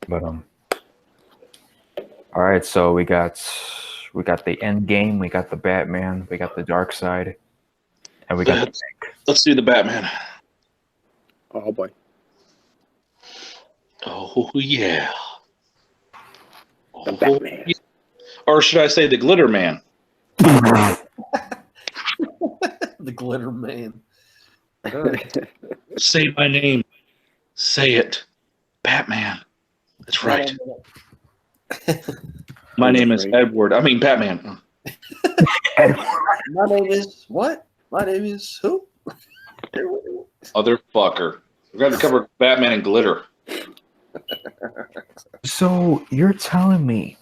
But all right. So we got the End Game, we got the Batman, we got the Darkside, and we got. Let's do the Batman. Oh boy. Oh yeah. The Batman. Yeah. Or should I say the Glitter Man? The Glitter Man. Say my name. Say it. Batman. That's right. My name is Edward. I mean Batman. My name is what? My name is who? Motherfucker. We're going to cover Batman and glitter. So you're telling me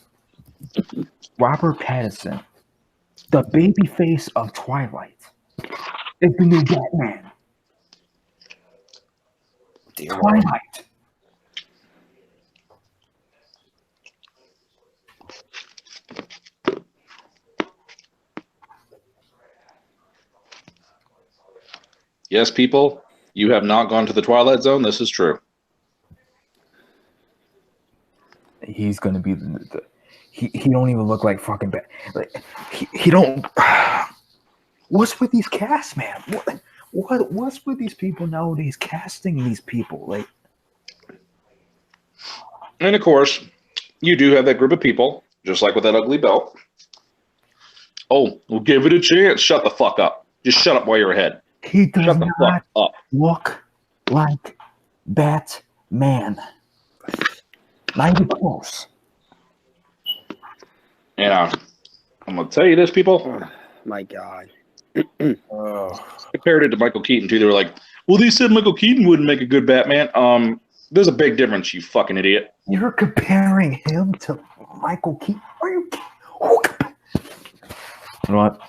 Robert Pattison, the baby face of Twilight, is the new Batman? Twilight. Yes, people, you have not gone to the Twilight Zone. This is true. He's gonna be he don't even look like fucking Bat. Like he don't. What's with these casts, man? What's with these people nowadays casting these people? Like, and of course, you do have that group of people, just like with that ugly belt. Oh, we'll give it a chance. Shut the fuck up. Just shut up while you're ahead. He does Shut the not fuck up. look like Batman. Not even close. And I'm going to tell you this, people. Oh, my God. Compared it to Michael Keaton, too. They were like, well, they said Michael Keaton wouldn't make a good Batman. There's a big difference, you fucking idiot. You're comparing him to Michael Keaton. Are you? You know what?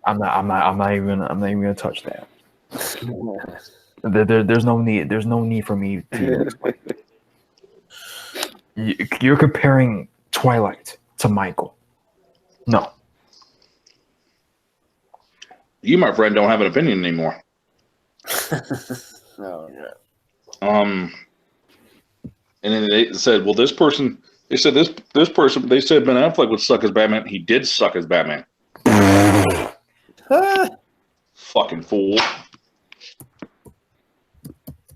I'm not even gonna touch that. There's no need. There's no need for me to. You're comparing Twilight to Michael. No. You, my friend, don't have an opinion anymore. Oh, yeah. And then they said, well, this person. They said this person. They said Ben Affleck would suck as Batman. He did suck as Batman. Fucking fool.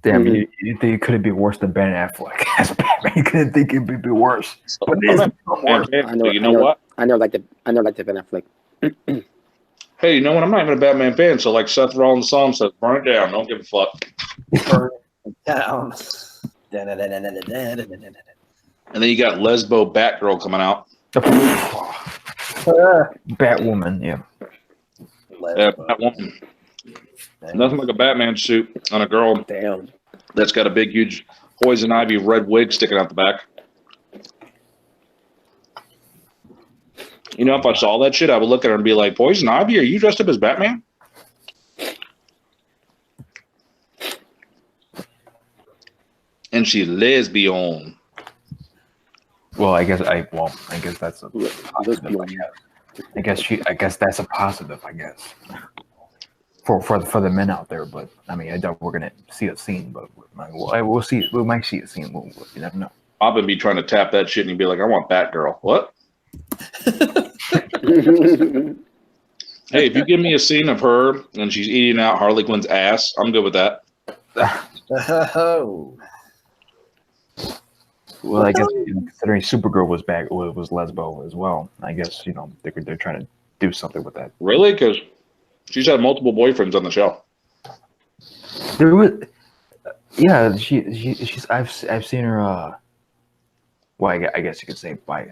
Damn, you think it could be worse than Ben Affleck as Batman? You couldn't think it would be worse, but it is worse. You know what? I know, like the Ben Affleck. Hey, you know what? I'm not even a Batman fan, so like Seth Rollins' song says, burn it down. Don't give a fuck. Burn it down. And then you got Lesbo Batgirl coming out. Batwoman, yeah. Batwoman. Nothing like a Batman suit on a girl Damn. that's got a big, huge poison ivy red wig sticking out the back. You know, if I saw that shit, I would look at her and be like, Poison Ivy, are you dressed up as Batman? And she's lesbian. Well, I guess that's a positive. I guess that's a positive. I guess for the men out there. But I mean, I doubt we're gonna see a scene. But we'll see. We might see a scene. You never know. I'll be trying to tap that shit and be like, I want Batgirl. What? Hey, if you give me a scene of her and she's eating out Harley Quinn's ass, I'm good with that. Oh. Well, I guess considering Supergirl was lesbo as well, I guess they're trying to do something with that. Really? Because she's had multiple boyfriends on the show. There was, yeah. She's I've seen her. Well, I guess you could say bi.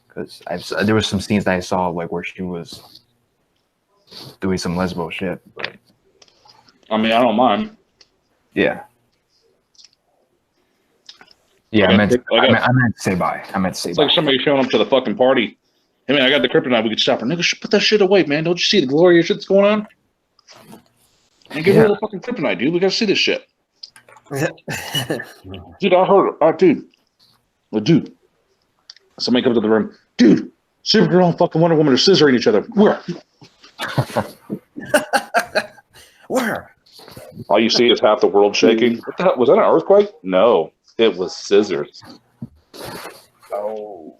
Because there was some scenes that I saw like where she was doing some lesbo shit. But I mean, I don't mind. yeah. Yeah, I meant to say bye. It's like somebody showing up to the fucking party. Hey, man, I got the kryptonite. We could stop her. Nigga, put that shit away, man. Don't you see the glorious shit that's going on? And get rid of the fucking kryptonite, dude. We got to see this shit. Dude, I heard. Dude. Somebody comes to the room. Dude, Supergirl and fucking Wonder Woman are scissoring each other. Where? Where? All you see is half the world shaking. What the hell? Was that an earthquake? No, it was scissors. Oh.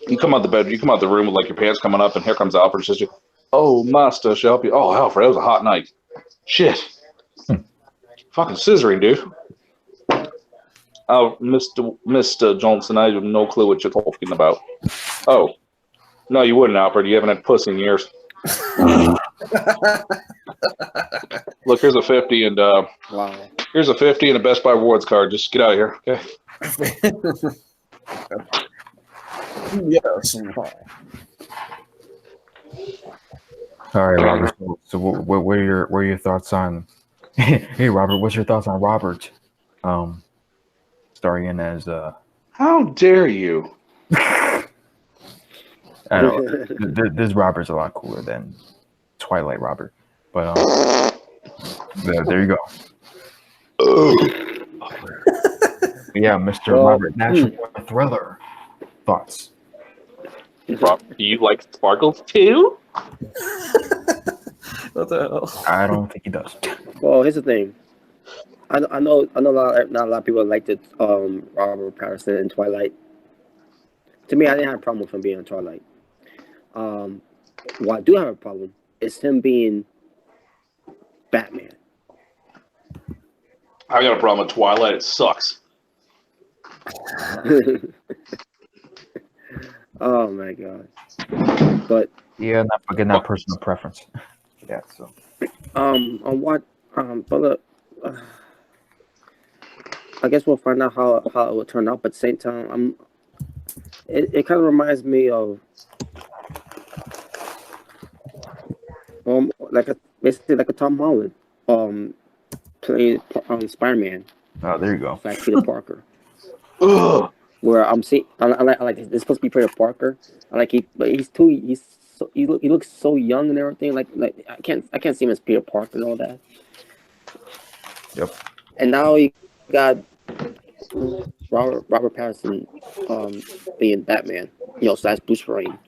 You come out the bed. You come out the room with like your pants coming up, and here comes Alfred's sister. Oh, master, shall I help you? Oh, Alfred, it was a hot night. Shit. Fucking scissoring, dude. Oh, Mr. Johnson, I have no clue what you're talking about. Oh, no, you wouldn't, Alfred. You haven't had pussy in years. Look, here's a 50, and Wow. here's a 50 and a Best Buy Rewards card. Just get out of here, okay? Yes. All right, Robert. So what are your thoughts on? Hey, Robert, what's your thoughts on Robert? Starring in as How dare you? I don't. This Robert's a lot cooler than Twilight Robert, but there you go. Yeah, Mr. Robert, National Thriller. Thoughts? Rob, do you like sparkles too? What the hell? I don't think he does. Well, here's the thing. I know not a lot of people liked it. Robert Pattison in Twilight. To me, I didn't have a problem with him being in Twilight. What I do have a problem is him being Batman. I got a problem with Twilight. It sucks. Oh my god! But Yeah, not personal preference. Yeah, so on what but I guess we'll find out how it will turn out. But at the same time, it kind of reminds me of basically like a Tom Holland playing Spider-Man, there you go. like Peter Parker. Ugh. Where I'm seeing, I like it's supposed to be Peter Parker. I like he looks so young and everything. Like I can't see him as Peter Parker and all that. Yep. And now you got Robert Pattinson being Batman. So that's Bruce Wayne.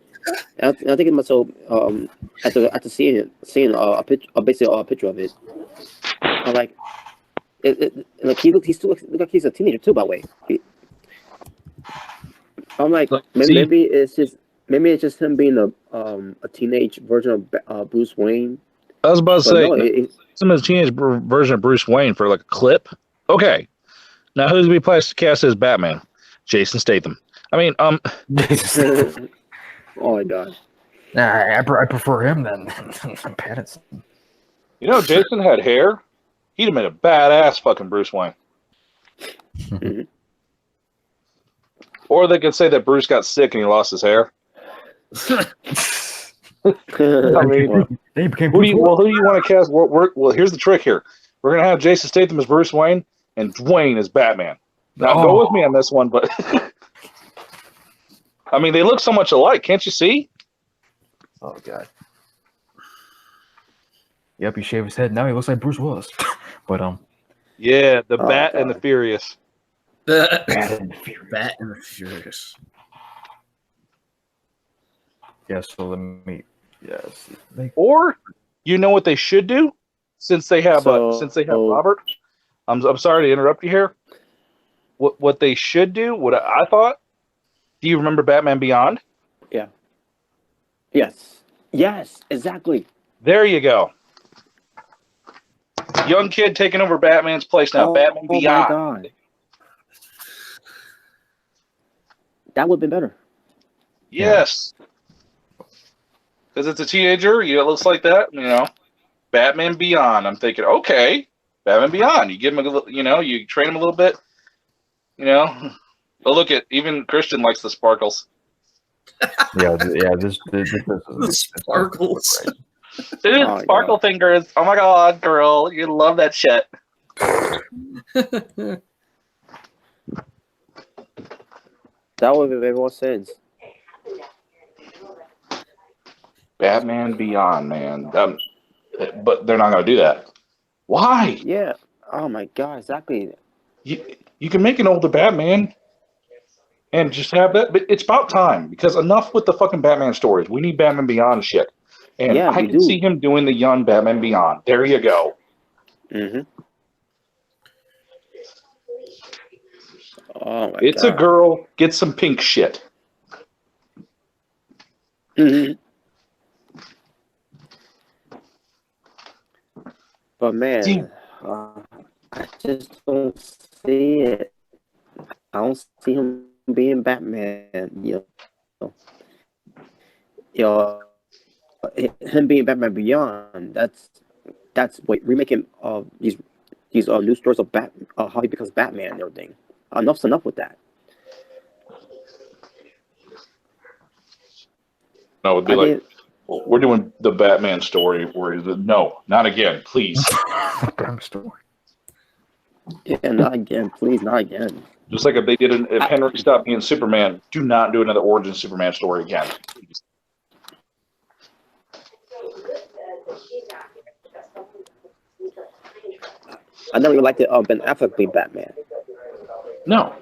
And I think to myself, after seeing a picture of it, I'm like, like he still looks like he's a teenager too. By the way, I'm like, maybe it's just him being a teenage version of Bruce Wayne. I was about to say, no, some of the teenage version of Bruce Wayne for like a clip. Okay, now who's gonna be cast as Batman? Jason Statham. I mean, oh my god. I prefer him than Pattison. you know, Jason had hair. He'd have made a badass fucking Bruce Wayne. Mhm. Or they could say that Bruce got sick and he lost his hair. I mean, They became who do you want to cast? Well, here's the trick here. We're going to have Jason Statham as Bruce Wayne and Dwayne as Batman. Now, go with me on this one, but... I mean, they look so much alike. Can't you see? Oh, God. Yep, he shaved his head. Now he looks like Bruce Willis. But, Yeah, the Bat God. and the Furious. Bat and the Furious. Bat and the Furious. Yeah, so let me... Yes. Or, you know what they should do? Since they have Robert... I'm sorry to interrupt you here. What they should do, what I thought... Do you remember Batman Beyond? Yeah. Yes, exactly. There you go. Young kid taking over Batman's place now. Batman Beyond. My God. That would have been better. Yes. Because it's a teenager, it looks like that, Batman Beyond. I'm thinking, okay, Batman Beyond. You give him a little, you train him a little bit, But look at, even Christian likes the sparkles. This The sparkles. Dude, Oh, sparkle yeah. fingers. Oh my God, girl. You love that shit. That would have made more sense. Batman Beyond, man. But they're not going to do that. Why? Yeah. Oh my God, exactly. You can make an older Batman and just have that. But it's about time, because enough with the fucking Batman stories. We need Batman Beyond shit. And Yeah, I we can do. see him doing the young Batman Beyond. There you go. Mm-hmm. Oh my It's god. a girl. Get some pink shit. Mm-hmm. But See, man, I just don't see it. I don't see him being Batman. You know, him being Batman Beyond. That's wait remaking these new stories of how he becomes Batman and everything. Enough's enough with that. no, it'd be I like, did. well, we're doing the Batman story where he's no, not again, please. Damn story. Yeah, not again, please, not again. Just like if they did, if Henry stopped being Superman, do not do another origin Superman story again. I never even liked it. Ben Affleck being Batman. No,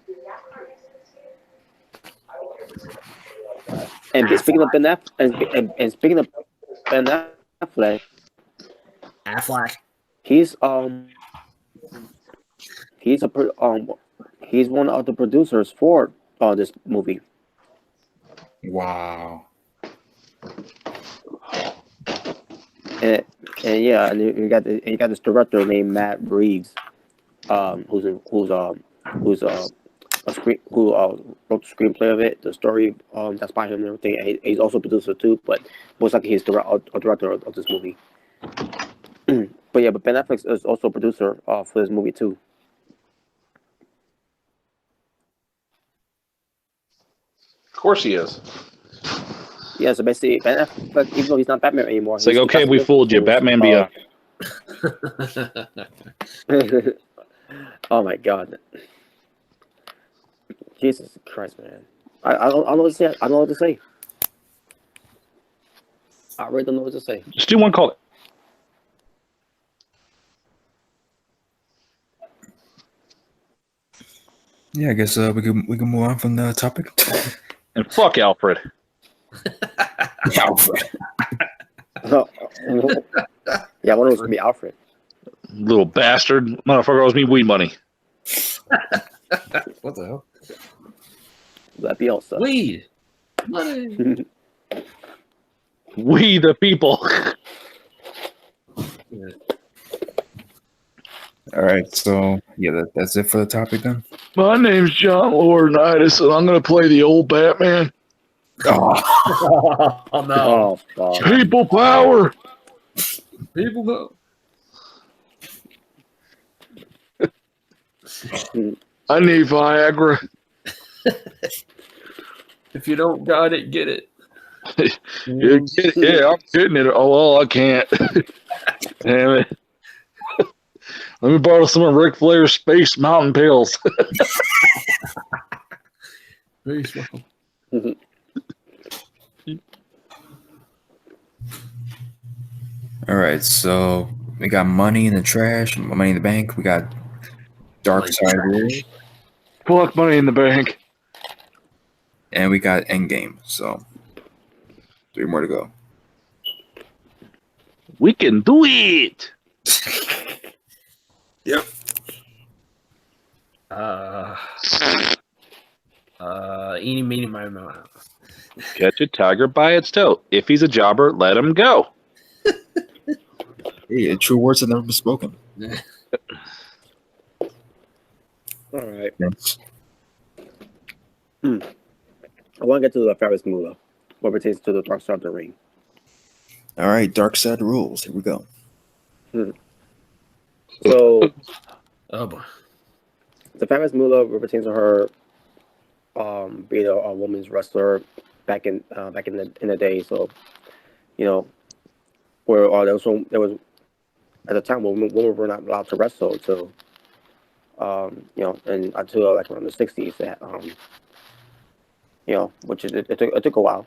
And speaking of Ben Affleck, and speaking of Ben Affleck, Affleck. he's he's he's one of the producers for this movie. Wow. And yeah, and you got this director named Matt Reeves, who wrote the screenplay of it, the story that's by him and everything. And he's also a producer too, but most likely he's a director of this movie. But yeah, but Ben Affleck is also a producer for this movie too. of course he is. Yeah, so basically Ben Affleck, even though he's not Batman anymore, It's like, okay, we fooled you. Batman Beyond. Oh my god. Jesus Christ, man. I don't know what to say. I don't know what to say. I really don't know what to say. Just do one call. Yeah, I guess we can move on from the topic. And fuck Alfred. Alfred. Yeah, I wonder what's gonna be Alfred. Little bastard. Motherfucker owes me weed money. What the hell? That'd be also. Weed. Money. We the people. All right, so yeah, that's it for the topic then. My name's John Laurinaitis, and I'm going to play the old Batman. Oh, Oh no. Oh, fuck. People power. People go. I need Viagra. If you don't got it, get it. Yeah, I'm getting it. Oh, well, I can't. Damn it. Let me borrow some of Ric Flair's Space Mountain pills. all right, so we got money in the trash, money in the bank. We got Darkside rules, Fuck Money in the Bank. and we got Endgame. So 3 more to go. We can do it. Yep. Eeny, meeny, miny, moe. Catch a tiger by its toe. If he's a jobber, let him go. Hey, true words have never been spoken. All right. Yes. I want to get to the Ferris Moolah, what pertains to the Dark Side of the Ring. All right, Darkside rules. Here we go. So Oh boy. the Ferris Moolah pertains to her being a woman's wrestler back in the day. So where there was at the time when women were not allowed to wrestle until and until like around the 60s. That which it took a while,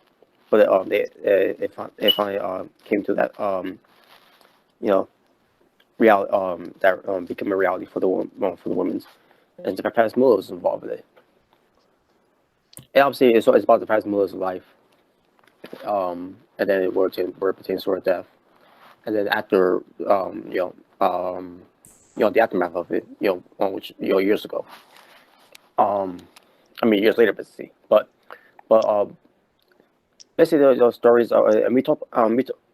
but it finally came to that reality that became a reality for the women's, and the Pattison was involved with it. And obviously, it's about the Pattison Mullah's life, and then where it pertains to her death, and then after the aftermath of it, which years ago, years later, basically, but basically those stories are, and we kind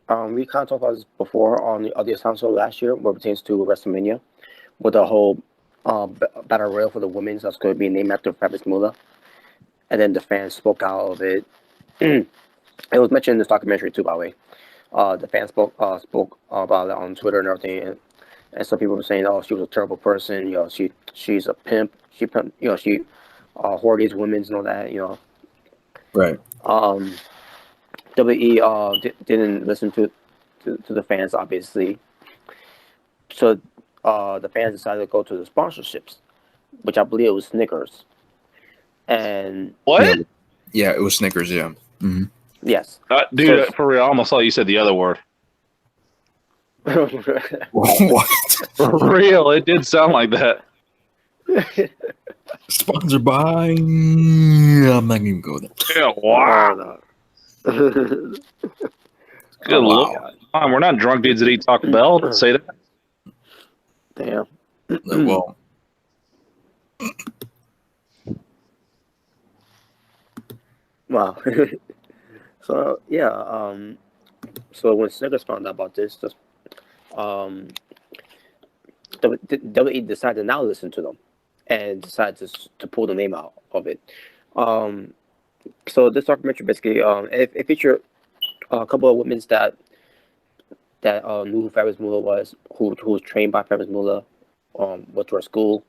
of talked about this before on the Asylum show last year, where it pertains to WrestleMania, with the whole battle royal for the women's that's going to be named after Fabulous Moolah, and then the fans spoke out of it. It was mentioned in this documentary too, by the way. The fans spoke about it on Twitter and everything, and some people were saying, "Oh, she was a terrible person. She's a pimp. She whore these women's and all that. Right. WWE didn't listen to the fans, obviously. So the fans decided to go to the sponsorships, which I believe it was Snickers. And What? Yeah, it was Snickers. Yeah. Mm-hmm. Yes, dude, for real, I almost thought you said the other word. What? For real, it did sound like that. Sponsored by. I'm not even go there. Yeah, wow. Good look. We're not drunk dudes that eat Taco Bell. Don't say that. Damn. Well. Wow. So yeah, so when Snickers found out about this, WWE decided to now listen to them, and decided to pull the name out of it. So this documentary basically it featured a couple of women that knew who Fabulous Moolah was, who was trained by Fabulous Moolah, went to her school,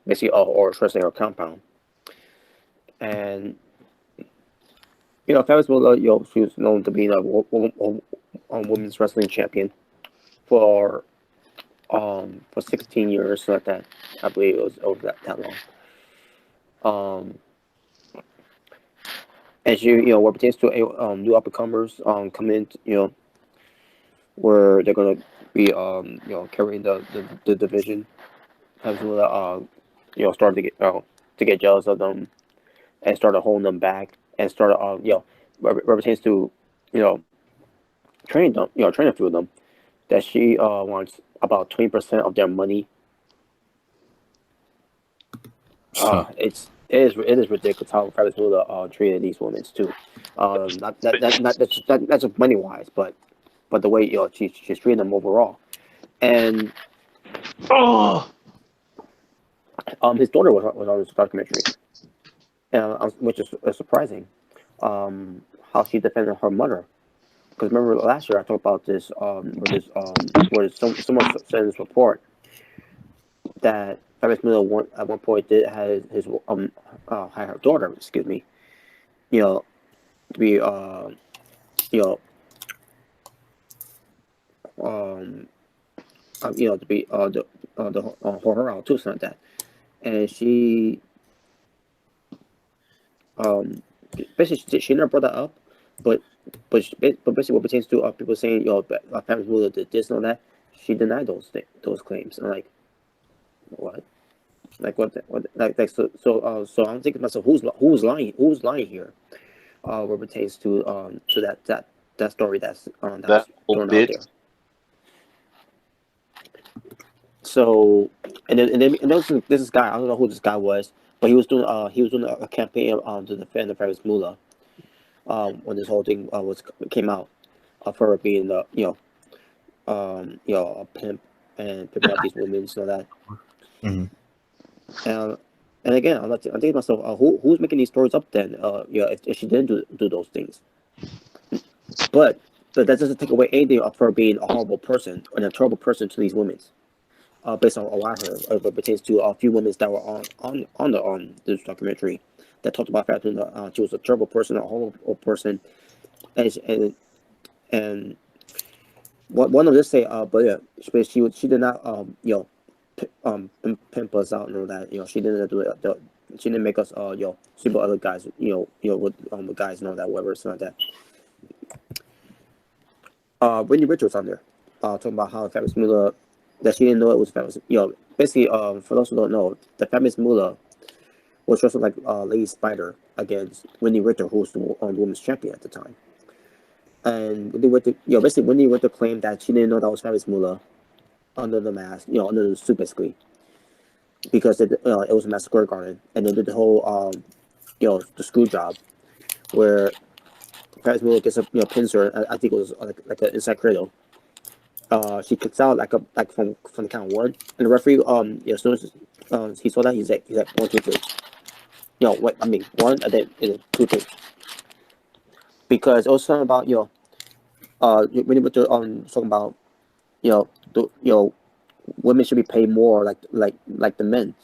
basically, or especially her compound, and. Fabulous Moolah, she was known to be a women's wrestling champion for 16 years, like that. I believe it was over that long. And she, what pertains to new up and comers, come in, where they're gonna be, carrying the division. Fabulous Moolah, started to get jealous of them, and started holding them back. And started, what pertains to, training a few of them, that she wants about 20% of their money. It is ridiculous how Fabulous Moolah treated these women too. Not just money wise, but the way she's treating them overall. And his daughter was on this documentary. Which is surprising, how she defended her mother. Because remember last year I talked about this, where someone said in this report that Fabulous Moolah at one point had her daughter, to be to be her out too, something like that, and she. Basically, she never brought that up, but basically, what pertains to people saying, Fabulous Moolah did this and all that, she denied those claims. And like, what? Like what? So I'm thinking to myself, who's lying here? What pertains to that story that's thrown out there. So and then this guy, I don't know who this guy was. But he was doing a campaign to defend the Fabulous Moolah when this whole thing came out of her being a pimp and picking up these women and all that. Mm-hmm. And again, I'm thinking to myself, who's making these stories up then? If she didn't do those things, but that doesn't take away anything of her being a horrible person and a terrible person to these women. Based on what I heard, it pertains to a few women that were on this documentary that talked about Fabulous Moolah. She was a terrible person, a horrible person, and one of them say, but yeah, she did not pimp us out and all that. She didn't do it. She didn't make us sleep with other guys. With guys and all that, whatever, something like that. Wendy Richards on there talking about how Fabulous Moolah. That she didn't know it was Fabulous. Basically, for those who don't know, the Fabulous Moolah was wrestled like Lady Spider against Wendy Richter, who was the women's champion at the time. And when they went to, basically when they went to claim that she didn't know that was Paris Moolah under the mask, under the suit basically, because it was a Madison Square Garden, and they did the whole the screw job where Paris Moolah gets up, pins her. I think it was like an inside cradle. She kicks out like from the count of one, and the referee as soon as he saw that, he's like 1, 2, 3. What I mean, 1 and then 2, 3. Because it was something about when you were talking about women should be paid more like the men.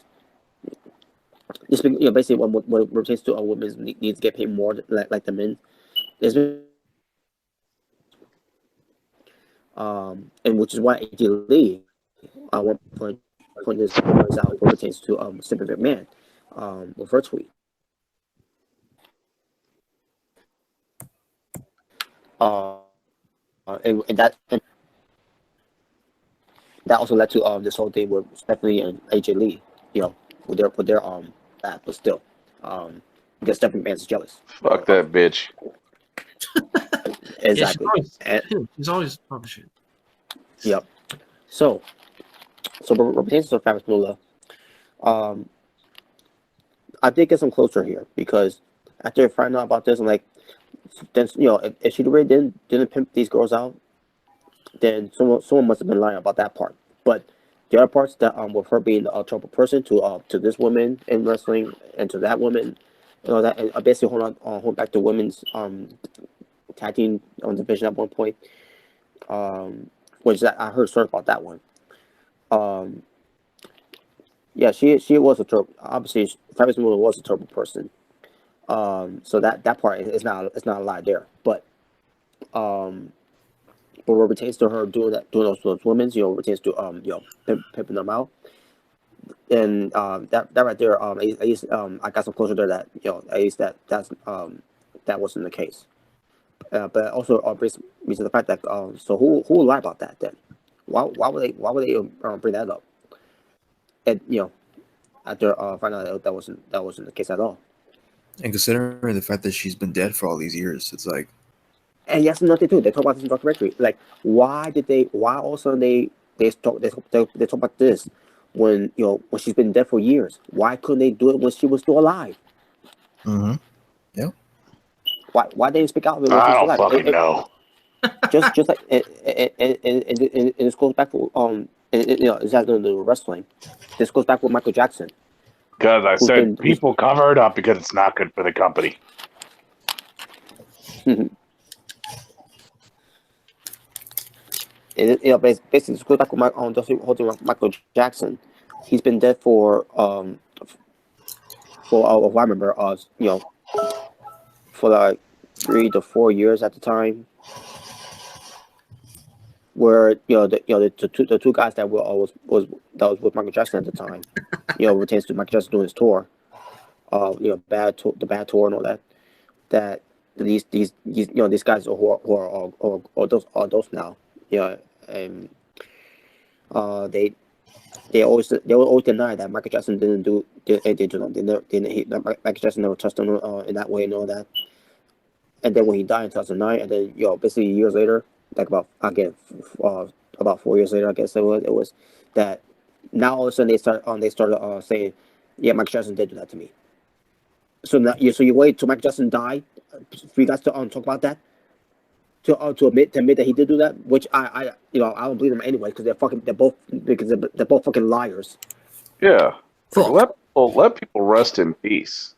Just basically what pertains to women need to get paid more like the men. There's been, and which is why AJ Lee at one point this out what pertains to Stephanie McMahon with her tweet. And that also led to this whole thing with Stephanie and AJ Lee, with their back, but still, because Stephanie McMahon's jealous. Fuck that bitch. Exactly. Yeah, she's always talking shit. Yep. So what pertains to Paris Moolah, I did get some closure here because after finding out about this, I'm like, then if she really didn't pimp these girls out, then someone must have been lying about that part. But the other parts that with her being a trouble person to this woman in wrestling and to that woman, that and basically hold back the women's tag team division at one point, which I heard stories about that one. Yeah, she was a terrible. Obviously, Paris Moolah was a terrible person. So that part is not a lie there. But what pertains to her doing those women's, pertains to pimping them out, and that right there, at least I got some closure there that at least that wasn't the case. But also brings me to the fact that so who will lie about that then? Why would they bring that up? And after finding out that wasn't the case at all. And considering the fact that she's been dead for all these years, it's like. And yes, another thing too. They talk about this in documentary. Like, why all of a sudden they talk about this when when she's been dead for years? Why couldn't they do it when she was still alive? Mm-hmm. Yeah. Why didn't they speak out when she I was don't alive? fucking know. Just like and this goes back to it's not going to do wrestling. This goes back with Michael Jackson. Because I said people cover it up because it's not good for the company. Basically, this goes back with Michael Jackson. He's been dead for I remember for like 3 to 4 years at the time. Where the two guys that was with Michael Jackson at the time, pertains to Michael Jackson doing his tour, the bad tour and all that. That these guys who are those now, and they always deny that Michael Jackson didn't do anything to them. Michael Jackson never touched them in that way and all that. And then when he died in 2009, and then basically years later. Like about 4 years later, I guess it was that now all of a sudden they started saying, yeah, Michael Jackson did do that to me. So now you wait till Michael Jackson died for you guys to talk about that, to admit that he did do that, which I don't believe them anyway because they're both fucking liars. Yeah, let people rest in peace,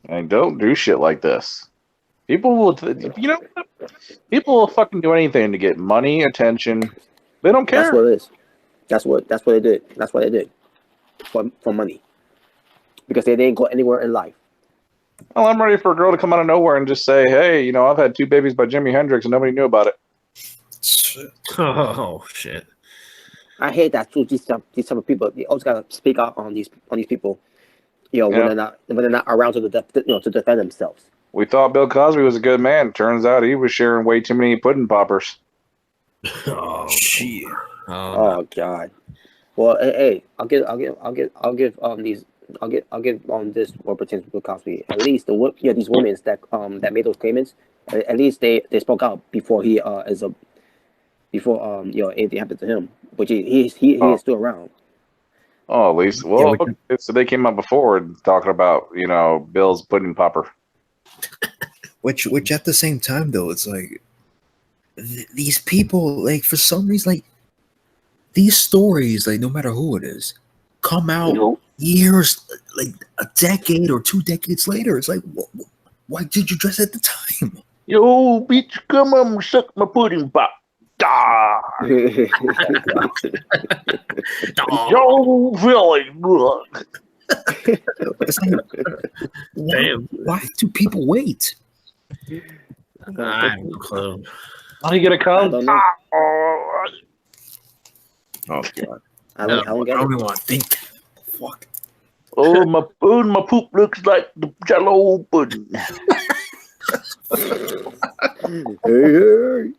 and don't do shit like this. People will, people will fucking do anything to get money, attention. They don't care. That's what it is. That's what they did. That's what they did for money, because they didn't go anywhere in life. Well, I'm ready for a girl to come out of nowhere and just say, "Hey, I've had 2 babies by Jimi Hendrix and nobody knew about it." Oh shit! I hate that too. These type of people, they always gotta speak out on these people. When they're not around to defend themselves. We thought Bill Cosby was a good man. Turns out he was sharing way too many pudding poppers. Oh shit! Oh god. Well, hey, I'll give this what pertains to Bill Cosby. At least these women that made those claimants, At least they spoke out before he before anything happened to him, which he is still around. Oh, at least so they came out before talking about Bill's pudding popper. Which at the same time though, it's like these people, like, for some reason, like, these stories, like, no matter who it is, come out years, like a decade or 2 decades later. It's like, why did you dress at the time? Yo, bitch, come on, suck my pudding pop. Yo, Philly, look. It's like, why do people wait? I have no clue. Are you gonna come? Oh god, I don't get I it. don't even want to think. Fuck. Oh, my poop looks like the Jello pudding. Hey.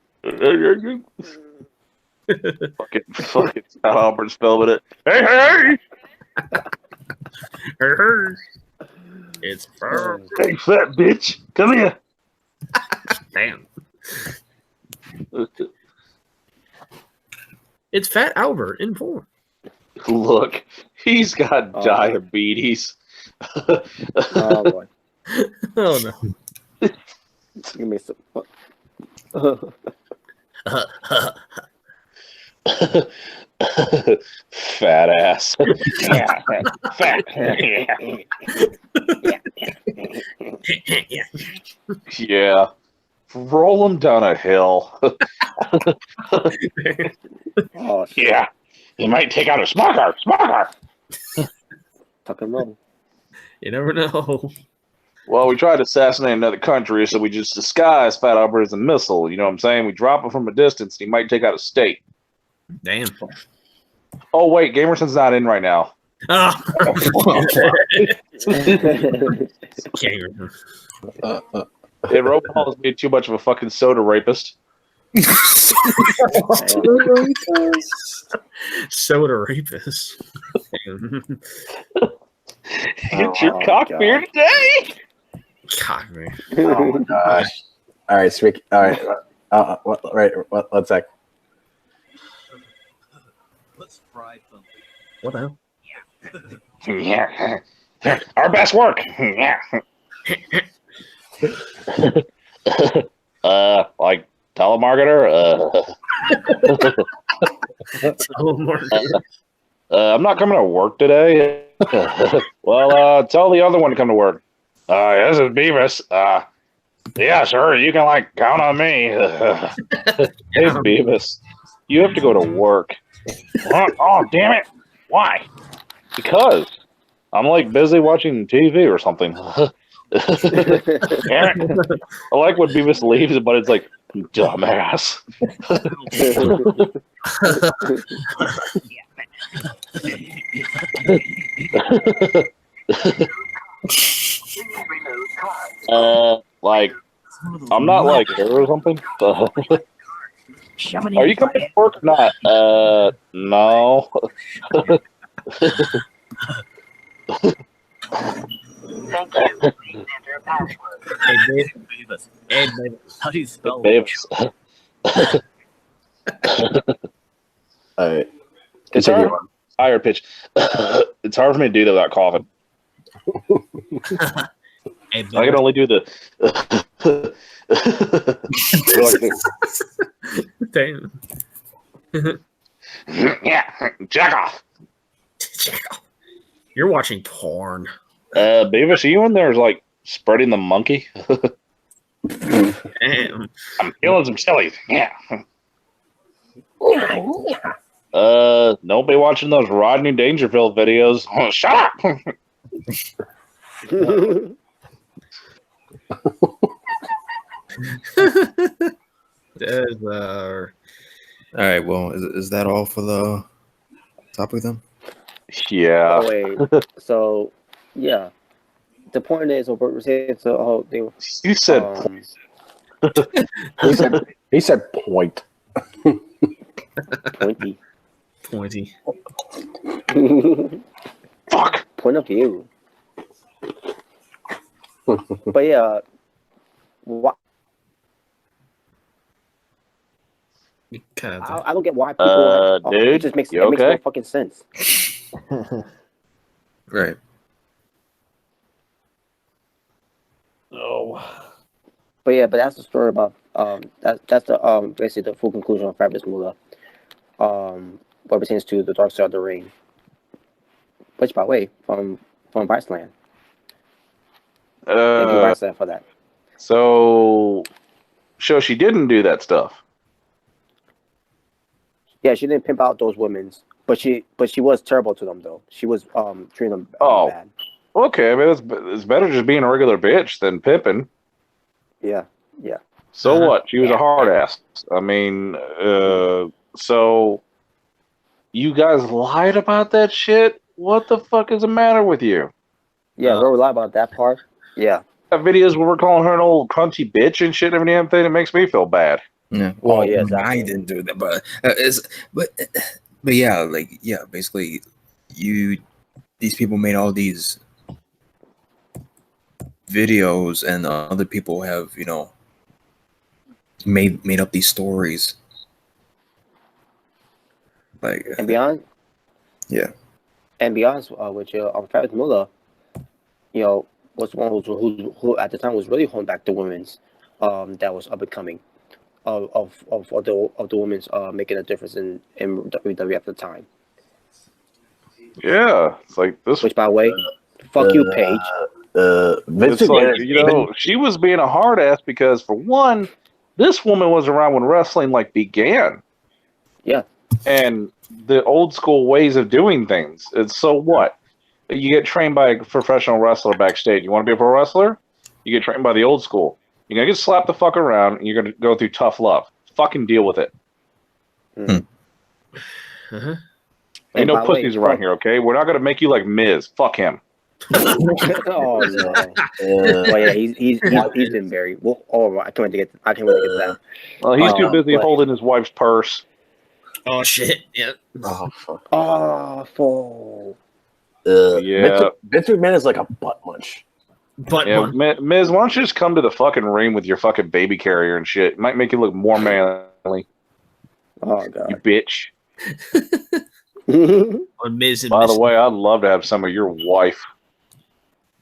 Fucking Scott Albert spelling it. Hey! It's fur. Hey, fat bitch, come here. Damn. It's Fat Albert in form. Look, he's got diabetes. Oh boy. Oh no. Give me some. Fat ass. Yeah, fat. Yeah. Roll him down a hill. Oh shit. Yeah. He might take out a smoker. Tuck and roll. You never know. Well, we tried to assassinate another country, so we just disguise Fat Albert as a missile. You know what I'm saying? We drop him from a distance, and he might take out a state. Damn. Oh, wait. Gamerson's not in right now. Oh. Hey, Robot has made too much of a fucking soda rapist. Soda rapist. Get your cock beer today. God, man. Oh my gosh! All right, Rick. All right. One sec. Let's fry something. What the hell? Yeah. Our best work. Yeah. Like telemarketer. I'm not coming to work today. Well, tell the other one to come to work. This is Beavis. Yeah, sure. You can count on me. Hey, Beavis, you have to go to work. Oh, damn it! Why? Because I'm busy watching TV or something. Damn it. I like when Beavis leaves, but it's like, dumbass. I'm not here or something. Are you coming to work or not? No. Thank you. Please enter a password. Hey, Dave. Beavis. Hey, Beavis. How do you spell Beavis. All right. It's higher pitch. It's hard for me to do that without coughing. Hey, I can only do the. Damn. Yeah, jack off. You're watching porn. Beavis, are you in there spreading the monkey? Damn. I'm feeling some chilies. Yeah. Don't be watching those Rodney Dangerfield videos. Oh, shut up. All right. Well, is that all for the topic then? Yeah. Oh, wait. So, yeah. The point is, what Bert was saying, so they were. You said. He said point. Pointy. Fuck. Point of view. But yeah, God, I don't get why people. It dude, just makes you makes okay? no fucking sense. Right. Oh. But that's the story about that's the basically the full conclusion of Fabulous Moolah. What pertains to the Dark Side of the Ring. Which, by the way, from Viceland. Thank you, Viceland, for that. So she didn't do that stuff. Yeah, she didn't pimp out those women's, but she was terrible to them though. She was treating them bad. Okay, I mean it's better just being a regular bitch than pimping. Yeah. So what? She was a hard ass. I mean, so you guys lied about that shit? What the fuck is the matter with you? Yeah, we're lie about that part. Yeah. That videos where we're calling her an old crunchy bitch and shit and every damn thing. It makes me feel bad. Yeah. Well, yeah, exactly. I didn't do that, but yeah, like basically, these people made all these videos, and other people have made up these stories. Like, And beyond. yeah. And be honest with you, Fabulous Moolah, was one who at the time was really holding back the women's that was up and coming of the women's making a difference in WWE at the time. Yeah, it's like this. Which, by the way, fuck you, Paige. It's like, she was being a hard ass because, for one, this woman was around when wrestling began. Yeah. And the old school ways of doing things. It's so what? You get trained by a professional wrestler backstage. You want to be a pro wrestler? You get trained by the old school. You're going to get slapped the fuck around, and you're going to go through tough love. Fucking deal with it. Ain't no pussies around here, okay? We're not going to make you like Miz. Fuck him. Oh no! Well, yeah, he's been buried. Well, I can't wait to get to that. Well, he's too busy holding his wife's purse. Oh shit! Yeah. Oh fuck. Awful. Yeah. Vince McMahon is like a butt munch. Yeah, Miz, why don't you just come to the fucking ring with your fucking baby carrier and shit? It might make you look more manly. Oh god. You bitch. Miz and By the Miz. way, I'd love to have some of your wife.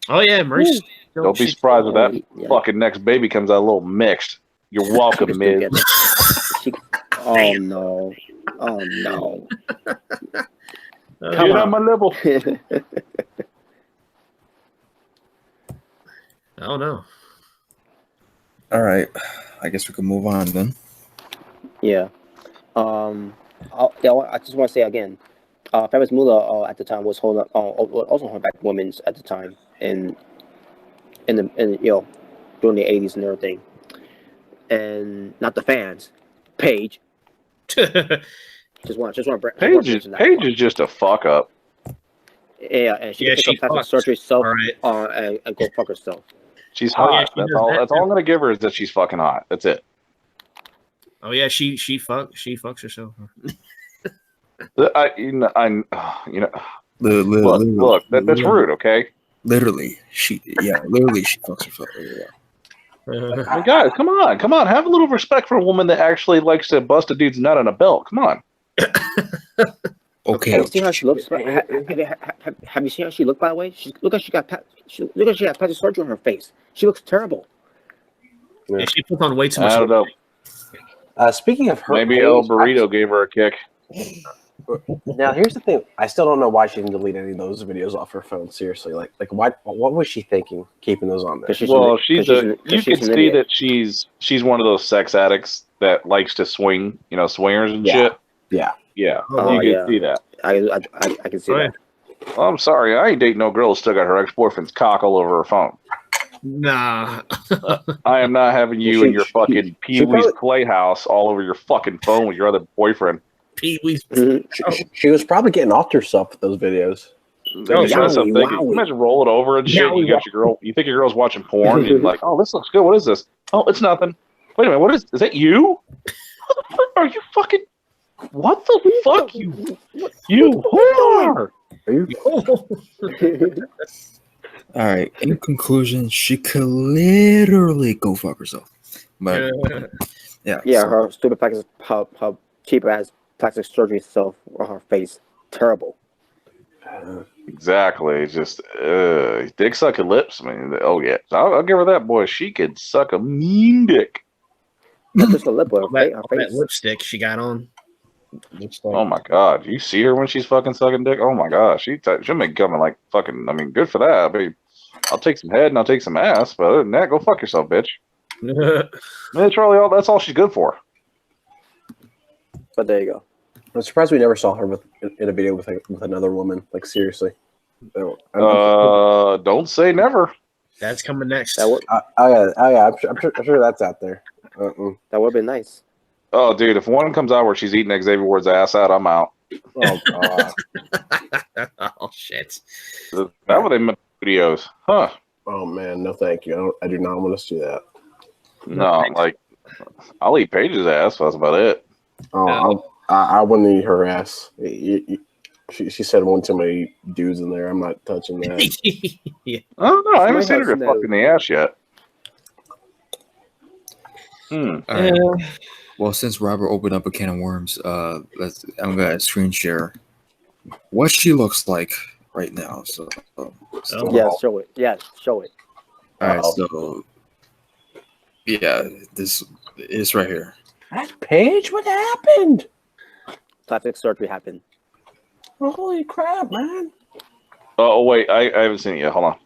Oh yeah, Maurice. Don't be surprised if that fucking next baby comes out a little mixed. You're welcome, Miz. Oh no! Oh no! Get on my level. Oh no. All right, I guess we can move on then. Yeah. I just want to say again, Fabulous Moolah at the time was also holding back women's at the time in during the 80s and everything, and not the fans. Paige. Just want to Paige is just a fuck up. Yeah, and she picked up plastic surgery herself, and go fuck herself. She's hot. Yeah, That's all I'm gonna give her is that she's fucking hot. That's it. Oh yeah, she fucks herself. Look, that's rude. Okay. Literally, she fucks herself. Yeah. Hey guys, come on, have a little respect for a woman that actually likes to bust a dude's nut on a belt. Come on. Okay. Have you seen how she looks? Have you seen how she looked? By the way, look like she got plastic surgery on her face. She looks terrible. Yeah, she puts on way too much. I don't know. Speaking of her, Maybe El Burrito gave her a kick. Now here's the thing: I still don't know why she didn't delete any of those videos off her phone. Seriously, like why? What was she thinking keeping those on there? Well, you can see that she's one of those sex addicts that likes to swing, swingers and shit. Yeah. Yeah, you can see that. I can see that. Well, I'm sorry, I ain't dating no girl who still got her ex-boyfriend's cock all over her phone. Nah. I am not having you in your fucking Pee-wee's Playhouse all over your fucking phone with your other boyfriend. Pee-wee's. She was probably getting off herself with those videes. Imagine rolling over and shit. You got your girl. You think your girl's watching porn? And you're like, oh, this looks good. What is this? Oh, it's nothing. Wait a minute. What is that? You? What the fuck are you fucking? What the fuck you whore? Are you? All right. In conclusion, she could literally go fuck herself. But Yeah. Yeah, so- her stupid plastic, her cheap ass plastic surgery stuff on her face, terrible. Exactly. It's just dick sucking lips. I mean, oh yeah, I'll give her that, boy. She could suck a mean dick. Not just her lip, but her All that face. lipstick she got on. Looks like Oh my god, you see her when she's fucking sucking dick? Oh my gosh, she'll make coming like fucking. I mean, good for that. I mean, I'll take some head and I'll take some ass, but other than that, go fuck yourself, bitch. I mean, that's really all. That's all she's good for. But there you go. I'm surprised we never saw her in a video with another woman. Like seriously. Don't say never. That's coming next. That would I'm sure that's out there. that would have been nice. Oh, dude, if one comes out where she's eating Xavier Ward's ass out, I'm out. Oh god. Oh shit. Is that what they meant videos? Huh? Oh man, no thank you. I do not want to see that. No, like I'll eat Paige's ass. That's about it. Oh, I wouldn't eat her ass. She said one too many dudes in there. I'm not touching that. Yeah. I don't know. I haven't might seen have her seen get that. fucked in the ass yet. All right. Well, since Robert opened up a can of worms, I'm gonna screen share what she looks like right now. So, Yeah, show it. Yeah, show it. all right. So, yeah, this is right here. That's Paige. What happened? Plastic surgery happened. Holy crap, man! Oh wait, I haven't seen it yet. Hold on.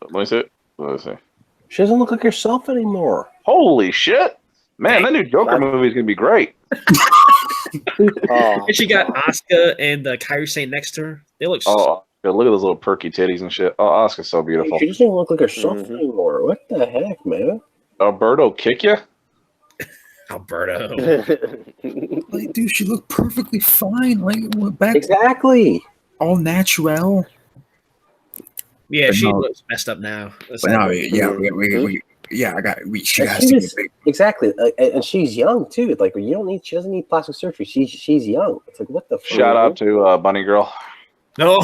Let me see it. Let me see. She doesn't look like herself anymore. Holy shit, man! That new Joker movie is gonna be great. Oh, And she got Asuka and Kyrie Sane next to her. They look. Oh, look at those little perky titties and shit. Oh, Oscar's so beautiful. She doesn't look like herself Mhm. anymore. What the heck, man? Alberto kick you? Alberto. Like, dude, she looked perfectly fine. Like, went back Exactly. all natural. Yeah, But she no. looks messed up now. But now, yeah, she And has she to was- get big. Exactly, and she's young too. Like she doesn't need plastic surgery. She's young. It's like what the fuck? Shout out to Bunny Girl. No.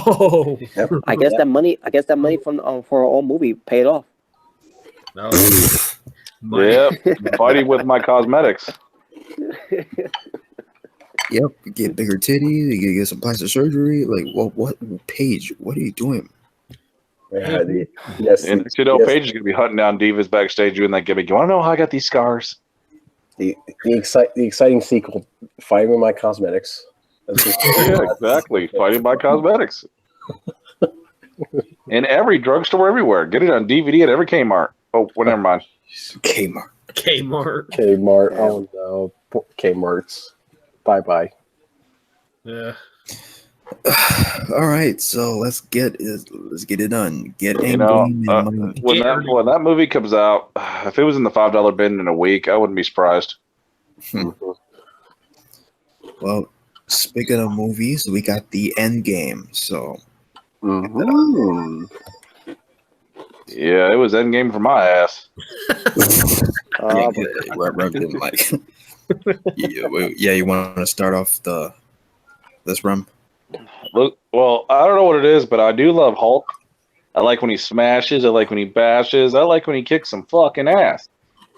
I guess that money from for her old movie paid off. No. Yep, fighting with my cosmetics. Yep, get bigger titties. You get some plastic surgery. Like, what, Paige? What are you doing? Yeah, yes, And you know, Paige is gonna be hunting down divas backstage doing that gimmick. You want to know how I got these scars? the exciting sequel, Fighting with My Cosmetics. That's just- Yeah, exactly. Fighting by cosmetics. In every drugstore, everywhere. Get it on DVD at every Kmart. Oh, well, never mind. Kmart. Kmart. Kmart. Oh no, poor Kmart's. Bye. Yeah. All right, so let's get it done. Get You angry. know, and money. when that movie comes out, if it was in the $5 bin in a week, I wouldn't be surprised. Well, speaking of movies, we got the End Game. So Mm-hmm. Yeah, it was Endgame for my ass. Rob didn't like. Yeah, you want to start off this run? Look, well, I don't know what it is, but I do love Hulk. I like when he smashes. I like when he bashes. I like when he kicks some fucking ass.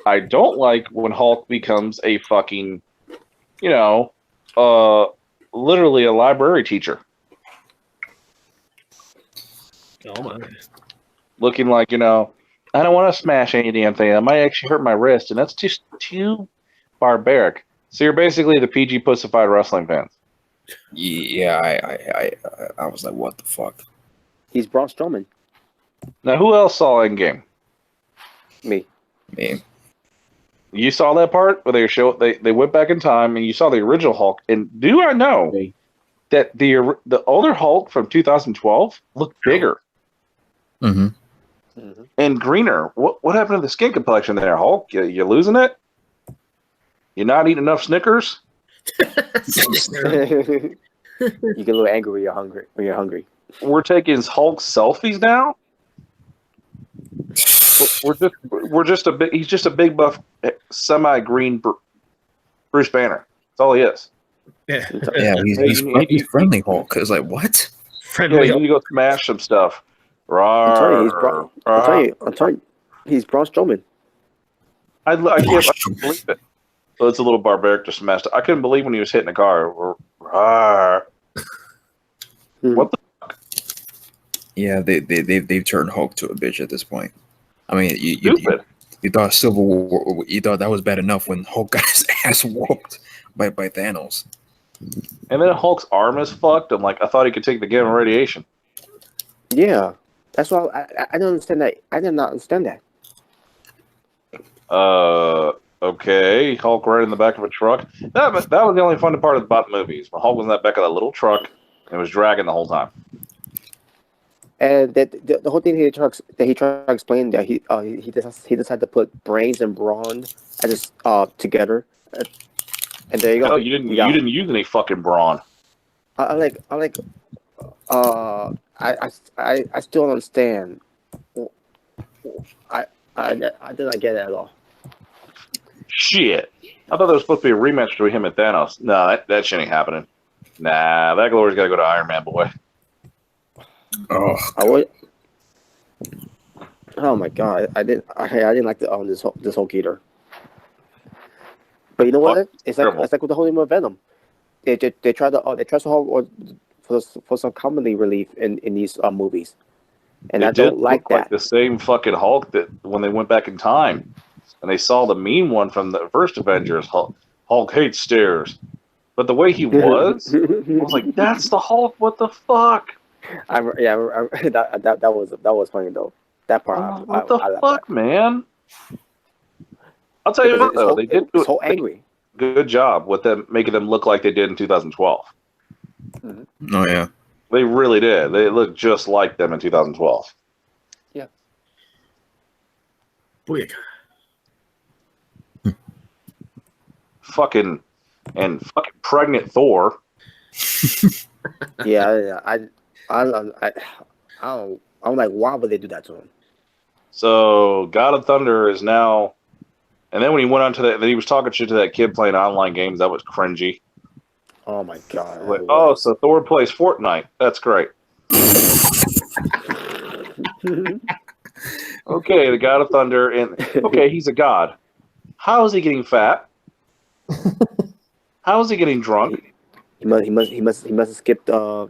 I don't like when Hulk becomes a fucking, literally a library teacher. Oh my. Looking like, I don't want to smash any damn thing. That might actually hurt my wrist, and that's just too barbaric. So you're basically the PG pussified wrestling fans. Yeah, I was like, what the fuck? He's Braun Strowman. Now, who else saw Endgame? Me. Me. You saw that part where they went back in time and you saw the original Hulk. And do I know Me. that the older Hulk from 2012 looked bigger Mm-hmm. and greener? What happened to the skin complexion there, Hulk? You losing it? You not eating enough Snickers? You get a little angry when you're hungry. We're taking Hulk selfies now. We're just a big. He's just a big buff, semi-green Bruce Banner. That's all he is. Yeah. Yeah, he's friendly Hulk. It's like, what? Yeah, Friendly. you need to go smash some stuff. I'm telling you, he's Braun Strowman. I can't believe it. So it's a little barbaric to smash. I couldn't believe when he was hitting the car. What the? Yeah, they've turned Hulk to a bitch at this point. I mean, Stupid. you thought Civil War, you thought that was bad enough when Hulk got his ass whooped by Thanos. And then Hulk's arm is fucked. I'm like, I thought he could take the gamma radiation. Yeah, that's why I don't understand that. I did not understand that. Okay. Hulk right in the back of a truck. That was the only fun part about the movies. When Hulk was in that back of that little truck and was dragging the whole time. And that the whole thing he tried to explain that he just had to put brains and brawn just together, and there you go. Oh, you didn't use any fucking brawn. I still don't understand. I did not get it at all. Shit. I thought there was supposed to be a rematch between him and Thanos. No, that shit ain't happening. Nah, that glory's got to go to Iron Man, boy. Oh, oh my god! I didn't like this Hulk either. But you know what? It's like with the whole name of Venom. They try to Hulk for some comedy relief in these movies, and I don't like that. Like the same fucking Hulk that when they went back in time and they saw the mean one from the first Avengers. Hulk hates stairs, but the way he was, I was like, that's the Hulk. What the fuck? That was funny though. That part. What the fuck, man? I'll tell you what though, they did so angry. Good job with them making them look like they did in 2012. Mm-hmm. Oh yeah, they really did. They looked just like them in 2012. Yeah. Booyaka. Fucking pregnant Thor. Yeah, I'm like, why would they do that to him? So God of Thunder is now, and then when he went on to that, then he was talking shit to that kid playing online games. That was cringy. Oh my god! Like, oh, so Thor plays Fortnite. That's great. Okay, the God of Thunder, and okay, he's a god. How is he getting fat? How is he getting drunk? He must have skipped the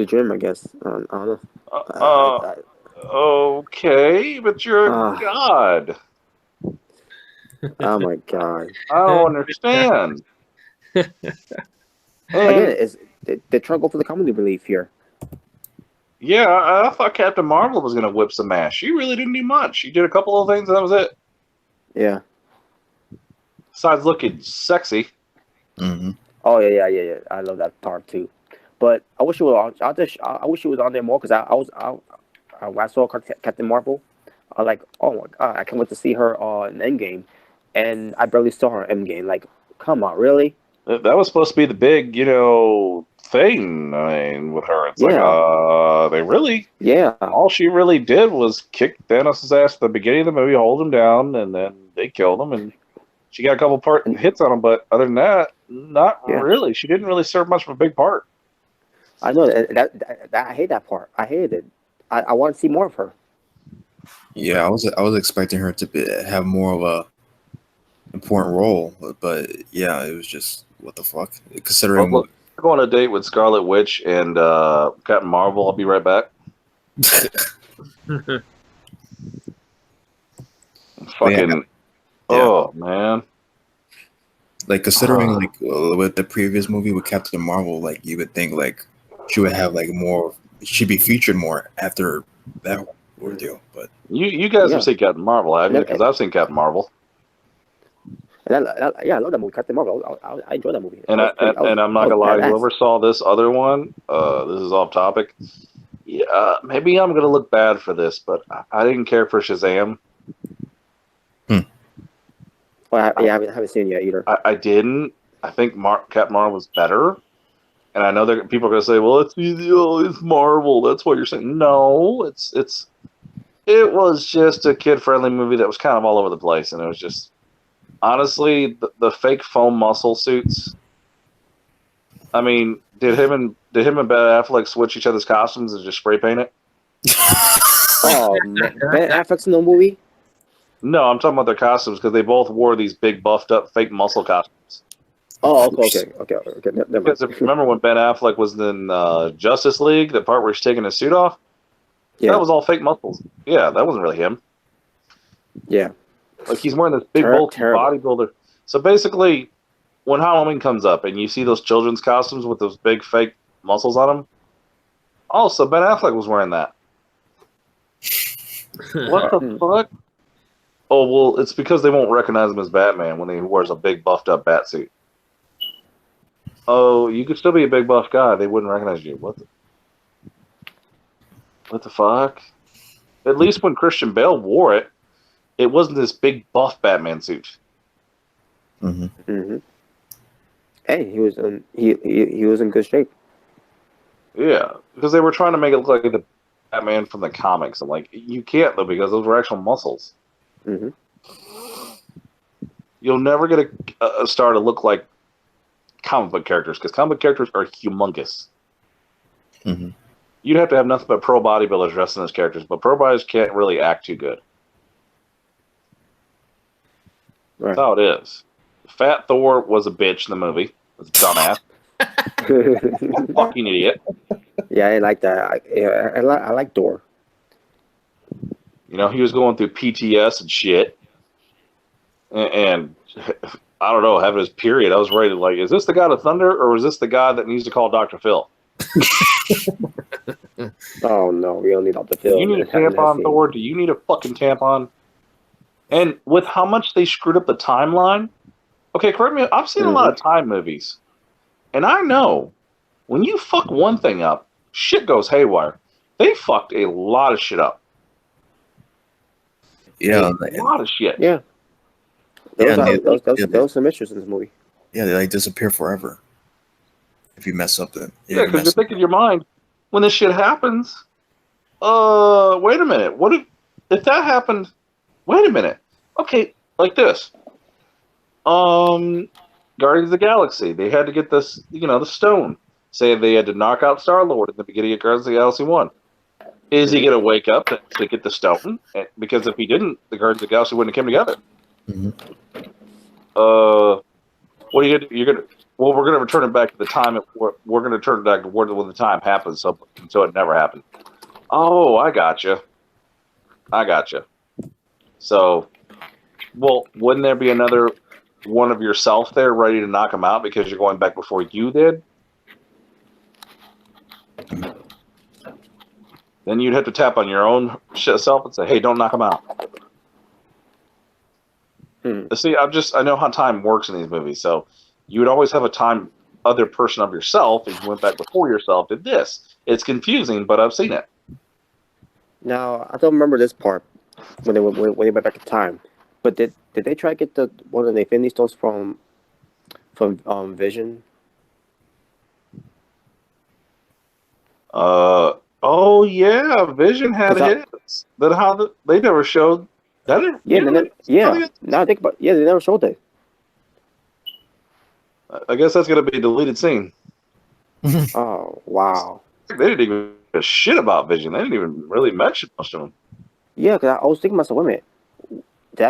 gym, I guess. I don't know. Okay, but you're a god. Oh my god! I don't understand. Again, they're trying to go for the comedy relief here. Yeah, I thought Captain Marvel was going to whip some ass. She really didn't do much. She did a couple of things, and that was it. Yeah. Besides looking sexy. Mm-hmm. Oh yeah. I love that part too. But I wish it was. I wish it was on there more because when I saw Captain Marvel, I was like, oh my god, I can't wait to see her in Endgame, and I barely saw her in Endgame. Like, come on, really? That was supposed to be the big, thing. I mean, with her, it's like, they really, all she really did was kick Thanos' ass at the beginning of the movie, hold him down, and then they killed him, and she got a couple hits on him. But other than that, not really. She didn't really serve much of a big part. I know that I hate that part. I hated it. I want to see more of her. Yeah, I was expecting her to have more of a important role, but yeah, it was just what the fuck. Considering Well, I'm going on a date with Scarlet Witch and Captain Marvel. I'll be right back. Fucking, oh man. Like considering with the previous movie with Captain Marvel, like you would think like she would have like more, she'd be featured more after that ordeal. But you guys have seen Captain Marvel, haven't you? Because I've seen Captain Marvel. And I love that movie, Captain Marvel. I enjoy that movie. And I'm not gonna lie, whoever saw this other one, this is off topic. Yeah, maybe I'm gonna look bad for this, but I didn't care for Shazam. Well, I haven't seen it yet either. I didn't. I think Captain Marvel was better, and I know that people are gonna say, "Well, it's Marvel." That's what you're saying. No, it was just a kid-friendly movie that was kind of all over the place, and it was just honestly the fake foam muscle suits. I mean, did him and Ben Affleck switch each other's costumes and just spray paint it? Oh, man. Ben Affleck's in the movie. No, I'm talking about their costumes because they both wore these big buffed up fake muscle costumes. Oh, okay. Never Because mind. if you remember when Ben Affleck was in Justice League, the part where he's taking his suit off, Yeah, that was all fake muscles. Yeah, that wasn't really him. yeah. Like he's wearing this big bulky Terrible. bodybuilder. So basically, when Halloween comes up and you see those children's costumes with those big fake muscles on them, also Ben Affleck was wearing that. What the fuck? Oh well, it's because they won't recognize him as Batman when he wears a big buffed up bat suit. Oh, you could still be a big buff guy. They wouldn't recognize you. What the fuck? At least when Christian Bale wore it, it wasn't this big buff Batman suit. Mm-hmm. Hey, he was in good shape. Yeah, because they were trying to make it look like the Batman from the comics. I'm like, you can't though because those were actual muscles. Mm-hmm. You'll never get a star to look like comic book characters because comic book characters are humongous. Mm-hmm. You'd have to have nothing but pro bodybuilders dressing as characters, but pro bodybuilders can't really act too good. Right. That's how it is. Fat Thor was a bitch in the movie. Was a dumbass. Fucking idiot. Yeah, I like that. I like Thor. You know, he was going through PTS and shit. And I don't know, having his period, I was ready to like, is this the God of Thunder or is this the guy that needs to call Dr. Phil? Oh no, we don't need Dr. Phil. Do you need a tampon, Thor? Do you need a fucking tampon? And with how much they screwed up the timeline, okay, correct me, I've seen a lot of time movies. And I know when you fuck one thing up, shit goes haywire. They fucked a lot of shit up. Yeah, A lot of shit. Yeah. There was some issues in this movie. yeah, they like disappear forever. If you mess up, then Yeah, because you're thinking in your mind, when this shit happens, wait a minute. What if that happened? Wait a minute. Okay, like this. Guardians of the Galaxy. They had to get this, the stone. Say they had to knock out Star-Lord at the beginning of Guardians of the Galaxy 1. Is he going to wake up to get the stone? Because if he didn't, the Guardians of the Galaxy wouldn't have come together. Mhm. What are you going to do? You're going to... Well, we're going to return it back to the time. We're going to turn it back to when the time happens, so it never happened. Oh, I gotcha. So, well, wouldn't there be another one of yourself there ready to knock him out because you're going back before you did? Then you'd have to tap on your own self and say, "Hey, don't knock him out." See, I know how time works in these movies, so you would always have a other person of yourself, and you went back before yourself did this. It's confusing, but I've seen it. Now I don't remember this part when they went back in time, but did they try to get one of the Infinity Stones from Vision? Oh yeah, Vision had hits. But they never showed that. Now I think about they never showed that. I guess that's gonna be a deleted scene. Oh wow. They didn't even give a shit about Vision. They didn't even really mention most of them. Yeah, because I was thinking myself, wait a minute, did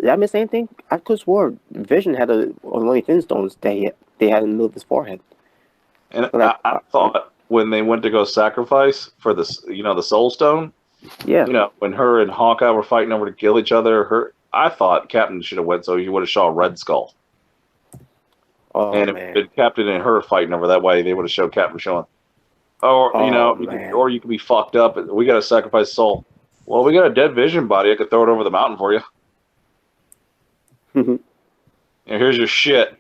I miss anything? I could have swore Vision had one of the Infinity Stones they had in the middle of his forehead. And I thought when they went to go sacrifice for the Soul Stone, when her and Hawkeye were fighting over to kill each other, I thought Captain should have went so you would have saw Red Skull. Oh, and man. if Captain and her fighting over that way, they would have showed Captain showing. Or you could be fucked up. We got to sacrifice Soul. Well, we got a dead Vision body. I could throw it over the mountain for you. And here's your shit.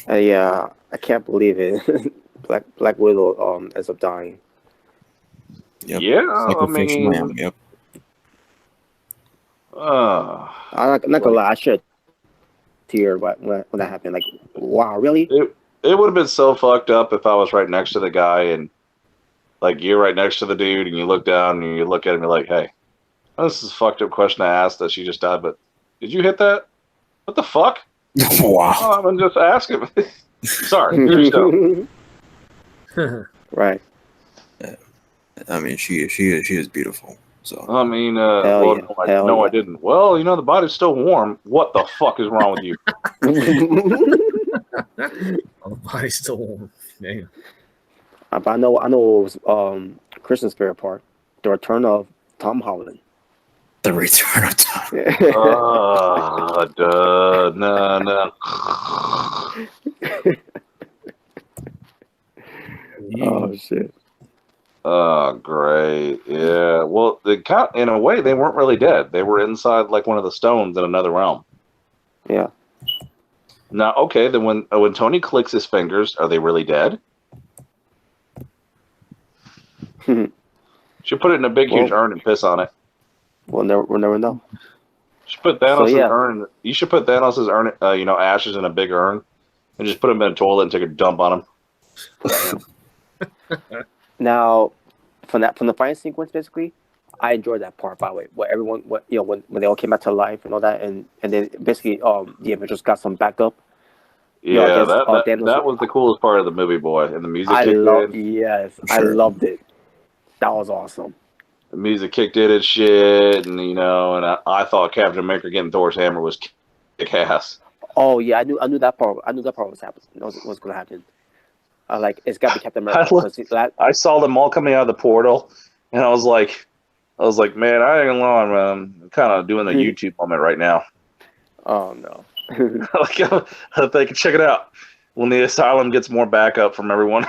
I can't believe it. Black Widow ends up dying. Yep. Yeah, Sacrificial I mean, lamb, yep. I'm not gonna lie, I shed a tear when that happened. Like, wow, really? It would have been so fucked up if I was right next to the guy and like you're right next to the dude and you look down and you look at him and you're like, hey, this is a fucked up question I asked that she just died, but did you hit that? What the fuck? Wow. Oh, I'm just asking. Sorry, you're stoned. Right. I mean, she is beautiful. So I mean, Hell yeah. no, I yeah. didn't. Well, the body's still warm. What the fuck is wrong with you? Oh, the body's still warm. Damn. But I know it was Christmas favorite part, the return of Tom Holland. the return of time. No. Oh shit. Oh, great. Yeah. Well, in a way, they weren't really dead. They were inside like one of the stones in another realm. Yeah. Now, okay, then when Tony clicks his fingers, are they really dead? Should put it in a big, huge urn and piss on it. We'll never know. Should put Thanos' yeah. urn. You should put Thanos' urn, ashes in a big urn, and just put them in a toilet and take a dump on them. Now, from the fight sequence, basically, I enjoyed that part. By the way, when they all came back to life and all that, and then basically the Avengers got some backup. Yeah, that was the coolest part of the movie, boy, and the music. I loved it. That was awesome. The music kicked in and shit, and I thought Captain America getting Thor's hammer was kick ass. Oh yeah, I knew that part. I knew that part was happening. Was going to happen. It's got to be Captain America. I saw them all coming out of the portal, and I was like, man, I ain't gonna lie, man. I'm kind of doing the YouTube moment right now. Oh no. I think check it out. When the Asylum gets more backup from everyone.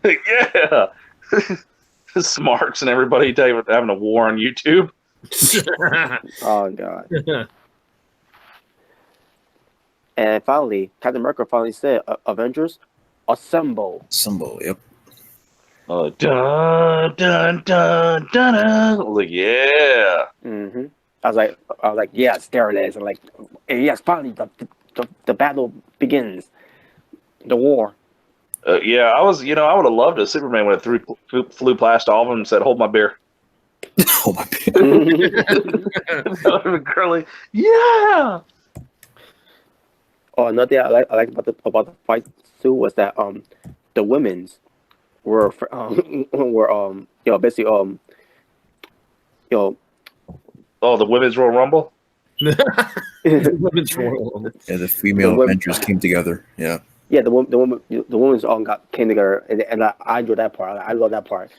Yeah. Smarks and everybody having a war on YouTube. Oh god. And finally, Captain America finally said, "Avengers, assemble." Assemble. Yep. Dun dun dun dun dun. I was like, yeah. Mm-hmm. I was like, yes, there it is. And yes, finally, the battle begins. The war. Yeah, I would have loved if Superman would have flew past all of them and said, "Hold my beer." Oh my god. That would have been curly. Yeah. Oh, another thing I like about the fight too was that the women's were basically Oh, the Women's Royal Rumble. Women's Royal. Yeah, the female Avengers came together. Yeah. Yeah, the women's all came together, and I enjoyed that part. I love that part.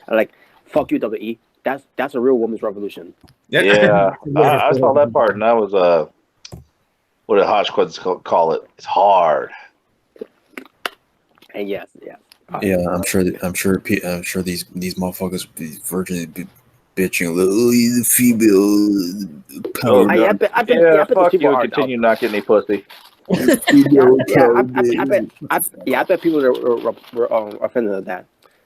Fuck you, WWE. That's a real women's revolution. Yeah, I saw that part, and that was what did Hodgkins call it? It's hard. And yes. Yeah, I'm sure these motherfuckers, these virgins, be bitching a little. Oh, he's a female. Power I bet fuck people you. are Continue not getting any pussy. I bet people were offended at that,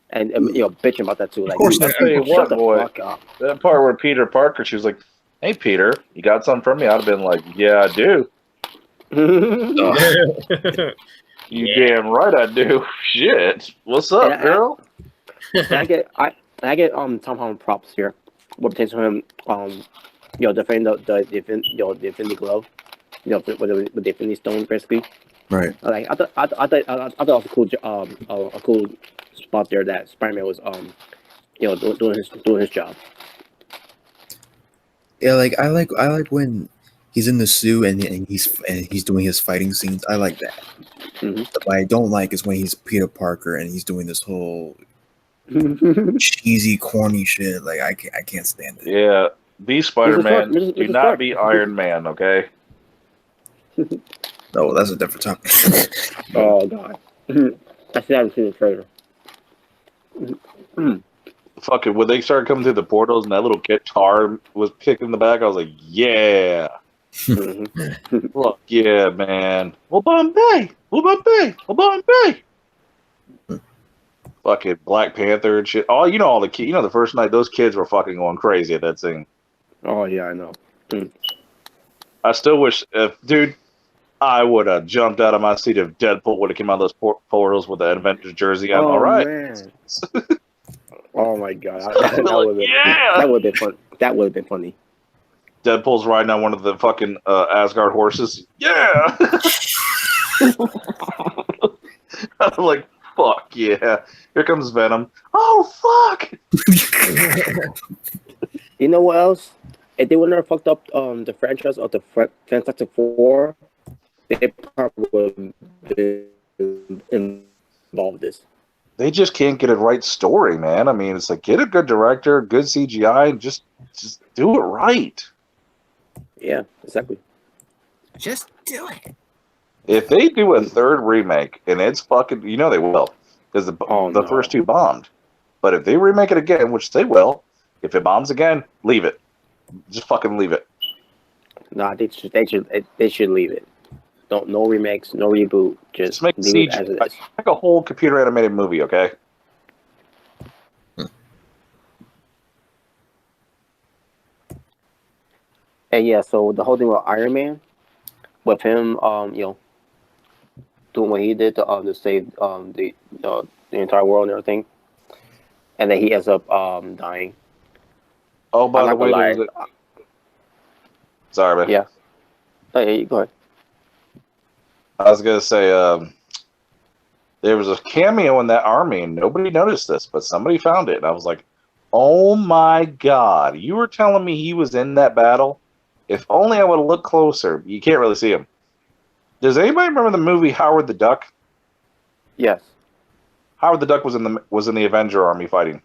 and bitching about that too. Like, course I tell you shut what, the boy, fuck up. that part where Peter Parker, she was like, "Hey, Peter, you got something for me?" I'd have been like, "Yeah, I do." You damn right I do. Shit, what's up, girl? I get Tom Holland props here. What pertains to him, defending the Infinity Glove, with the Infinity Stone, basically. Right. I thought it was a cool spot there that Spider-Man was doing his job. Yeah, I like when he's in the suit and he's doing his fighting scenes. I like that. Mm-hmm. What I don't like is when he's Peter Parker and he's doing this whole cheesy, corny shit. Like I can't stand it. Yeah, be Spider-Man. Do not be Iron Man. Okay. No, that's a different topic. Oh god, I still haven't seen the trailer. Fuck it. When they started coming through the portals and that little guitar was kicking in the back, I was like, yeah. Look, yeah, man. Well, Bombay. Fucking Black Panther and shit. Oh, all the kids. The first night those kids were fucking going crazy at that scene. Oh yeah, I know. I still wish, dude, I would have jumped out of my seat if Deadpool would have come out of those portals with the Avengers jersey on. All right. Man. Oh my god, that would have been fun. That would have been funny. Deadpool's riding on one of the fucking Asgard horses. Yeah. I'm like, Fuck yeah! Here comes Venom. Oh fuck! You know what else? If they would never fucked up the franchise of the Fantastic Four, they probably would have been involved in this. They just can't get a right story, man. I mean, it's like get a good director, good CGI, and just do it right. Yeah, exactly. Just do it. If they do a third remake, and it's fucking, you know they will, because the first two bombed. But if they remake it again, which they will, if it bombs again, leave it. Just fucking leave it. Nah, they should leave it. No remakes, no reboot. Just make leave it as it is. Make a whole computer animated movie, okay? And yeah, so the whole thing with Iron Man, with him, doing what he did to save the entire world and everything, and then he ends up dying. Oh, by the way, sorry, man. Yeah. Oh, yeah, go ahead. I was gonna say, there was a cameo in that army, and nobody noticed this, but somebody found it, and I was like, "Oh my god! You were telling me he was in that battle? If only I would have looked closer." You can't really see him. Does anybody remember the movie Howard the Duck? Yes. Howard the Duck was in the Avenger army fighting.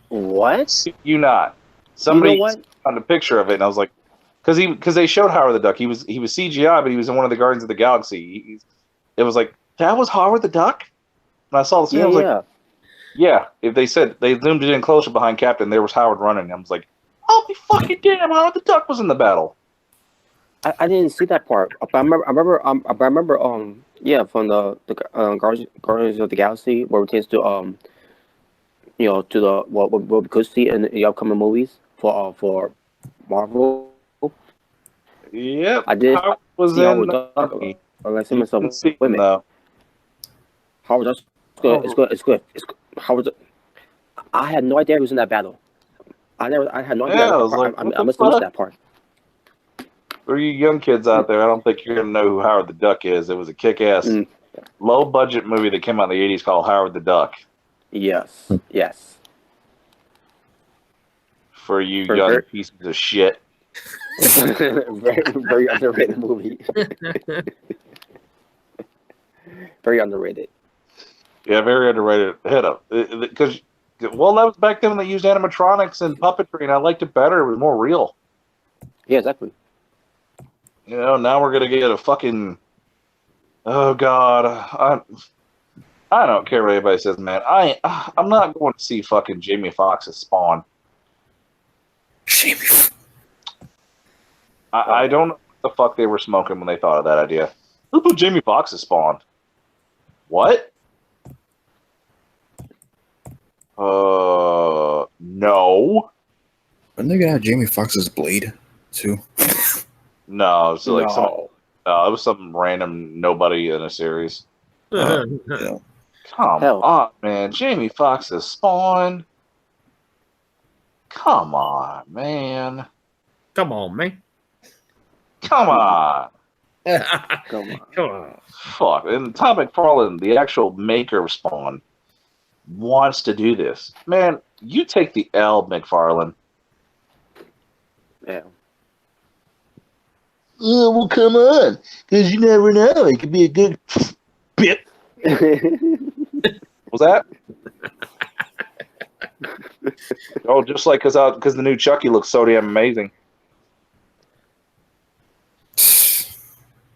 What? You not? Somebody You know what? found a picture of it, and I was like, because they showed Howard the Duck. He was CGI, but he was in one of the Guardians of the Galaxy. It was like, that was Howard the Duck. And I saw the scene. I was like, yeah. If they said they zoomed it in closer behind Captain, there was Howard running. And I was like, I'll be fucking damn! Howard the Duck was in the battle. I didn't see that part. But I remember, from the Guardians of the Galaxy, where it tends to to the what we could see in the upcoming movies for Marvel. Yep. I did. Howard was see in. Howard Duck. I see myself. See Wait a him, minute. though. Howard Duck's good. It's good. Howard Duck. I had no idea he was in that battle. I had no idea. Yeah, I was like, I must have missed that part. For you young kids out there, I don't think you're gonna know who Howard the Duck is. It was a kick-ass, low-budget movie that came out in the '80s called Howard the Duck. Yes. Yes. For you young pieces of shit. very underrated movie. Very underrated. Yeah, very underrated. Head up, because that was back then when they used animatronics and puppetry, and I liked it better. It was more real. Yeah, exactly. You know, now we're gonna get a fucking. Oh God, I don't care what anybody says, man. I'm not going to see fucking Jamie Foxx's Spawn. Jamie. I don't know what the fuck they were smoking when they thought of that idea. Who put Jamie Foxx's Spawn? What? No. Aren't they gonna have Jamie Foxx's Blade too? No, it was like No. it was some random nobody in a series. Yeah. Come on, man. Jamie Foxx's Spawn. Come on, man. Come on, man. Come on. Come on. Come on. Fuck. And Todd McFarlane, the actual maker of Spawn, wants to do this. Man, you take the L, McFarlane. Yeah. Oh, well, come on. Because you never know. It could be a good bit. Was that? Oh, just like because the new Chucky looks so damn amazing.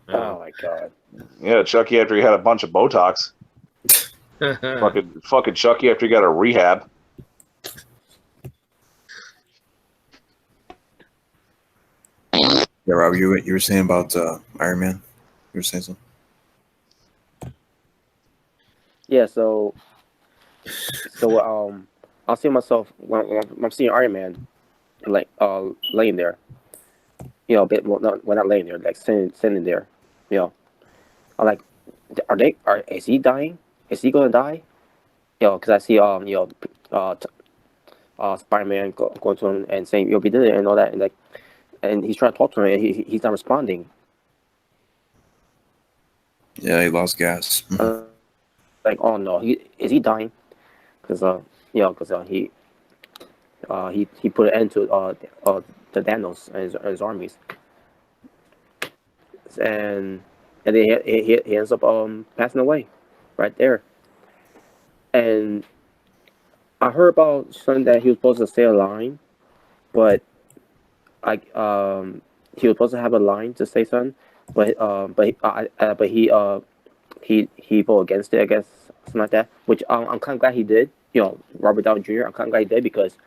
Oh my god. Yeah, Chucky after he had a bunch of Botox. fucking Chucky after he got a rehab. Yeah, Rob, you were saying about Iron Man. You were saying something. Yeah, so I'll see myself when I'm seeing Iron Man, like laying there, not laying there, like sitting there, I'm like, is he dying? Is he gonna die? Because I see Spider-Man going to him and saying, "We did it," and all that, and he's trying to talk to him, and he's not responding. Yeah, he lost gas. like, oh no, is he dying? Because he put an end to the Thanos and his armies, and then he ends up passing away right there. And I heard about something that he was supposed to stay alive, but I he was supposed to have a line to say something, but he voted against it, I guess, something like that. Which I'm kind of glad he did. Robert Downey Jr. I'm kind of glad he did because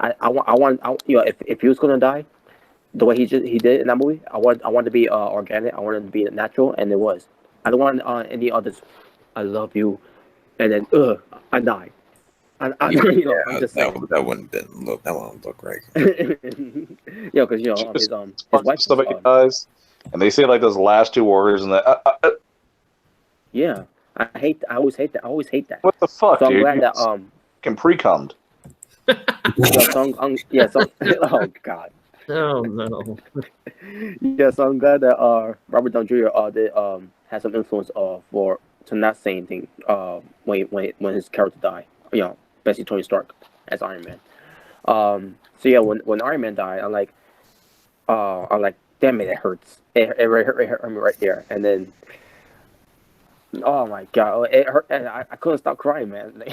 I want if he was gonna die the way he did in that movie, I want to be organic. I wanted to be natural, and it was. I don't want any others. I love you, and then I die. I'm just saying. that wouldn't look right. Because his wife. Somebody dies, and they say like those last two words, and that. Yeah, I always hate that. I always hate that. What the fuck, So I'm dude? glad that Can pre-cummed. oh god. Oh no. Yeah, so I'm glad that Robert Downey Jr. Did had some influence to not say anything when his character died. Basically Tony Stark as Iron Man. So yeah, when Iron Man died, I'm like, damn it, it hurts. It hurt me right there. And then, oh my god, it hurt, and I couldn't stop crying, man.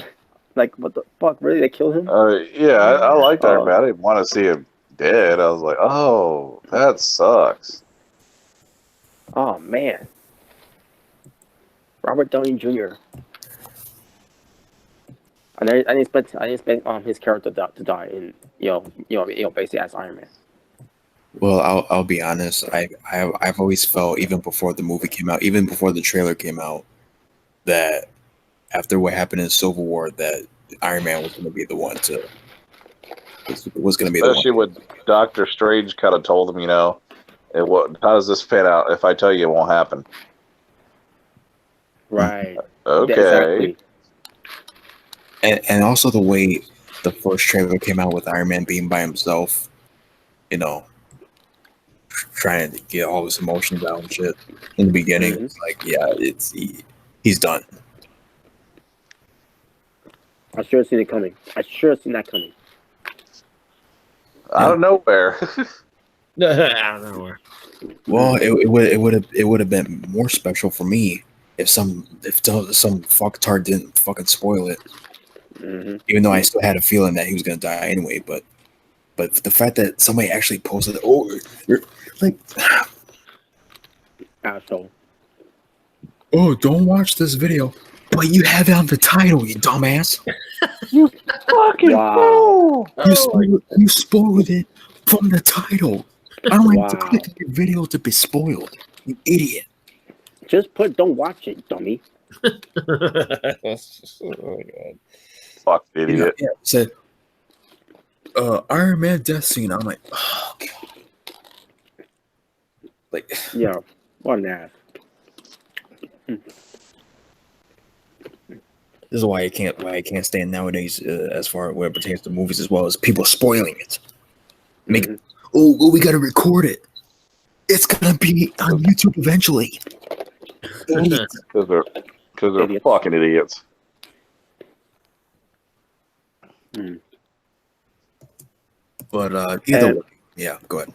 Like what the fuck? Really, they killed him? Yeah, I liked Iron Man. I didn't want to see him dead. I was like, oh, that sucks. Oh man, Robert Downey Jr. And I didn't expect his character to die in basically as Iron Man. Well, I'll be honest. I've always felt, even before the movie came out, even before the trailer came out, that after what happened in Civil War, that Iron Man was going to be the one to was going to be the one. Especially when Doctor Strange kind of told him, how does this pan out? If I tell you, it won't happen. Right. Okay. Exactly. And also the way the first trailer came out with Iron Man being by himself, trying to get all his emotions out and shit in the beginning. Mhm. It's like, yeah, he's done. I should have seen it coming. I should have seen that coming. Out of nowhere. I don't know where. Well, it would have been more special for me if some fucktard didn't fucking spoil it. Mm-hmm. Even though I still had a feeling that he was gonna die anyway, but the fact that somebody actually posted, you're like, Asshole. oh, don't watch this video, but you have it on the title, you dumbass. Fucking Wow. You spoiled it from the title. I don't like to Wow. click on your video to be spoiled. You idiot. Just don't watch it, dummy. Oh my god. Fuck idiot. Yeah, it said Iron Man death scene. I'm like, oh god. Like, Yeah. What an ass. this is why I can't stand nowadays as far as what pertains to movies, as well as people spoiling it. Mhm. Oh, we gotta record it. It's gonna be on YouTube eventually. Because they're Idiots. fucking idiots. Mm. But either way, yeah, go ahead.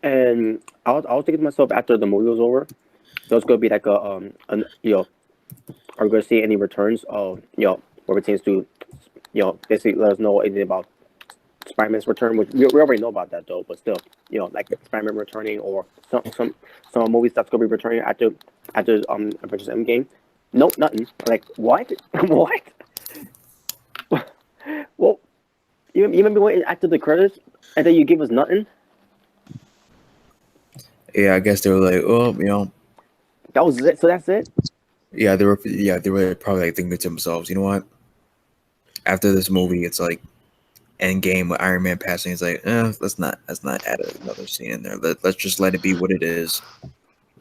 And I was thinking to myself after the movie was over, there's gonna be like are we gonna see any returns of what pertains to basically let us know anything about Spider-Man's return, which we already know about that though, but still, like Spider-Man returning or some movies that's gonna be returning after Avengers Endgame. Nope, nothing. Like what? What? Well, you remember when after the credits and then you give us nothing? Yeah, I guess they were like, oh, That was it. So that's it. yeah, they were probably like thinking to themselves, you know what? After this movie, it's like Endgame with Iron Man passing. It's like, let's not add another scene in there. Let's just let it be what it is.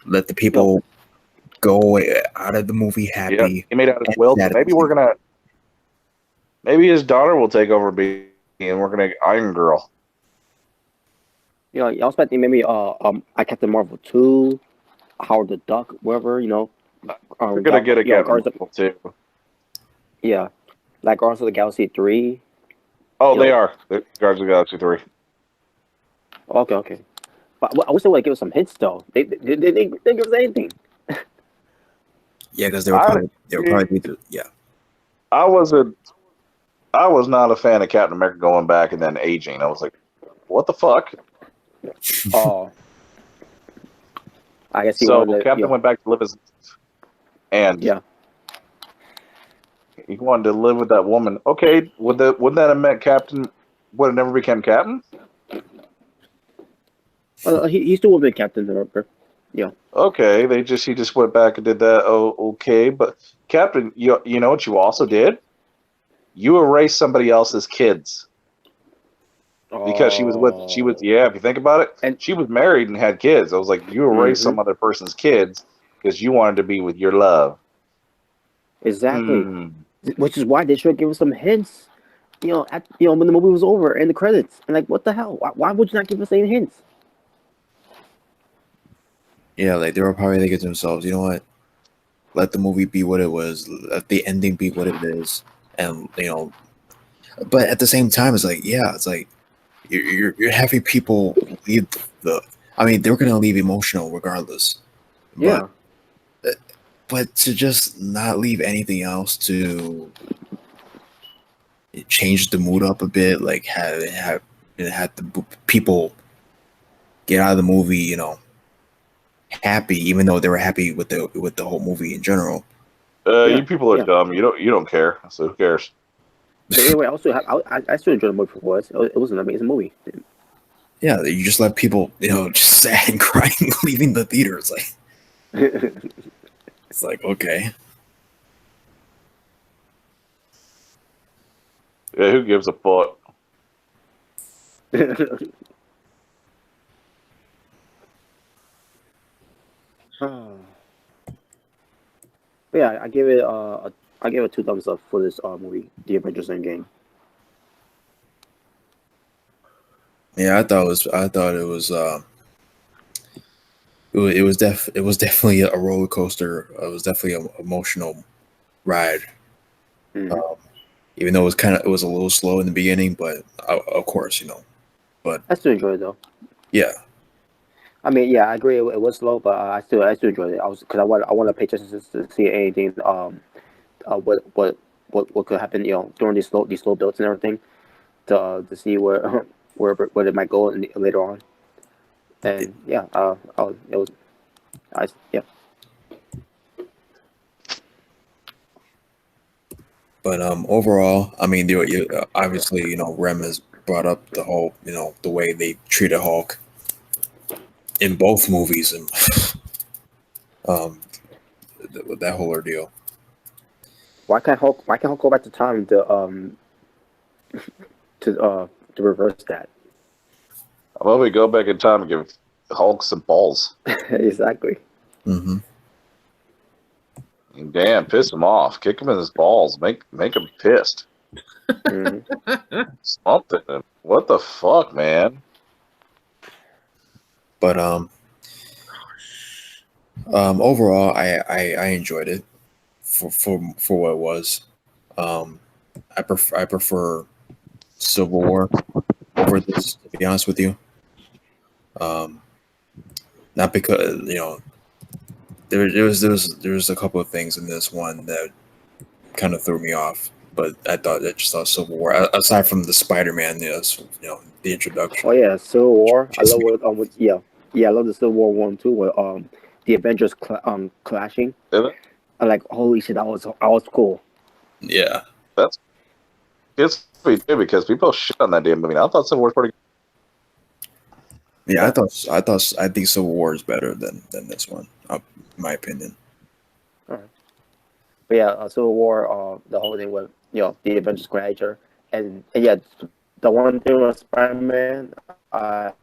Let the people go out of the movie happy. Yeah, he made out his will. Maybe his daughter will take over being working at Iron Girl. Y'all expecting maybe Captain Marvel 2, Howard the Duck, whatever, We're gonna get a Guardians Captain too. yeah, like Guardians of the Galaxy 3. Oh, they are. They're Guardians of the Galaxy 3. Okay. But I wish they would give us some hints though. They didn't give us anything. Yeah, because they were probably yeah. I was not a fan of Captain America going back and then aging. I was like, what the fuck? Oh, I guess he So wanted to, Captain went back to live his and yeah. he wanted to live with that woman. Okay, wouldn't that have meant Captain would have never become Captain? He still would be Captain America. Yeah. Okay, he just went back and did that. Oh, okay, but Captain, you know what you also did? You erased somebody else's kids because she was yeah. If you think about it, And- she was married and had kids. I was like, you erased some other person's kids because you wanted to be with your love. Exactly. Which is why they should give us some hints. When the movie was over and the credits, and like, what the hell? Why would you not give us any hints? Yeah, like they were probably thinking to themselves, you know what? Let the movie be what it was. Let the ending be what it is, and But at the same time, it's like, yeah, it's like you're having people leave the. I mean, they're gonna leave emotional regardless. Yeah. But to just not leave anything else to change the mood up a bit, like have the people get out of the movie, happy, even though they were happy with the whole movie in general. You people are dumb. You don't care. So who cares? But anyway, I still enjoyed the movie for what it was. It was an amazing movie. Yeah, you just let people, just sad and crying leaving the theater. It's like, it's like, okay. Yeah, who gives a fuck? Yeah, I gave it 2 thumbs up for this movie, The Avengers Endgame. Yeah, I thought it was it was definitely a roller coaster. It was definitely an emotional ride. Even though it was a little slow in the beginning, but of course, But I still enjoyed it though. Yeah. I mean, yeah, I agree. It was slow, but I still enjoyed it. Because I want to pay attention to see anything. What could happen? During these slow builds and everything, to see where it might go later on. And yeah, it was. Yeah. But overall, I mean, obviously, Rem has brought up the whole, the way they treated Hulk in both movies, and that whole ordeal. Why can't Hulk go back to time to reverse that? Well, we go back in time and give Hulk some balls. Exactly. Mm-hmm. Damn, piss him off. Kick him in his balls. Make him pissed. Something. What the fuck, man? But overall, I enjoyed it for what it was. I prefer Civil War over this, to be honest with you. Not because there was a couple of things in this one that kind of threw me off, but I just thought Civil War, aside from the Spider-Man, the introduction. Oh yeah, Civil War. I love what I love the Civil War 1 too, where the Avengers clashing. I'm like, holy shit, that was cool. Yeah, it's pretty good because people shit on that damn movie. I thought Civil War was pretty good. Yeah, I think Civil War is better than this one, in my opinion. All right. But yeah, Civil War, the whole thing with the Avengers Gladiator, and yeah, the one thing with Spider-Man, at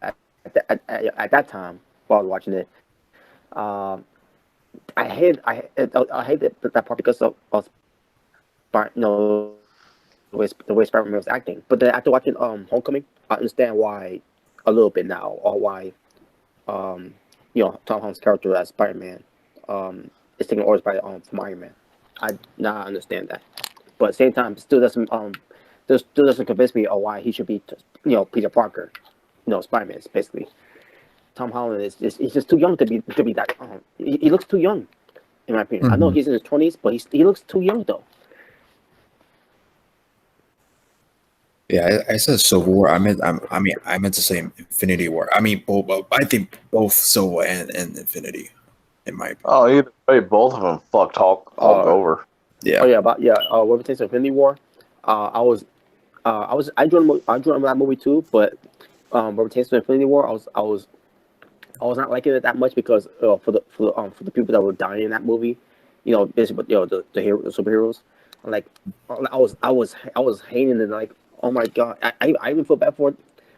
that time while I was watching it, I hate that part because of the way Spider-Man was acting. But then after watching Homecoming, I understand why a little bit now, or why Tom Holland's character as Spider-Man is taking orders from Iron Man. I not understand that, but at the same time, it still doesn't convince me of why he should be Peter Parker, Spider-Man basically. Tom Holland he's just too young to be that. He looks too young, in my opinion. I know he's in his 20s, but he looks too young though. Yeah, I said Civil War. I meant to say Infinity War. I mean, both. I think both Civil War and Infinity. In my opinion. Both of them fucked Hulk over. Yeah. Oh yeah, what we take Infinity War. I enjoyed that movie too, but what pertains to Infinity War, I was not liking it that much because for the people that were dying in that movie, basically the superheroes, like I was hating it, like, oh my god, I even feel bad for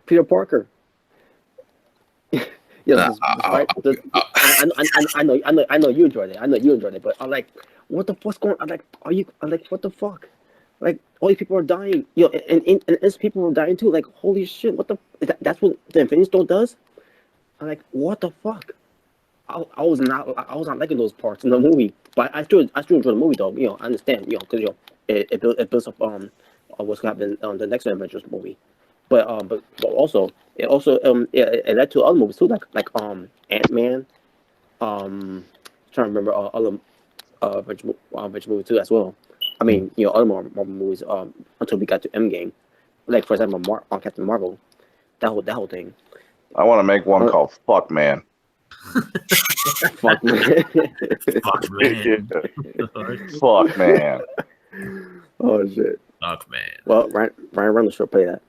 Peter Parker. I know you enjoyed it. But I'm like, what the fuck's going on? What the fuck? Like, all these people are dying. And as people are dying too. Like, holy shit, what the? That's what the Infinity Stone does. I'm like, what the fuck? I was not liking those parts in the movie, but I still enjoy the movie though. I understand. Because it builds up what's going to happen on the next Avengers movie. But also it led to other movies too, like Ant-Man, trying to remember other Avengers movies too as well. I mean, other Marvel movies until we got to Endgame, like for example, Captain Marvel, that whole thing. I want to make one called Fuck Man. Fuck man. Fuck man. Fuck man. Oh shit. Fuck man. Well, Ryan Reynolds should play that.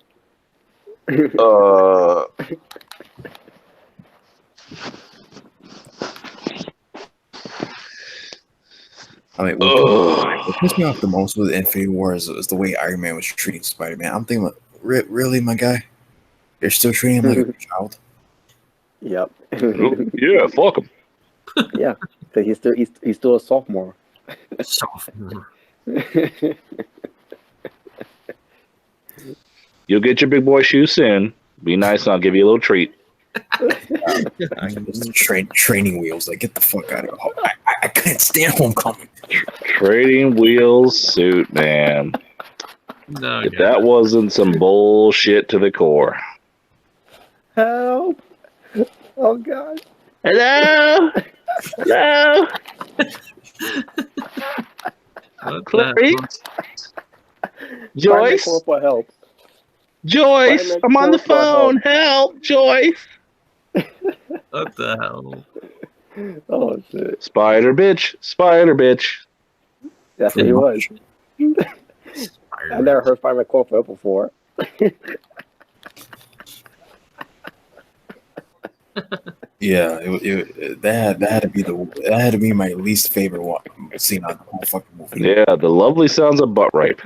I mean, what pissed me off the most with Infinity War is the way Iron Man was treating Spider-Man. I'm thinking, really, my guy? You're still treating him like a child? Yep. Yeah, fuck him. Yeah, because he's still a sophomore. Sophomore. You'll get your big boy shoes soon. Be nice, and I'll give you a little treat. Training wheels. Like, get the fuck out of here. I can't stand Homecoming. Trading wheels suit, man. No, If that wasn't some bullshit to the core. Help! Oh god! Hello? Hello? Clarice? Joyce? For help. Joyce, Spider-Man I'm on the call for phone. Help, Joyce. What the hell? Oh shit! Spider bitch. That's what he was. I never heard Spider-Man call for help before. Yeah, that had to be my least favorite scene on the whole fucking movie. Yeah, the lovely sounds of butt rape.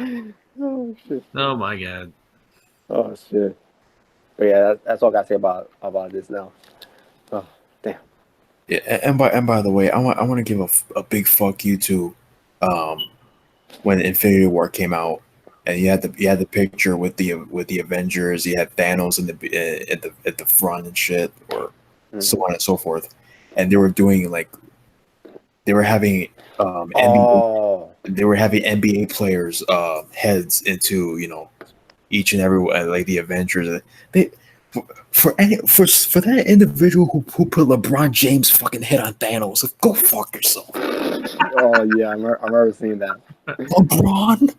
Oh shit! Oh my god. Oh shit! But yeah, that's all I gotta say about this now. Oh damn! Yeah, and by the way, I want to give a big fuck you to, when Infinity War came out, and you had the picture with the Avengers, you had Thanos at the front and shit, or so on and so forth, and they were doing they were having NBA players heads into each and every like the Avengers. For that individual who put LeBron James' fucking head on Thanos, go fuck yourself. Oh yeah, I remember seeing that. LeBron.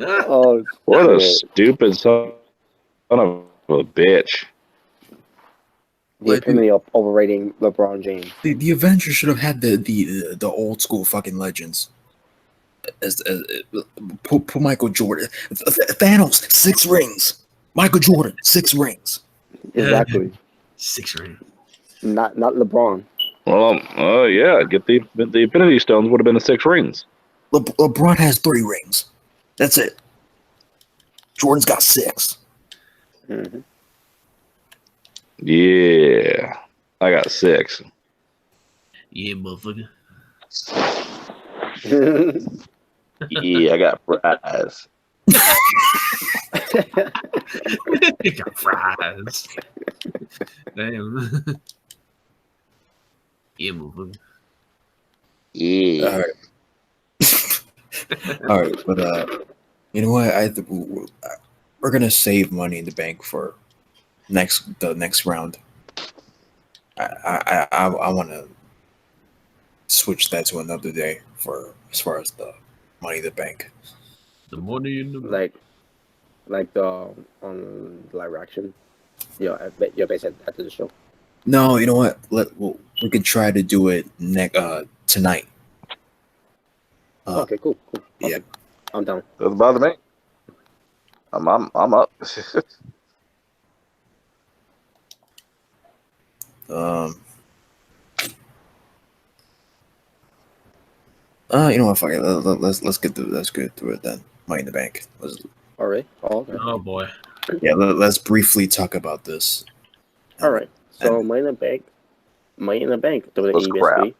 Oh, What a shit. stupid son of a bitch. The epitome of overrating LeBron James. The Avengers should have had the old school fucking legends. As put Michael Jordan, Thanos 6 rings. Michael Jordan 6 rings. Exactly. 6 rings. Not LeBron. Well, yeah, get the Infinity Stones would have been the 6 rings. LeBron has 3 rings. That's it. Jordan's got 6. Mm-hmm. Yeah, I got 6. Yeah, motherfucker. Yeah, I got fries. You got fries. Damn. Yeah, moving. Yeah. All right. All right, but you know what? We're gonna save Money in the Bank for the next round. I want to switch that to another day for as far as the Money in the Bank. The money in the like the live action. Yeah, you're basically after the show. No, you know what? We could try to do it tonight. Okay, cool. Yeah. Awesome. I'm down. Doesn't bother me. I'm up. You know what? Fuck it. Let's get through it then. Money in the Bank. All right. Okay. Oh boy. Yeah, let's briefly talk about this. All right. So Money in the Bank, That's WWE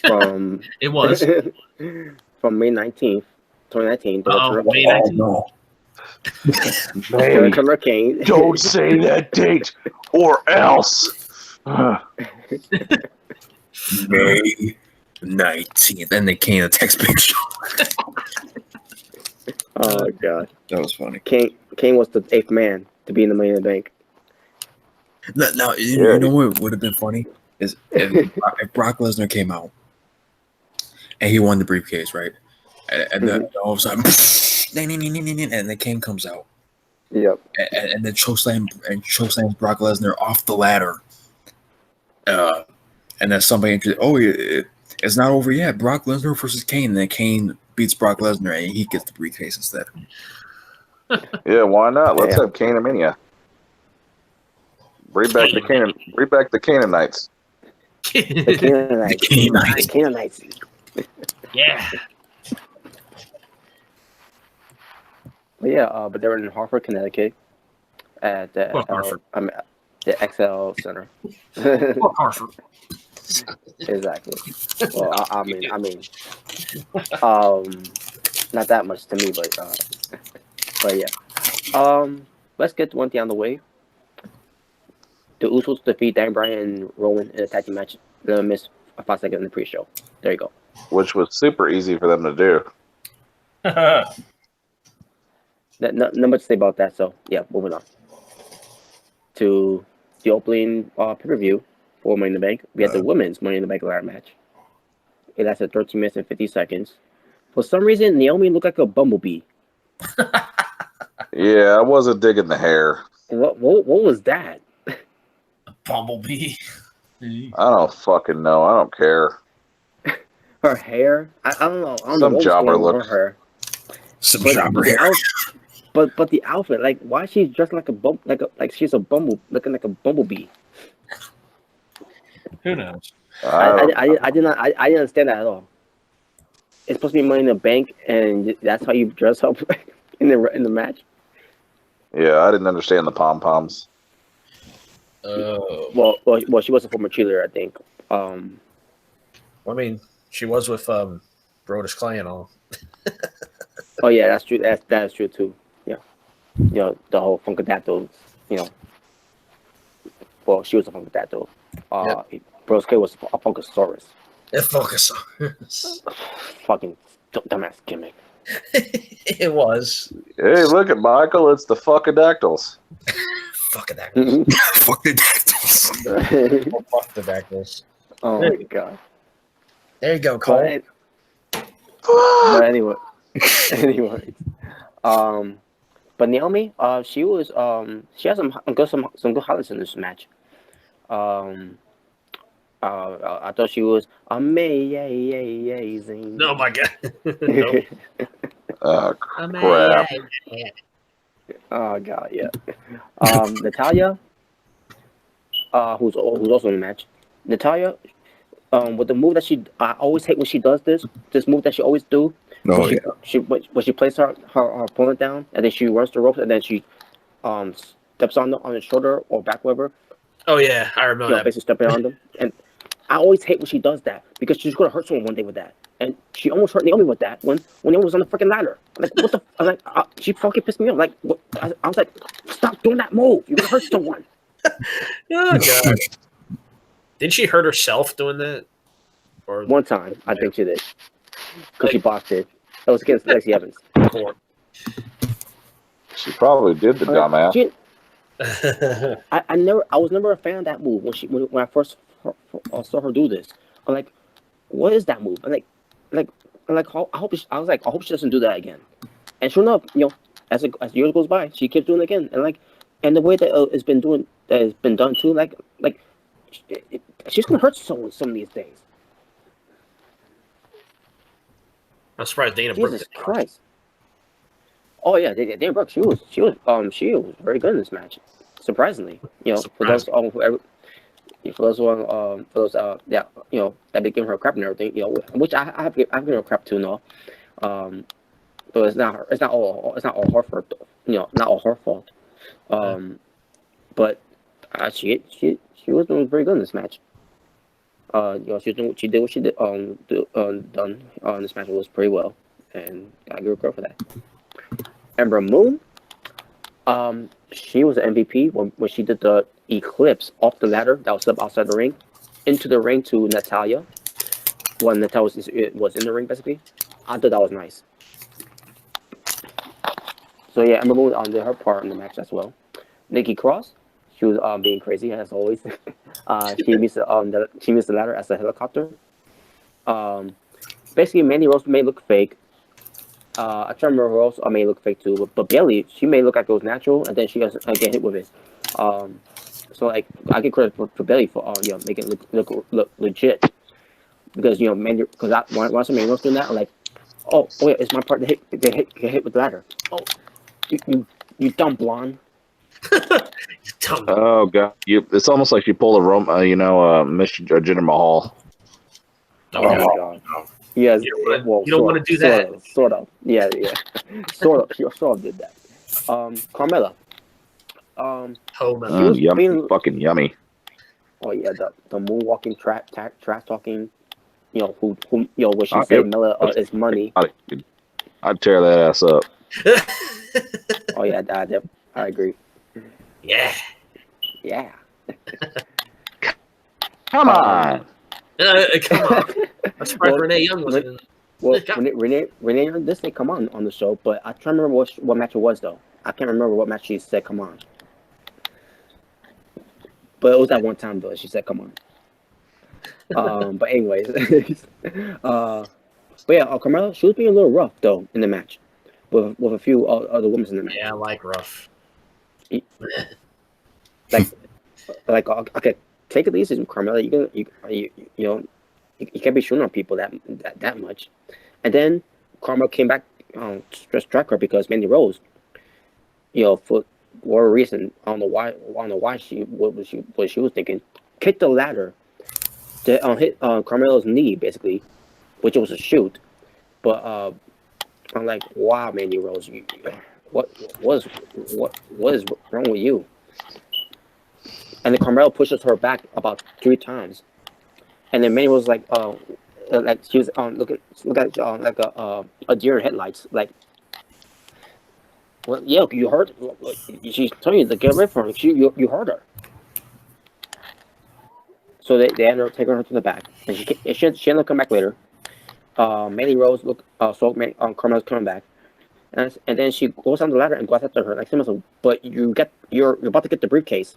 from It was. from May 19th, 2019. Oh, May 19th. No. May, Hurricane. don't say that date or else. May 19th. And they came a text picture. Oh god. That was funny. Kane was the 8th man to be in the Money in the Bank. No, you know what would have been funny is if Brock Lesnar came out and he won the briefcase, right? And then all of a sudden, and then Kane comes out. Yep. And then chokeslams Brock Lesnar off the ladder. And then somebody, it's not over yet. Brock Lesnar versus Kane. And then Kane beats Brock Lesnar and he gets the briefcase instead. Yeah, why not? Let's have Canaania. Bring back the Canaanites. The Canaanites. Yeah. But yeah, but they were in Hartford, Connecticut, at the the XL Center. Hartford. Exactly. Well, I mean, not that much to me, but yeah. Let's get one thing on the way. The Usos defeat Dan Bryan and Rowan in a tag team match. They're gonna miss a 5 second in the pre-show. There you go. Which was super easy for them to do. Not much to say about that. So yeah, moving on to the opening pay-per-view for Money in the Bank. We had the women's Money in the Bank ladder match. It lasted 13 minutes and 50 seconds. For some reason, Naomi looked like a bumblebee. Yeah, I wasn't digging the hair. What was that? Bumblebee. I don't fucking know. I don't care. Her hair? I don't know. I don't Some know what's jobber going on look. with her. Some But jobber the hair. But the outfit, like, why she's dressed like like she's a looking like a bumblebee. Who knows? I didn't understand that at all. It's supposed to be Money in the Bank, and that's how you dress up in the match. Yeah, I didn't understand the pom poms. Well, she was a former cheerleader, I think. I mean, she was with Brodus Clay and all. Oh yeah, that's true. That is true too. Yeah, the whole Funkadactyl. Well, she was a Funkadactyl. Brodus Clay was a Funkasaurus. Focus. Fucking dumbass gimmick. It was. Hey, look at Michael. It's the fuckadactyls. Fuck that. Fuck the dactyls. Fuck the dactyls. Oh my god. There you go, Cole. But anyway, but Naomi, she has some good highlights in this match. I thought she was amazing. Oh my god. Oh, crap. Oh god, yeah. Natalia, who's also in the match. Natalia, with the move that I always hate when she does this move that she always do. Oh, When she places her opponent down, and then she runs the ropes, and then she steps on the shoulder or back, whatever. Oh yeah, I remember that. Basically stepping on them. And I always hate when she does that because she's gonna hurt someone one day with that. And she almost hurt Naomi with that when Naomi was on the freaking ladder. Like, what the? I was like, she fucking pissed me off. Like, what? I was like, stop doing that move. You're gonna hurt someone. Oh god. Didn't she hurt herself doing that? Or One time, I think she did. Because she boxed it. That was against Lacey Evans. She probably did the dumbass. I was never a fan of that move when I first saw her do this. I'm like, what is that move? I hope she doesn't do that again. And sure enough, as years goes by, she keeps doing it again. And the way that it's been done too, she's gonna hurt someone some of these days. I'm surprised Dana Brooke. Jesus Christ. Oh yeah, Dana Brooke. She was very good in this match. Surprisingly, for those that be giving her crap and everything, which I have given her crap too now. But it's not all her fault, not all her fault. But she was doing very good in this match. She did what she did done in this match was pretty well, and I give her credit for that. Ember Moon, she was an MVP when she did the eclipse off the ladder that was up outside the ring into the ring to Natalya when Natalya was in the ring basically. I thought that was nice. So yeah, Ember Moon did her part in the match as well. Nikki Cross, she was being crazy as always. She missed the ladder as a helicopter. Basically, Mandy Rose may look fake. I try to remember who else may look fake too, but Bayley, she may look like it was natural, and then she gets get hit with it. So I get credit for Bayley for making it look legit, because Mandy, because when I saw Mandy Rose doing that, I'm like, oh yeah, it's my part to get hit with the ladder. Oh, you dumb blonde. Oh god, it's almost like you pulled a Miss Jinder Mahal. Oh my god. Yes, you don't want to do that. Sort of. Yeah. sort of did that. Carmella. Yummy, fucking yummy. Oh yeah, the moonwalking trash talking. What she said, Mella is money. I'd tear that ass up. Oh yeah, I agree. Yeah. Come on. Come on. I'm surprised Renee Young wasn't in. Well, Renee Young did say come on the show, but I try to remember what match it was though. I can't remember what match she said come on. But it was that one time though she said come on. But anyways, but yeah, Carmella, she was being a little rough though in the match with a few other women in the match. Yeah, I like rough. Okay, take it easy, Carmella. You can't be shooting on people that much. And then Carmella came back to strike her because Mandy Rose, for whatever reason, I don't know why what she was thinking, kicked the ladder to hit Carmella's knee basically, which was a shoot. But I'm like, wow, Mandy Rose, what is wrong with you? And then Carmella pushes her back about 3 times, and then Mandy was like she was look at like a deer in headlights. Like, well, yeah, you hurt. She's telling you to get away from her. You hurt her. So they ended up taking her to the back, and she ended up coming back later. Mandy Rose saw Carmella's coming back, and then she goes down the ladder and goes after her like similar. But you're about to get the briefcase,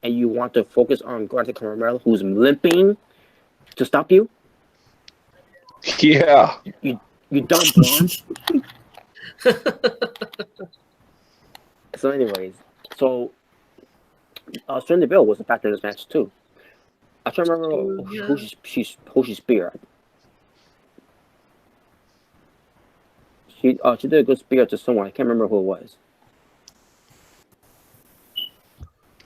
and you want to focus on going after Carmella, who's limping, to stop you. Yeah. You dumb blonde. So, anyways, Sonya Deville was a factor in this match too. I try to remember who she speared. She did a good spear to someone. I can't remember who it was.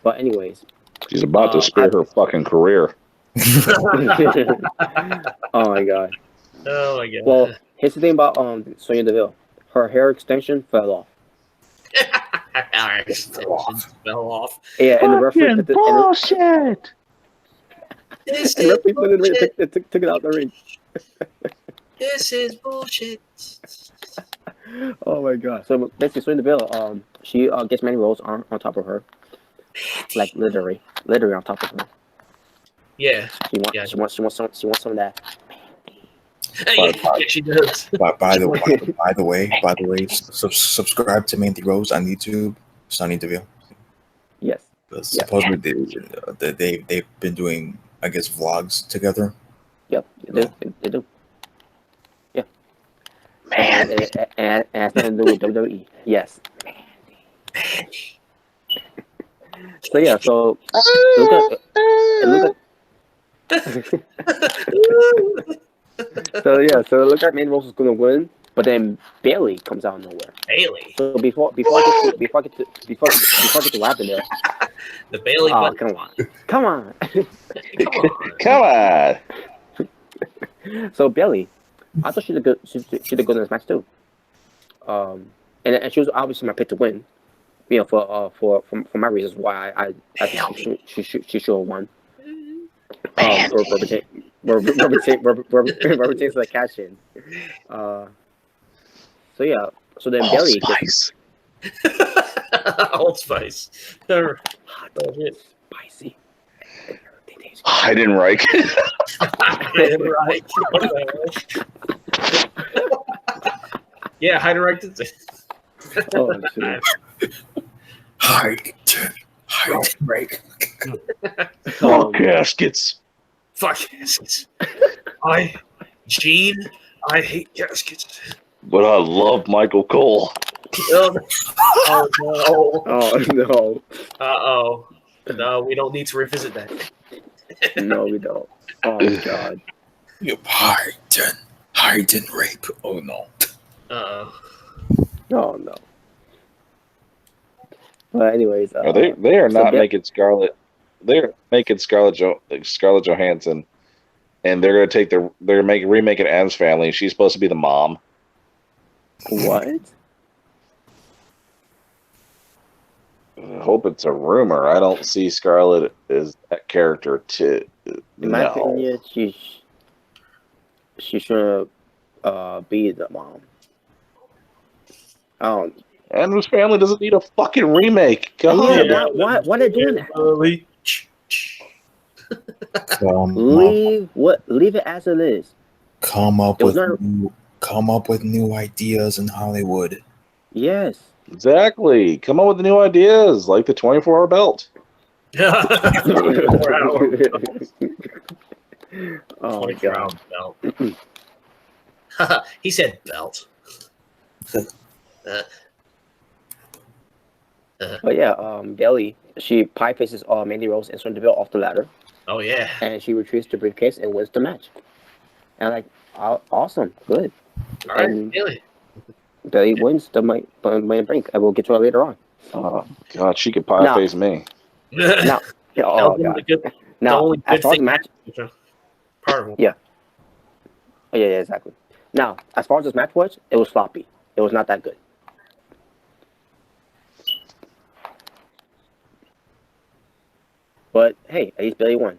But anyways, she's about to spear her fucking career. Oh my god. Oh my god. Well, here's the thing about Sonya Deville. Her hair extension fell off. Our extensions fell off. Yeah, and the referee bullshit. This and the is referee bullshit. took it out the ring. This is bullshit. Oh my god. So basically Sonya Deville, she gets Mandy Rose on top of her. Like literally on top of her. Yeah. She wants some of that. Yeah, she does. By the way, subscribe to Mandy Rose on YouTube, Sunny Deville. Yes. Supposedly they've been doing, I guess, vlogs together. Yep. They do. Yeah. Man. And it has nothing to do with WWE. Yes. So yeah. So look at Mandy Rose is gonna win, but then Bailey comes out of nowhere. Bailey. So before I get to what happened there. The Bailey. Oh, come on. Come on. So Bailey, I thought she did good. She did good in this match too. And she was obviously my pick to win. You know, for my reasons why I think she should have won. Rubber James like cash in. So yeah. So then Bailey Spice. Old Spice. Spicy. Heidenreich. Right. Yeah, Heidenreich did it. Oh shit. Heidenreich. Fuck caskets. Fuck caskets. Gene, I hate caskets. But I love Michael Cole. Oh no. Oh no. Uh-oh. No, we don't need to revisit that. No, we don't. Oh god. You Heiden rape. Oh no. Uh-oh. Oh no. But anyways, They are so not making Scarlett. They're making Scarlett Johansson, and they're remaking Adam's Family. She's supposed to be the mom. what? I hope it's a rumor. I don't see Scarlett as that character. In my opinion, she should be the mom. Adam's Family doesn't need a fucking remake. God. Yeah, why are they doing that? Leave it as it is. Come up with new ideas in Hollywood. Yes. Exactly. Come up with new ideas, like the 24-hour belt. Oh my 24-hour god. belt. He said belt. But yeah, Bailey, she pie faces Mandy Rose and Sonya Deville off the ladder, Oh yeah. and she retrieves the briefcase and wins the match. And I'm like, awesome, good. All right, And Bailey. Bailey wins the main brink. I will get to it later on. Oh God, she could pie face me. Now, oh god. Now, as far as the match, Part of it. yeah, exactly. Now, as far as this match was, it was sloppy. It was not that good. But hey, at least Bailey won.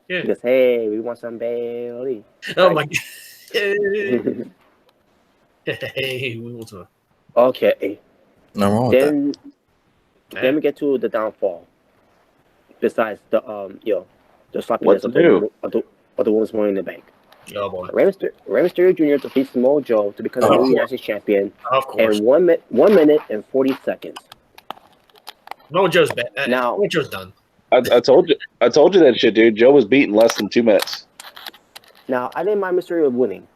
Yeah. Because hey, we want some Bailey. Oh my god. Hey, we will talk. Okay. No wrong with that. Then we get to the downfall. Besides the the sloppiness of the women's Money in the Bank. Oh boy. Rey Mysterio Jr. defeats Samoa Joe to become the new United States champion Of course. in 1 minute and 40 seconds. No, Joe's bad. Now- No, Joe's done. I told you that shit, dude. Joe was beaten less than 2 minutes. Now, I didn't mind Mysterio winning.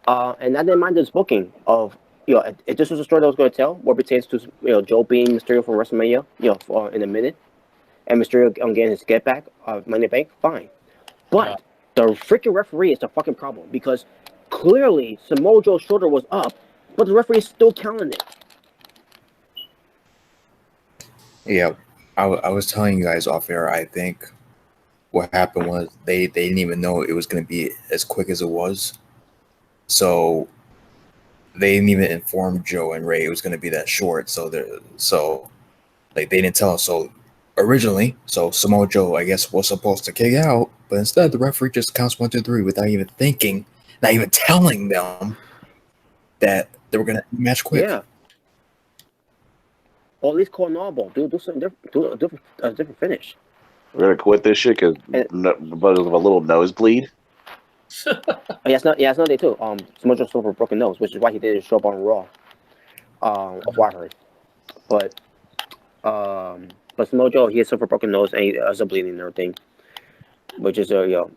And I didn't mind this booking of, if this was a story that I was going to tell, what pertains to, Joe being Mysterio from WrestleMania, in a minute, and Mysterio getting his get back of Money in the Bank, fine. But the freaking referee is the fucking problem, because clearly Samoa Joe's shoulder was up, but the referee is still counting it. Yeah, I was telling you guys off air. I think what happened was they didn't even know it was going to be as quick as it was, so they didn't even inform Joe and Ray it was going to be that short. So they didn't tell us. So originally, Samoa Joe, I guess, was supposed to kick out, but instead the referee just counts 1, 2, 3 without even thinking, not even telling them that they were going to match quick. Yeah. Or at least call an audible. Do something different. Do a different finish. We're gonna quit this shit because of a little nosebleed. It's not day too. Samoa Joe suffered a broken nose, which is why he didn't show up on Raw. Of what I heard, but Samoa Joe, he suffered a broken nose and he has a bleeding and everything, which is this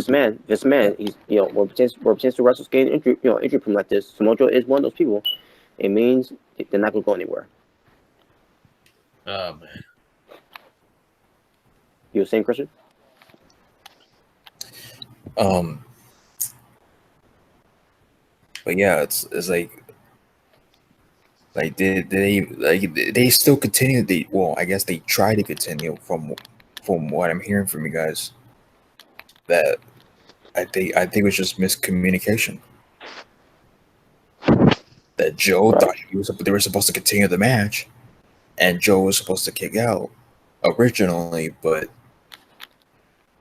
man, he's we're pretending to wrestle getting injury from like this. Samoa Joe is one of those people. It means they're not gonna go anywhere. Oh man. You were saying, Christian? But yeah, it's like they still continue. I guess they try to continue from what I'm hearing from you guys. That I think it was just miscommunication. That Joe thought they were supposed to continue the match, and Joe was supposed to kick out originally, but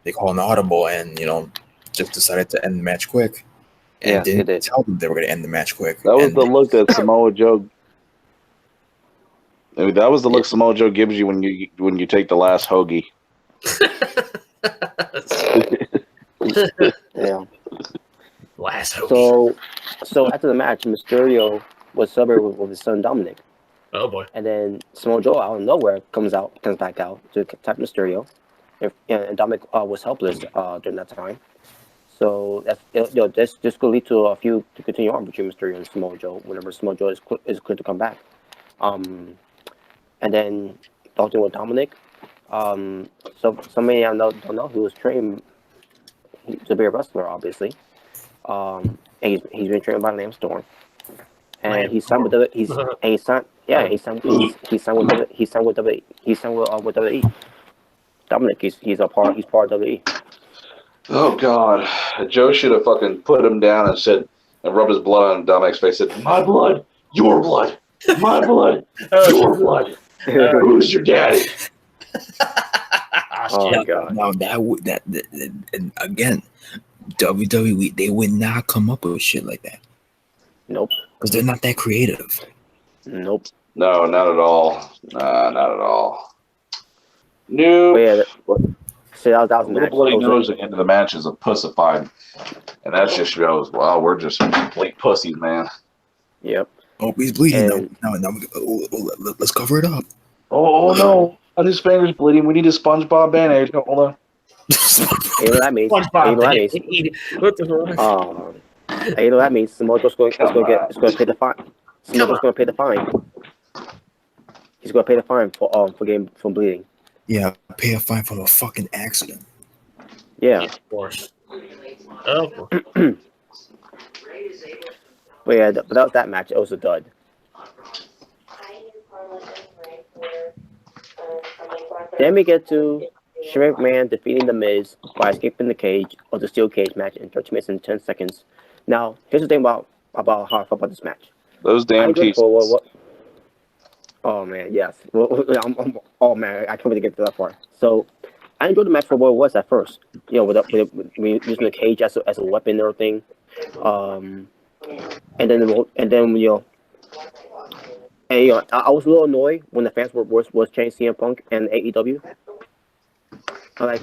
they called an audible and just decided to end the match quick. And didn't tell them they were going to end the match quick. That was the look that Samoa Joe. I mean, that was the look Samoa Joe gives you when you take the last hoagie. Yeah. Last hoagie. So after the match, Mysterio was celebrating with his son Dominic. Oh boy. And then Samoa Joe out of nowhere comes back out to attack Mysterio, and Dominic was helpless during that time. So this could lead to a feud to continue on between Mysterio and Samoa Joe whenever Samoa Joe is clear to come back. And then talking with Dominic, so many I don't know he was trained to be a wrestler, obviously. And he's been trained by Lance Storm, and he signed with WWE. Dominic, he's part of WWE. Oh God, Joe should have fucking put him down and rubbed his blood on Dominic's face. Said, "My blood, your blood, my blood, your blood. Who's your daddy?" Oh my God! Now that and again, WWE, they would not come up with shit like that. Nope. Because they're not that creative. Nope. No, not at all. Not at all. No. So that was the bloody nose at the end of the match is a pussified, and that just shows. Wow, we're just complete pussies, man. Yep. Oh, he's bleeding. Now let's cover it up. Oh no! On his finger's bleeding. We need a SpongeBob Band-Aid. Hold on. You know what that means? What the fuck? You know what that means? Samoa Joe's going to pay the fine. Samoa Joe's going to pay the fine. He's going to pay the fine for bleeding. Yeah, pay a fine for a fucking accident. Yeah. Of course. Oh. But yeah, without that match, it was a dud. Then we get to Shane McMahon defeating The Miz by escaping the cage or the steel cage match in 30 minutes and 10 seconds. Now, here's the thing about how I felt about this match. Those damn teeth. Oh man, yes. Oh man, I can't wait to get to that part. So, I enjoyed the match for what it was at first. With using the cage as a weapon and everything. And then I was a little annoyed when the fans was changing CM Punk and AEW. I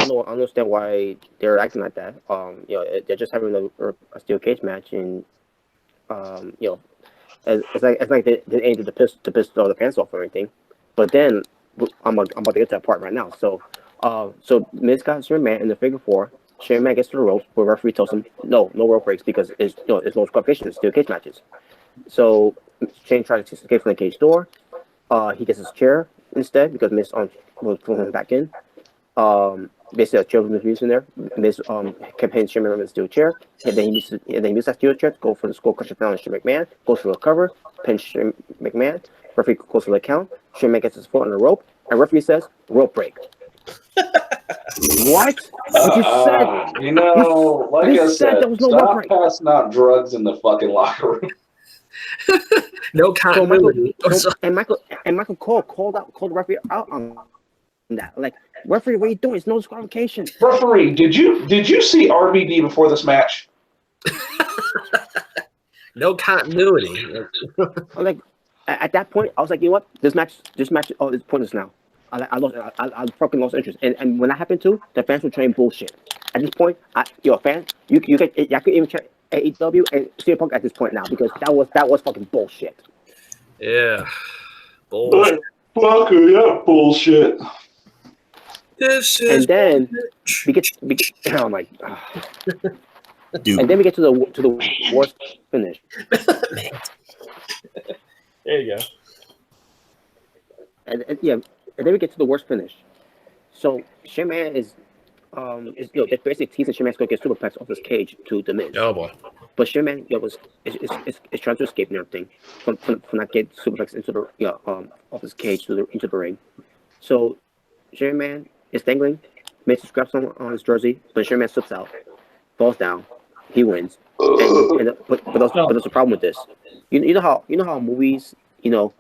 don't understand why they're acting like that. They're just having a steel cage match, and it's like they aimed to piss all the fans off or anything. But then I'm about to get to that part right now. So Miz got Shane McMahon in the figure four. Shane McMahon gets to the ropes, but the referee tells him no rope breaks because it's no disqualification. It's steel cage matches. So Shane tries to escape from the cage door. He gets his chair instead because Miz will pull him back in. Basically, a chair was using there. Miz campaigns Shane McMahon with a steel chair, and then he uses that steel chair to go for the skull crusher down on Shane McMahon. Goes for the cover, pins Shane McMahon. Referee goes for the count. Shane McMahon gets his foot on the rope, and referee says rope break. What? But you said like I said, there was no stop passing out drugs in the fucking locker room. No continuity. Michael Cole called the referee out on that. Like, referee, what are you doing? It's no disqualification. Referee, did you see RVD before this match? No continuity. at that point, I was like, you know what? This match is pointless now. I fucking lost interest. And when that happened too, the fans were trying bullshit. At this point, you're a fan. You can even check AEW and CM Punk at this point now because that was fucking bullshit. Yeah. Bullshit. Fucker, yeah, bullshit. This is And then we get oh my, Dude, and then we get to the worst finish. There you go. And then we get to the worst finish. So Shane McMahon is they're basically teasing Shane McMahon's going to get superplex off his cage to the Miz. Oh boy. But Shane McMahon is trying to escape and everything from not getting superplex into the off his cage into the ring. So Shane McMahon is dangling, makes scraps on his jersey, but Shane McMahon slips out, falls down, he wins. But there's a problem with this. You know how movies, when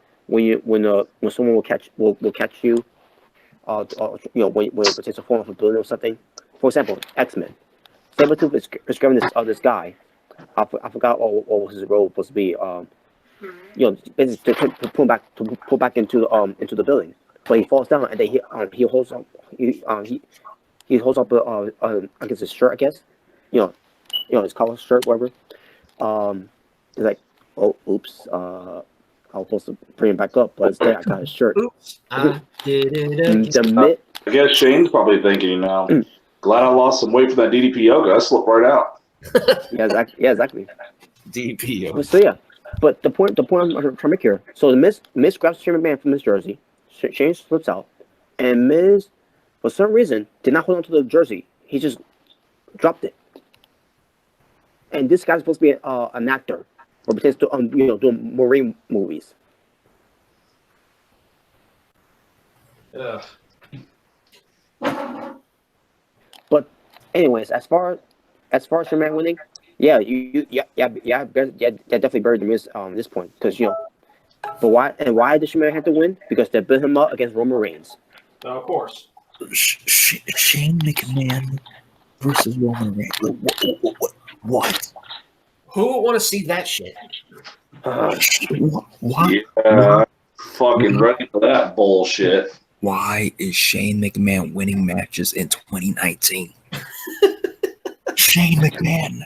someone will catch you, when it takes a form of a balloon or something. For example, X-Men. Sabretooth is grabbing this guy. I forgot what was his role supposed to be. Basically to pull back into the building. But he falls down and then he holds up he holds up I guess his shirt, I guess. His collar shirt, whatever. He's like, oh, oops. I was supposed to bring him back up, but instead I got his shirt. Oops, I did it. I guess Shane's probably thinking, glad I lost some weight for that DDP yoga. I slipped right out. Yeah, exactly. DP. So yeah, but the point I'm trying to make here. So the Miz grabs Shane McMahon from his jersey. Shane slips out, and Miz, for some reason, did not hold on to the jersey. He just dropped it. And this guy's supposed to be an actor, or pretends to doing Marine movies. Ugh. But anyways, as far as Shane McMahon winning, yeah, definitely buried the Miz this point because but why did Shane McMahon have to win? Because they built him up against Roman Reigns. Of course. Shane McMahon versus Roman Reigns. What? Who would want to see that shit? Why? Yeah, fucking ready for that bullshit. Why is Shane McMahon winning matches in 2019? Shane McMahon.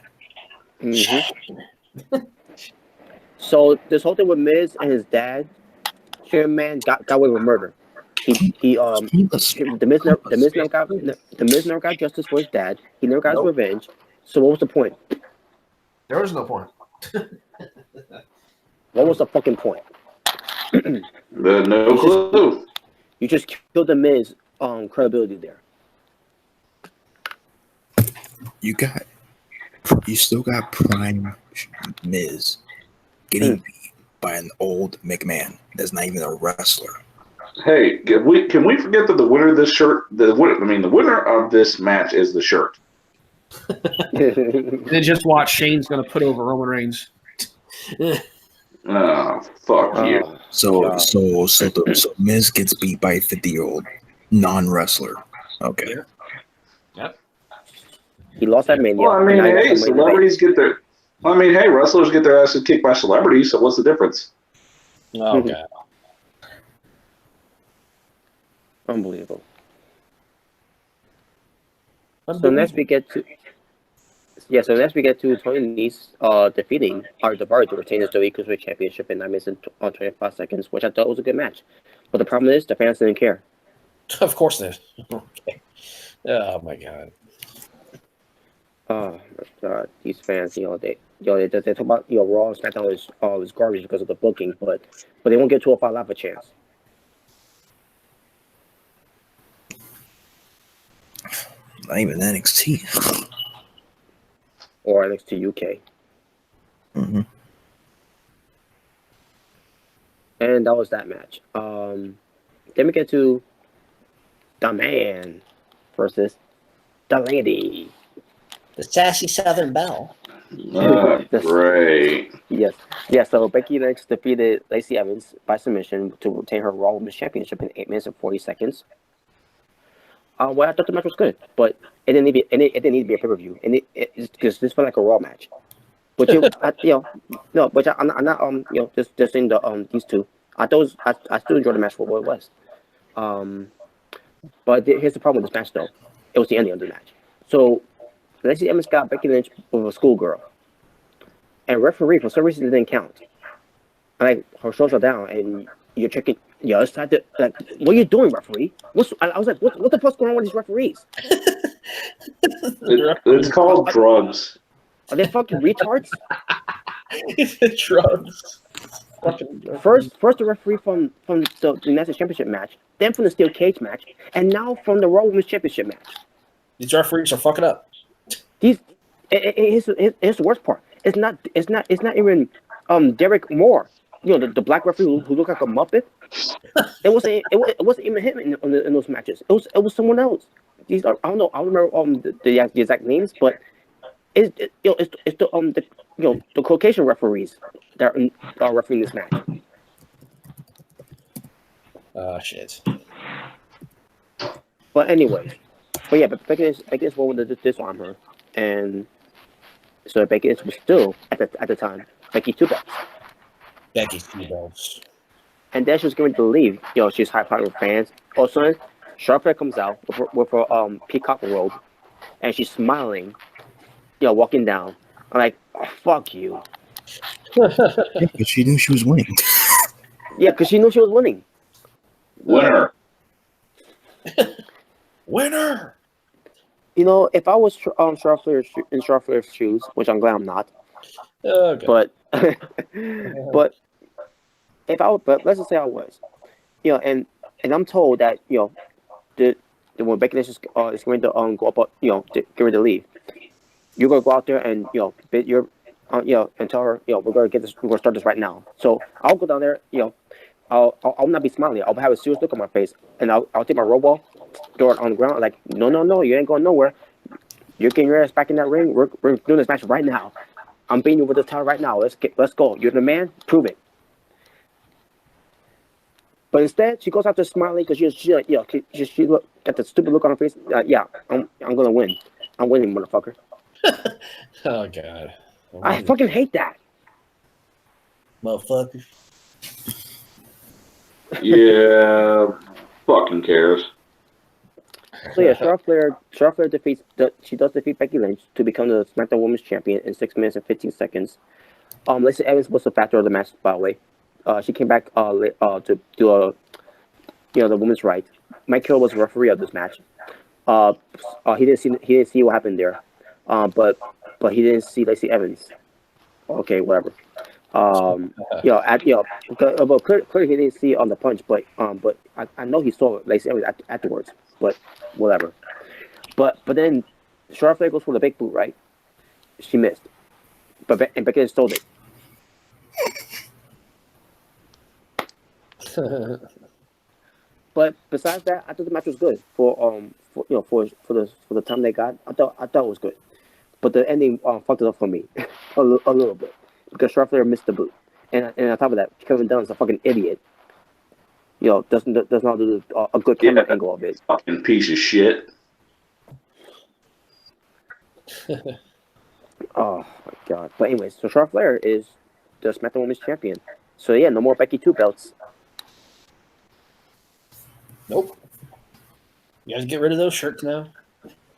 Mm-hmm. So this whole thing with Miz and his dad, Shane McMahon got away with murder. The Miz never got justice for his dad. He never got his revenge. So what was the point? There was no point. What was the fucking point? No clue. You just killed the Miz credibility there. You still got prime Miz getting beat by an old McMahon that's not even a wrestler. Hey, can we forget that the winner of this shirt, the winner of this match is the shirt. Then just watch. Shane's going to put over Roman Reigns. Oh, fuck you. So Miz gets beat by a 50-year-old non-wrestler. Okay. Yep. He lost that Mania. Well, hey, celebrities get their. Hey, wrestlers get their asses kicked by celebrities. So what's the difference? Okay. Unbelievable. So next we get to Tony Nese defeating Art to retain his WWE Cruiserweight Championship in 9 minutes and 25 seconds, which I thought was a good match. But the problem is the fans didn't care. Of course they. Okay. Oh my god. Oh my god, these fans, they talk about Raw and SmackDown is garbage because of the booking, but they won't give 205 Live a chance. Not even NXT. Or NXT UK. Mm-hmm. And that was that match. Then we get to the man versus the lady. The sassy Southern Belle. Great. Yes. Yeah, so Becky Lynch defeated Lacey Evans by submission to retain her Raw Women's Championship in 8 minutes and 40 seconds. Well, I thought the match was good, but it didn't need to be a pay-per-view, and because this felt like a Raw match. But no, but I'm not just saying the these two. I still enjoyed the match for what it was. But here's the problem with this match though. It was the ending of the match. So Lacey Evans got Becky Lynch with a schoolgirl, and referee for some reason didn't count. Like her shoulders are down, and you're checking. Yeah, it's time to like. What are you doing, referee? I was like, what the fuck's going on with these referees? It's called drugs. Are they fucking retards? Drugs. First the referee from the National Championship match, then from the Steel Cage match, and now from the Raw Women's Championship match. These referees are fucking up. Here's the worst part. It's not even Derek Moore. The black referee who looked like a Muppet. It wasn't even him in those matches. It was someone else. I don't know. I don't remember the exact names, but it's the Caucasian referees that are refereeing this match. Shit. But anyway, but Becky Lynch won with the disarm her, and so Becky Lynch was still at the time Becky 2 belts. Becky 2 belts. And then she was going to leave. She's high-fiving with fans. All of a sudden, Charlotte comes out with her peacock robe, and she's smiling. Walking down. I'm like, oh, fuck you. But she knew she was winning. Yeah, because she knew she was winning. Winner. Winner. If I was Charlotte Flair's shoes, which I'm glad I'm not. Okay. But but let's just say I was, and I'm told that when Becky Lynch is going to go up, get ready to leave, you're gonna go out there and and tell her, we're gonna start this right now. So I'll go down there, I'll not be smiling. I'll have a serious look on my face, and I'll take my robo, throw it on the ground, like no, you ain't going nowhere. You're getting your ass back in that ring. We're doing this match right now. I'm beating you with this title right now. Let's go. You're the man. Prove it. But instead, she goes out there smiling because she got the stupid look on her face. I'm gonna win. I'm winning, motherfucker. Oh god. I fucking hate that. Motherfucker. Yeah, fucking cares. So yeah, Charlotte Flair defeats Becky Lynch to become the SmackDown Women's Champion in 6 minutes and 15 seconds. Lacey Evans was the factor of the match, by the way. She came back to do the women's right. Mike Carroll was the referee of this match. He didn't see what happened there, but he didn't see Lacey Evans. Okay, whatever. But clearly he didn't see on the punch, but I know he saw Lacey Evans afterwards. But whatever. But then Charlotte Flair goes for the big boot, right? She missed, and Becky stole it. But besides that, I thought the match was good for the time they got. I thought it was good, but the ending fucked it up for me a little bit because Charlotte Flair missed the boot, and on top of that, Kevin Dunn's a fucking idiot. Does not do a good camera angle of it. Fucking piece of shit. Oh my god! But anyways, so Charlotte Flair is the SmackDown Women's Champion. So yeah, no more Becky 2 belts. Nope. You guys get rid of those shirts now.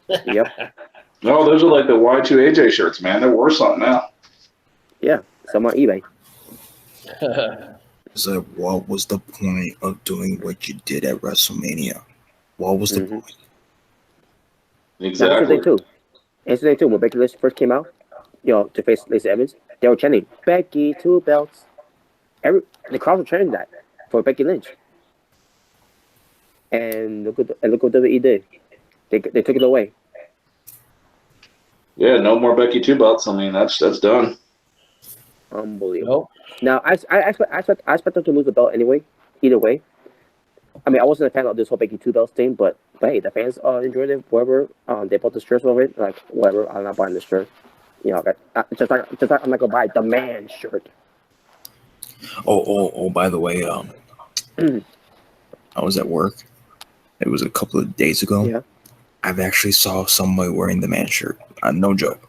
Yep. No, those are like the Y2AJ shirts, man. They're worth something now. Yeah, some on eBay. So what was the point of doing what you did at WrestleMania? What was the point? Exactly. That's the thing too. When Becky Lynch first came out, to face Lacey Evans, they were chanting Becky 2 belts. The crowd were chanting that for Becky Lynch. And look what WWE did. They took it away. Yeah, no more Becky 2 belts. I mean, that's done. Unbelievable. Nope. Now I expect them to lose the belt anyway. Either way. I mean, I wasn't a fan of this whole Becky 2 belts thing, but hey, the fans enjoyed it. Whatever. They bought the shirts over it. Like whatever. I'm not buying this shirt. Just like I'm not gonna buy the man shirt. Oh! By the way, I was at work. It was a couple of days ago. Yeah. I've actually saw somebody wearing the man shirt. No joke.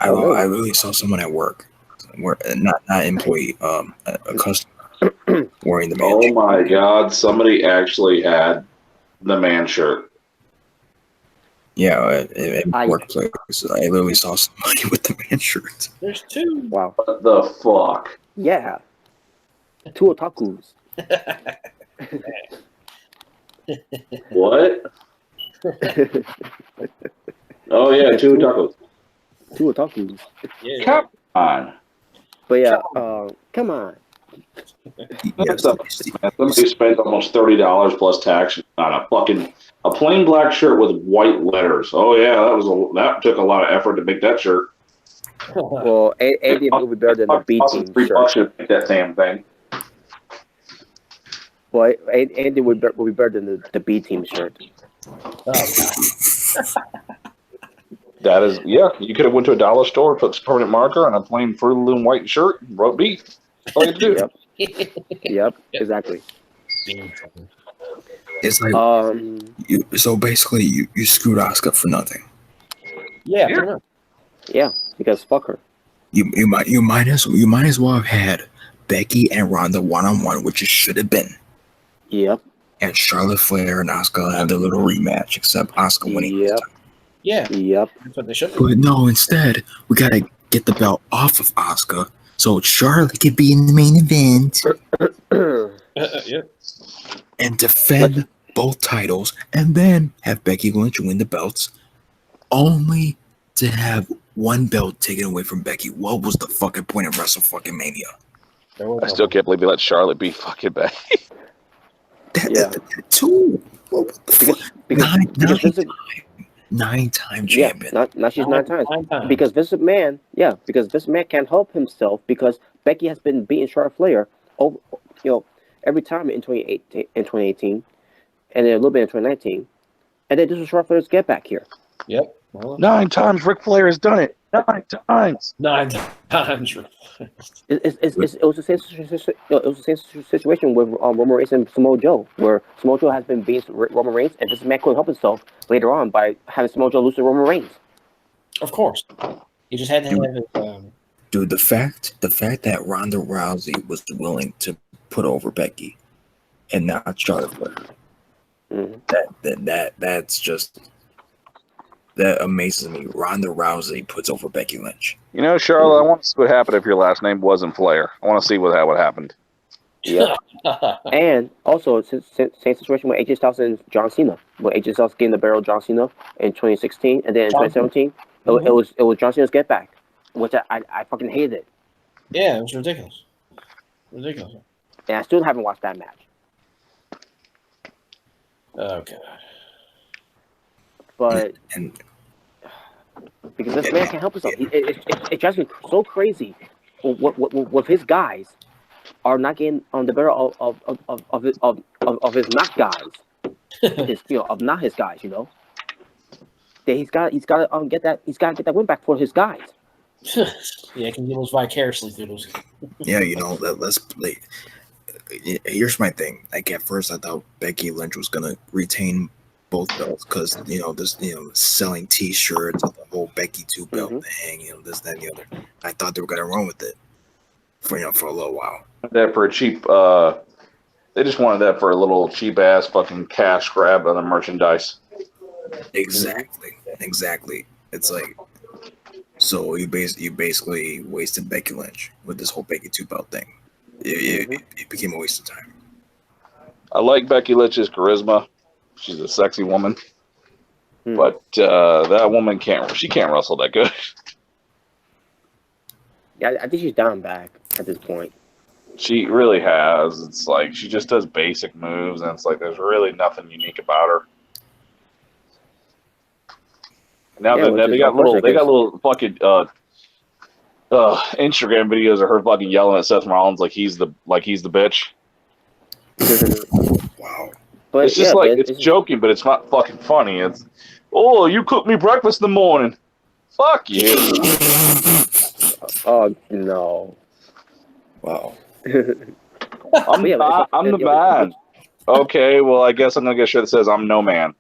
I really saw someone at work, not employee, a customer wearing the man Oh shirt. my god! Somebody actually had the man shirt. Yeah, at my workplace, I literally saw somebody with the man shirt. There's two. Wow. What the fuck? Yeah. Two otakus. What? Oh yeah, two tacos. Two otakus. Yeah. Come on. But yeah, come on. Yes, Somebody spent almost $30 plus tax on a plain black shirt with white letters. Oh yeah, that took a lot of effort to make that shirt. Well, Andy will be better than the B team $3 shirt. to make that damn thing. Well, Andy will be better than the B team shirt. That is, yeah. You could have went to a dollar store, put some permanent marker on a plain Fruit Loom white shirt, and wrote beef. That's all you had to do. Yep, exactly. It's like so basically you screwed Asuka for nothing. Yeah. Pretty much. Yeah, because fuck her. You might as well have had Becky and Ronda 1-on-1, which it should have been. Yep. And Charlotte Flair and Asuka had their little rematch, except Asuka winning. Yep. Yeah. Yep. That's what they should do. But no, instead we gotta get the belt off of Asuka so Charlotte could be in the main event Yeah. and defend both titles, and then have Becky Lynch win the belts, only to have one belt taken away from Becky. What was the fucking point of Wrestle fucking Mania? I still can't believe they let Charlotte be fucking Becky. That too. What the fuck? Because Nine-time champion. Not she's 9 times. Because Vince McMahon can't help himself because Becky has been beating Charlotte Flair over, every time in 2018, and then a little bit in 2019, and then this was Charlotte Flair's get back here. Yep. Well, 9 times Ric Flair has done it. 9 times. 9 times. It was the same situation with Roman Reigns and Samoa Joe, where Samoa Joe has been beating Roman Reigns, and Vince McMahon couldn't help himself later on by having Samoa Joe lose to Roman Reigns. Of course, he just had to have his. Dude, the fact that Ronda Rousey was willing to put over Becky and not Charlotte Flair, that's just. That amazes me. Ronda Rousey puts over Becky Lynch. You know, Charlotte, I want to see what happened if your last name wasn't Flair. I want to see what happened. Yeah. And also, same situation with AJ Styles and John Cena. When AJ Styles getting the barrel of John Cena in 2016, and then in 2017, it was John Cena's get back, which I fucking hated it. Yeah, it was ridiculous. Ridiculous. And I still haven't watched that match. Okay. But because this man can't help himself, it drives me so crazy. What his guys are not getting on the barrel of his not guys, of not his guys. That he's got to get that win back for his guys. Yeah, can get those vicariously through those. Yeah, let's play. Here's my thing. Like at first, I thought Becky Lynch was gonna retain both belts because this selling T-shirts, the whole Becky 2 belt thing, this, that, and the other. I thought they were gonna run with it for a little while. That for a cheap, they just wanted that for a little cheap ass fucking cash grab on the merchandise. Exactly. It's like, so you basically wasted Becky Lynch with this whole Becky 2 belt thing. It became a waste of time. I like Becky Lynch's charisma. She's a sexy woman, but that woman can't wrestle that good. Yeah, I think she's down back at this point. She really has. It's like she just does basic moves, and it's like there's really nothing unique about her. Now they got little fucking Instagram videos of her fucking yelling at Seth Rollins like he's the bitch. Wow. But it's just it's joking, but it's not fucking funny. It's, oh, you cooked me breakfast in the morning. Fuck you. Oh no. Wow. I'm the man. Okay, well I guess I'm gonna get a shirt that says I'm no man.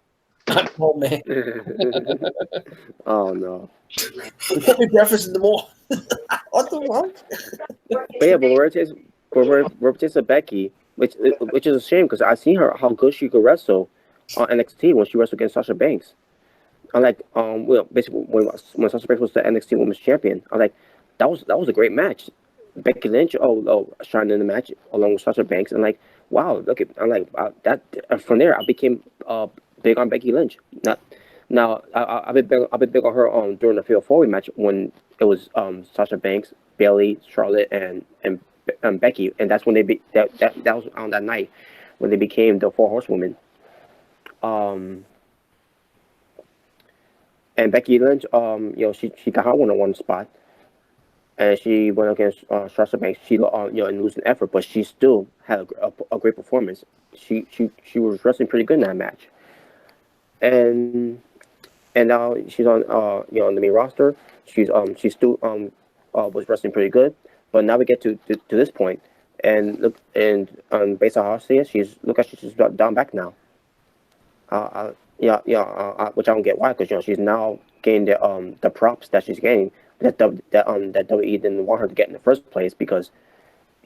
Oh man. Oh no. We can't be breakfast in the morning. What the fuck? But yeah, but reputation of Becky, which is a shame because I seen her how good she could wrestle on NXT when she wrestled against Sasha Banks. I like well basically when Sasha Banks was the NXT Women's Champion, I like that was a great match. Becky Lynch shined in the match along with Sasha Banks, and like wow, look at I'm like that from there I became big on Becky Lynch. Now I've been big on her during the Fatal 4-Way match when it was Sasha Banks, Bayley, Charlotte, and Becky, and that's when that was on that night when they became the 4 Horsewomen. And Becky Lynch, she got her one-on-one spot, and she went against Sasha Banks. She in losing effort, but she still had a great performance. She was wrestling pretty good in that match, and now she's on on the main roster. She's still was wrestling pretty good, but now we get to this point, and look, and based on how I see it, she's down back now. Which I don't get why, because she's now getting the props that she's getting that WWE didn't want her to get in the first place because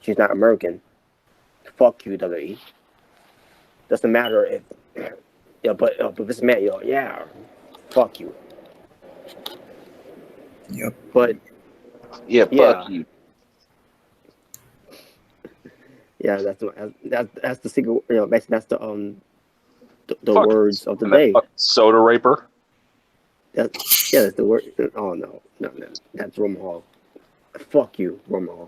she's not American. Fuck you, WWE. Doesn't matter if but this man, fuck you. Yep. But fuck you. Yeah, that's the secret. Basically that's the words of the day. Soda raper. That's the word. Oh no, that's Roman. Fuck you, Roman.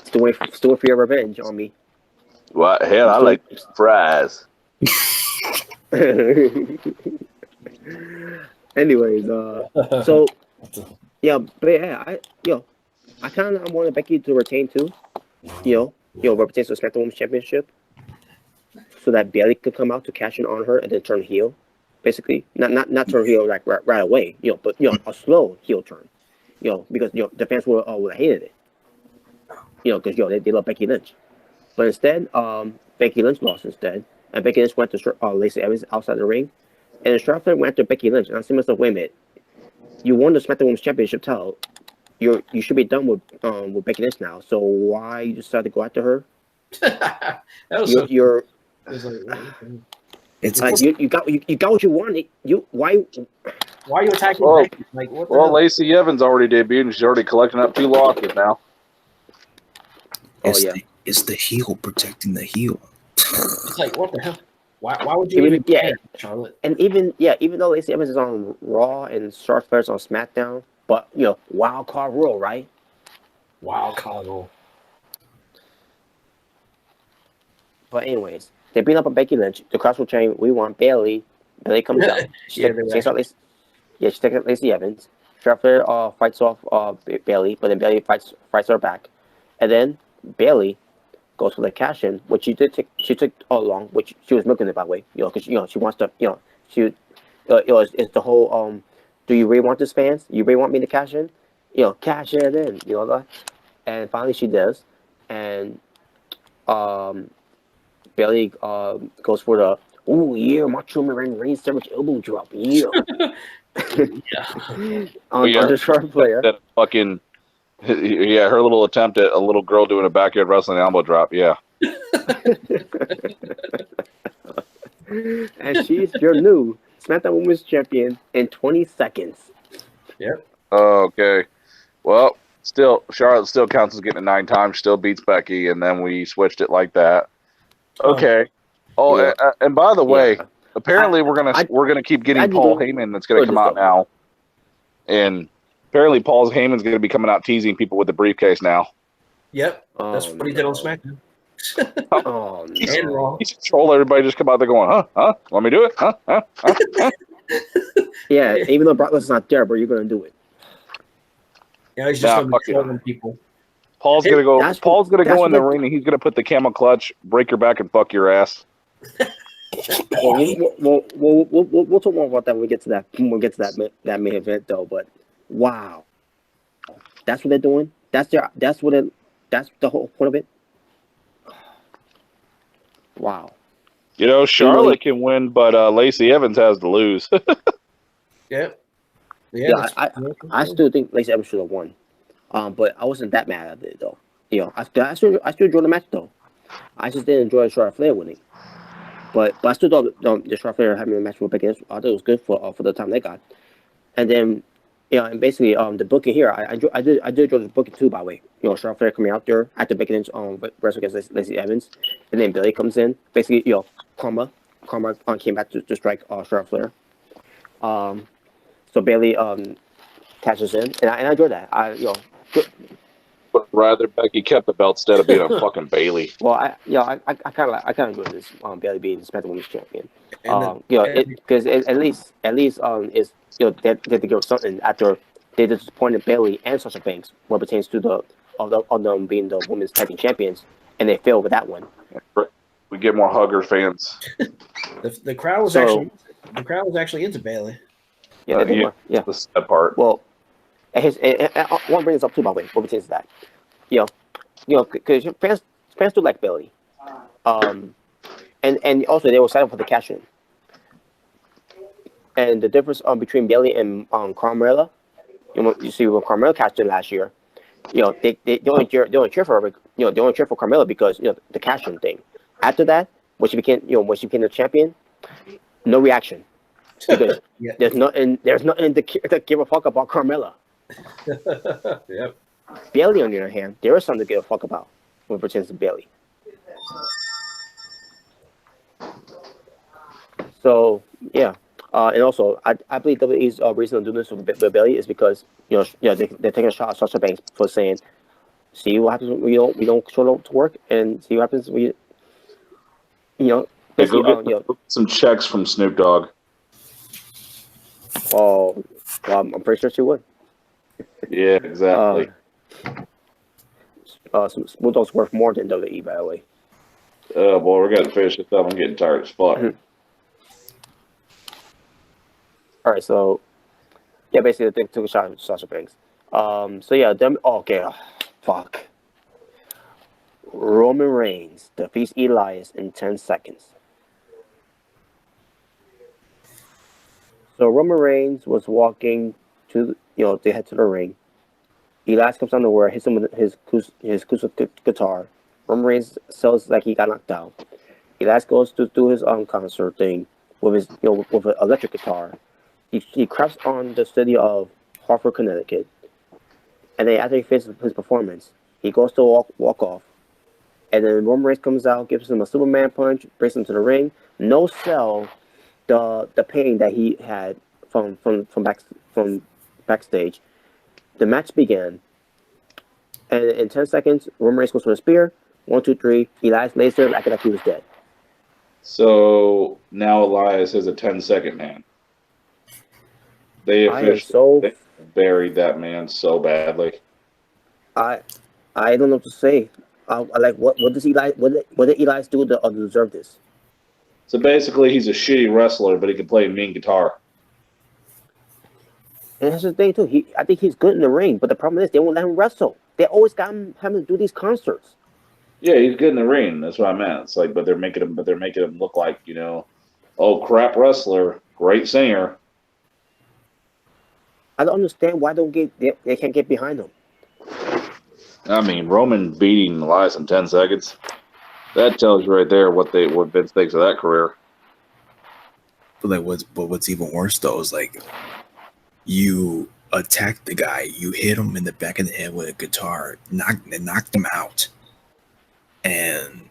Still wait for your revenge on me. Well, hell, I like fries. Anyways, so yeah, but yeah, I kind of wanted Becky to retain too. Represent the SmackDown Women's Championship, so that Bayley could come out to cash in on her and then turn heel. Basically, not turn heel like right away, but a slow heel turn, because the fans would have hated it, because they love Becky Lynch, but instead, Becky Lynch lost instead, and Becky Lynch went to Lacey Evans outside the ring, and Charlotte Flair went to Becky Lynch, and I said to myself, wait a minute, you won the SmackDown Women's Championship title, you should be done with Becky Lynch now, so why you decided to go after her? That was It's like you got what you wanted. Why are you attacking Well, Becky? Like, what the hell? Lacey Evans already debuted, and she's already collecting up 2 losses now. It's the heel protecting the heel. It's like, what the hell? Why would you even care, Charlotte? And even though Lacey Evans is on Raw and Charlotte Flair's on SmackDown, but wild card rule, right? Wild card rule. But anyways, they beat up on Becky Lynch. The cross will change. We want Bayley. Bayley comes out. She takes out Lacey Evans. Charlotte Flair fights off Bayley, but then Bayley fights her back, and then Bayley goes for the cash in, which she took all along, which she was milking it, by the way, because she wants to, it's the whole do you really want this, fans? You really want me to cash in? Cash it in, and finally she does, and Bayley goes for the Macho Man Reigns Savage elbow drop, on Charlotte Flair. That fucking her little attempt at a little girl doing a backyard wrestling elbow drop, and she's your new SmackDown Women's Champion in 20 seconds. Yep. Okay. Well, Charlotte still counts as getting it 9 times. Still beats Becky, and then we switched it like that. Okay. And by the way, apparently we're gonna keep getting Paul Heyman. That's gonna come out now, and apparently Paul Heyman's gonna be coming out teasing people with the briefcase now. Yep. That's what he did on SmackDown. And Raw. He's troll everybody. Just come out there going, huh? Let me do it, huh? Yeah, even though Brock Lesnar's not there, but you're gonna do it. Yeah, he's just gonna be trolling people. Paul's gonna go in the ring and he's gonna put the camel clutch, break your back, and fuck your ass. We'll talk more about that when we get to that. When we get to that main event, though. But wow, that's what they're doing. That's the whole point of it. Wow. Charlotte can win, but Lacey Evans has to lose. Yep. Yeah, I still think Lacey Evans should have won. But I wasn't that mad at it though. You know, I still enjoyed the match though. I just didn't enjoy Charlotte Flair winning. But I still thought the Charlotte Flair having a match with Becky Lynch, I thought it was good for the time they got. And then, and basically the booking here, I did enjoy the booking too. By the way, Charlotte Flair coming out there after Becky Lynch wrestle against Lacey Evans, and then Billy comes in. Basically, Karma came back to strike Charlotte Flair. So Bailey cashes in, and I enjoyed that. But rather Becky kept the belt instead of being a fucking Bailey. Well, I kind of enjoy this Bailey being the SmackDown Women's Champion. Because at least is they had to give something after they disappointed Bailey and Sasha Banks what pertains to of them being the women's tag team champions, and they failed with that one. We get more hugger fans. The crowd was actually into Bailey. Yeah, yeah. The sad part. Well, I want to bring this up too, by the way. What pertains to that? Because fans do like Bailey, and also they were excited for the cash in. And the difference between Bailey and Carmella, you see when Carmella cashed in last year, they only cheer for her, they only cheer for Carmella because the cash in thing. After that, when she became the champion, no reaction because there's nothing to give a fuck about Carmella. Yep. Bailey, on the other hand, there is something to give a fuck about when it pertains to Bailey. So yeah, and also I believe WWE's reason to do this with Bailey is because they're taking a shot at Sasha Banks for saying, see what happens when we don't show up to work, and see what happens when some checks from Snoop Dogg. Oh, well, I'm pretty sure she would. Yeah, exactly. Smooth Dog's worth more than WWE, by the way. Oh boy, we're gonna finish this up. I'm getting tired as fuck. Mm-hmm. All right, so yeah, basically they took a shot at Sasha Banks. Fuck. Roman Reigns defeats Elias in 10 seconds. So Roman Reigns was walking to they head to the ring. Elias comes on the word, hits him with his acoustic guitar. Roman Reigns sells like he got knocked out. Elias goes to do his concert thing with his with an electric guitar. He craps on the city of Hartford, Connecticut, and then after he finishes his performance, he goes to walk off, and then Roman Reigns comes out, gives him a Superman punch, brings him to the ring. No sell the pain that he had from backstage. The match began, and in 10 seconds, Roman Reigns goes for a spear. 1, 2, 3. Elias lays there acting like he was dead. So now Elias is a 10-second man. They officially buried that man so badly. I don't know what to say. What did Elias do to deserve this? So basically, he's a shitty wrestler, but he can play a mean guitar. And that's the thing too. I think he's good in the ring, but the problem is they won't let him wrestle. They always got him having to do these concerts. Yeah, he's good in the ring. That's what I meant. It's like, but they're making him look like oh crap wrestler, great singer. I don't understand why they can't get behind him. I mean, Roman beating Elias in 10 seconds. That tells you right there what Vince thinks of that career. But what's even worse though is like you attack the guy, you hit him in the back of the head with a guitar, knocked him out, and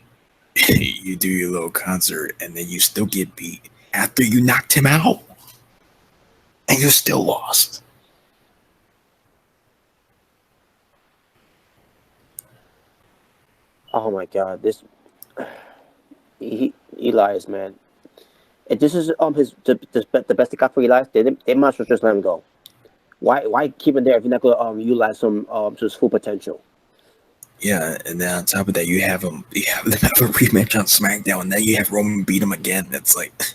you do your little concert, and then you still get beat after you knocked him out, and you still lost. Oh my God, Elias, man. If this is the best they got for Elias, they might as well just let him go. Why keep him there if you're not going to utilize him to his full potential? Yeah, and then on top of that, you have them have a rematch on SmackDown, and then you have Roman beat him again. That's like,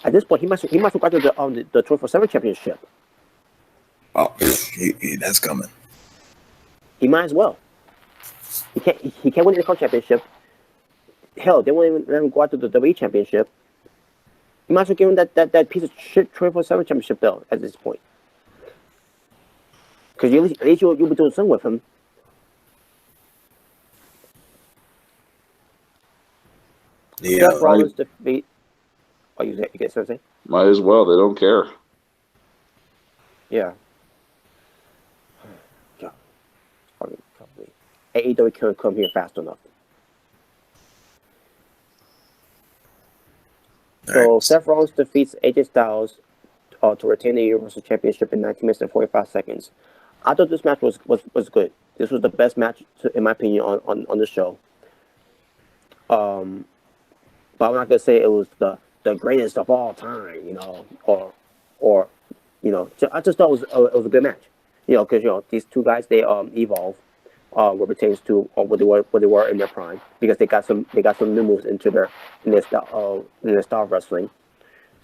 at this point, he must have got to the 24/7 championship. Oh, that's coming. He might as well. He can't win the Intercontinental Championship. Hell, they won't even let him go out to the WWE Championship. You might as well give him that piece of shit 24/7 Championship belt at this point. Because at least you'll be doing something with him. Yeah. Seth Rollins defeat. Oh, you get something? Might as well. They don't care. Yeah. God. Fucking company. AEW can't come here fast enough. So Right. Seth Rollins defeats AJ Styles to retain the Universal Championship in 19 minutes and 45 seconds. I thought this match was good. This was the best match, in my opinion, on the show. But I'm not gonna say it was the greatest of all time, or I just thought it was a good match, because these two guys, they evolve, what pertains to what they were in their prime, because they got some new moves in their style of wrestling.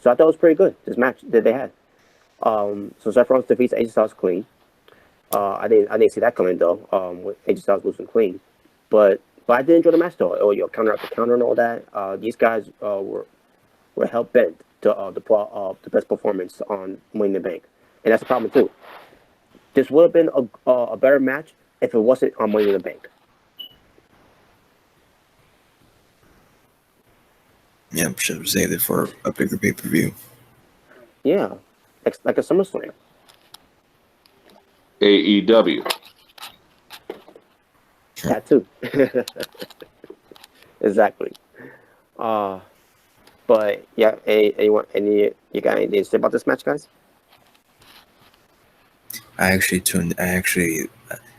So I thought it was pretty good, this match that they had. So Seth Rollins defeats AJ Styles clean. I didn't see that coming though. With AJ Styles losing clean, but I did enjoy the match though. Counter after counter and all that. These guys were hell bent to the best performance on Money in the Bank, and that's the problem too. This would have been a better match if it wasn't on Money in the Bank. Yeah, should have saved it for a bigger pay-per-view. Yeah, like a SummerSlam. AEW. That too. Exactly. But yeah, you got anything to say about this match, guys?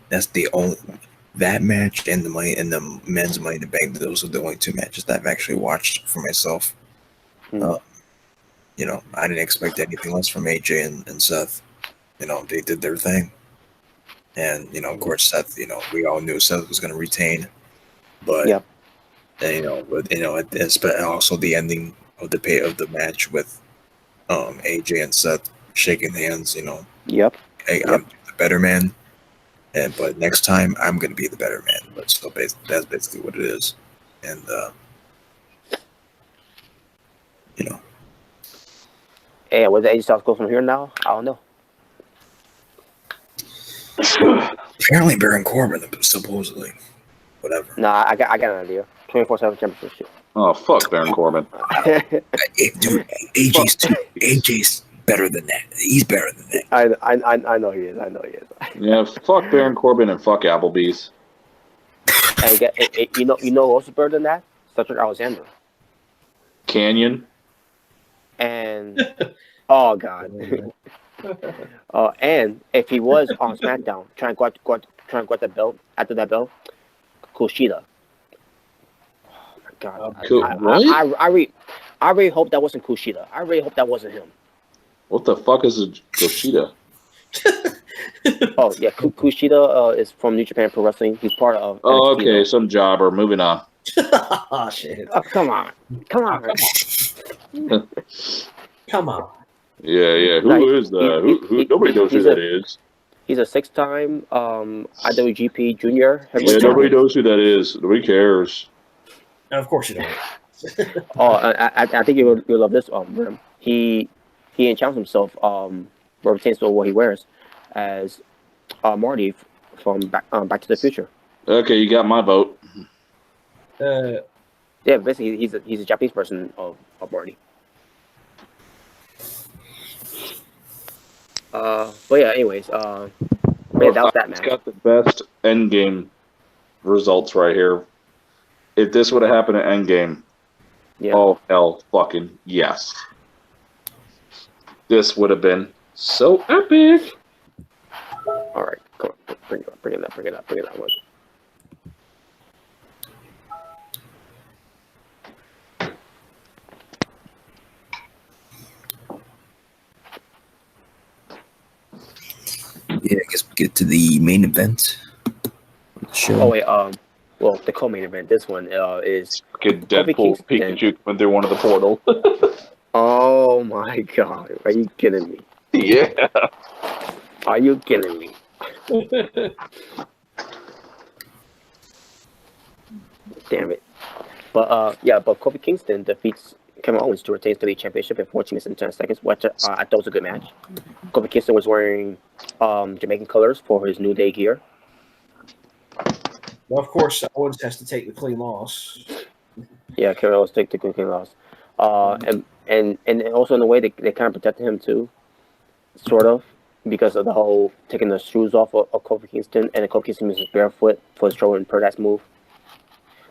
That's the only that match and the men's Money in the Bank. Those are the only two matches that I've actually watched for myself. I didn't expect anything less from AJ and Seth. They did their thing, and of course Seth. We all knew Seth was going to retain, but yeah. And, also the ending of the match with AJ and Seth shaking hands. Yep. I'm the better man, but next time I'm going to be the better man. But so that's basically what it is, and Hey, where the AJ Styles go from here now? I don't know. apparently Baron Corbin supposedly, whatever. Nah, I got an idea. 24/7 championship. Oh, fuck Baron Corbin. Dude, AJ's better than that. He's better than that. I know he is. Yeah, fuck Baron Corbin and fuck Applebee's. And you know who else is better than that? Cedric Alexander. Canyon. And oh god. And if he was on SmackDown trying to go at the belt after that belt, Kushida. Oh my god. I really hope that wasn't Kushida. I really hope that wasn't him. What the fuck is a Kushida? Oh yeah, Kushida is from New Japan Pro Wrestling. He's part of. Oh, NXT, okay, though. some jobber. Moving on. Oh shit! Oh, come on. Come on. Yeah. Who is that? Who? Nobody knows who that is. He's a 6-time IWGP Junior. Yeah, nobody knows who that is. Nobody cares. And of course you don't. I think you'll love this. He announced himself. Where pertains to what he wears, as Marty from Back to the Future. Okay, you got my vote. Yeah, basically he's a Japanese person of Marty. But yeah, anyways, that was that match. It's got the best Endgame results right here. If this would have happened at Endgame, oh hell, fucking yes. This would have been so epic. All right, come on, bring it up. One. Yeah, I guess we get to the main event of the show. Oh wait, well, the co-main event. This one is Get Deadpool Pikachu coming through one of the portals. Oh my god, are you kidding me? Yeah. Are you kidding me? Damn it. But Kofi Kingston defeats Kevin Owens to retain the championship in 14 minutes and 10 seconds, which I thought was a good match. Kofi Kingston was wearing Jamaican colors for his New Day gear. Well, of course, Owens has to take the clean loss. Yeah, Kevin Owens took the clean loss. And also in a way they kind of protected him too, sort of, because of the whole taking the shoes off of Kofi Kingston, and Kofi Kingston was barefoot for his Jordan Paradise move.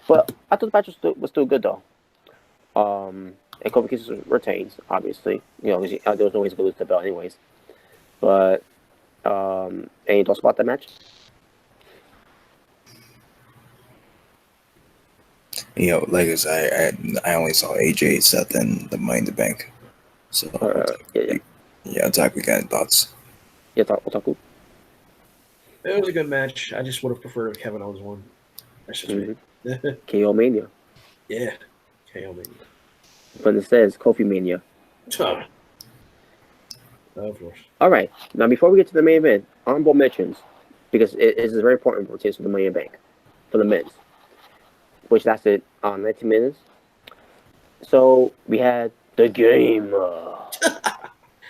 But I thought the match was still good though. And Kofi Kingston retains, obviously. There was no way he's gonna lose the belt anyways. But any thoughts about that match? Like I said, I only saw AJ, Seth, and the Money in the Bank. So Otaku got thoughts. Yeah, Otaku. It was a good match. I just would have preferred Kevin Owens won. That's just me. KO Mania. Yeah, KO Mania. But it says Kofi Mania. Oh. Of course. All right. Now, before we get to the main event, honorable mentions, because it is very important for the Money in the Bank for the men's, which lasted 19 minutes. So we had the game.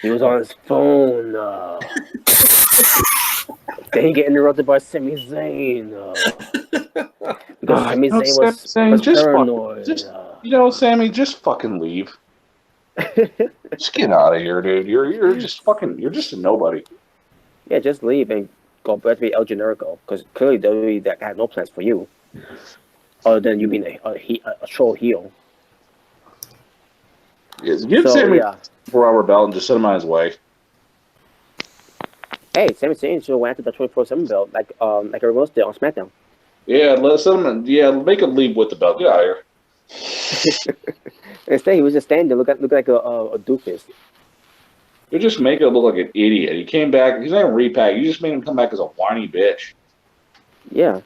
He was on his phone. Then he get interrupted by Sami Zayn. Because Sami Zayn was paranoid. Sammy, just fucking leave. Just get out of here, dude. You're just a nobody. Yeah, just leave and go back to be El Generico, because clearly WWE that had no plans for you, other than you being a troll heel. Yes, give Sammy a 4-hour belt and just set him on his way. Hey, Sami Zayn should have went after the 24/7 belt like everyone else did on SmackDown. Yeah, make him leave with the belt. Get out of here. Instead, he was just standing there, look like a doofus. You just make him look like an idiot. He came back. He's not even repack. You just made him come back as a whiny bitch. Yeah.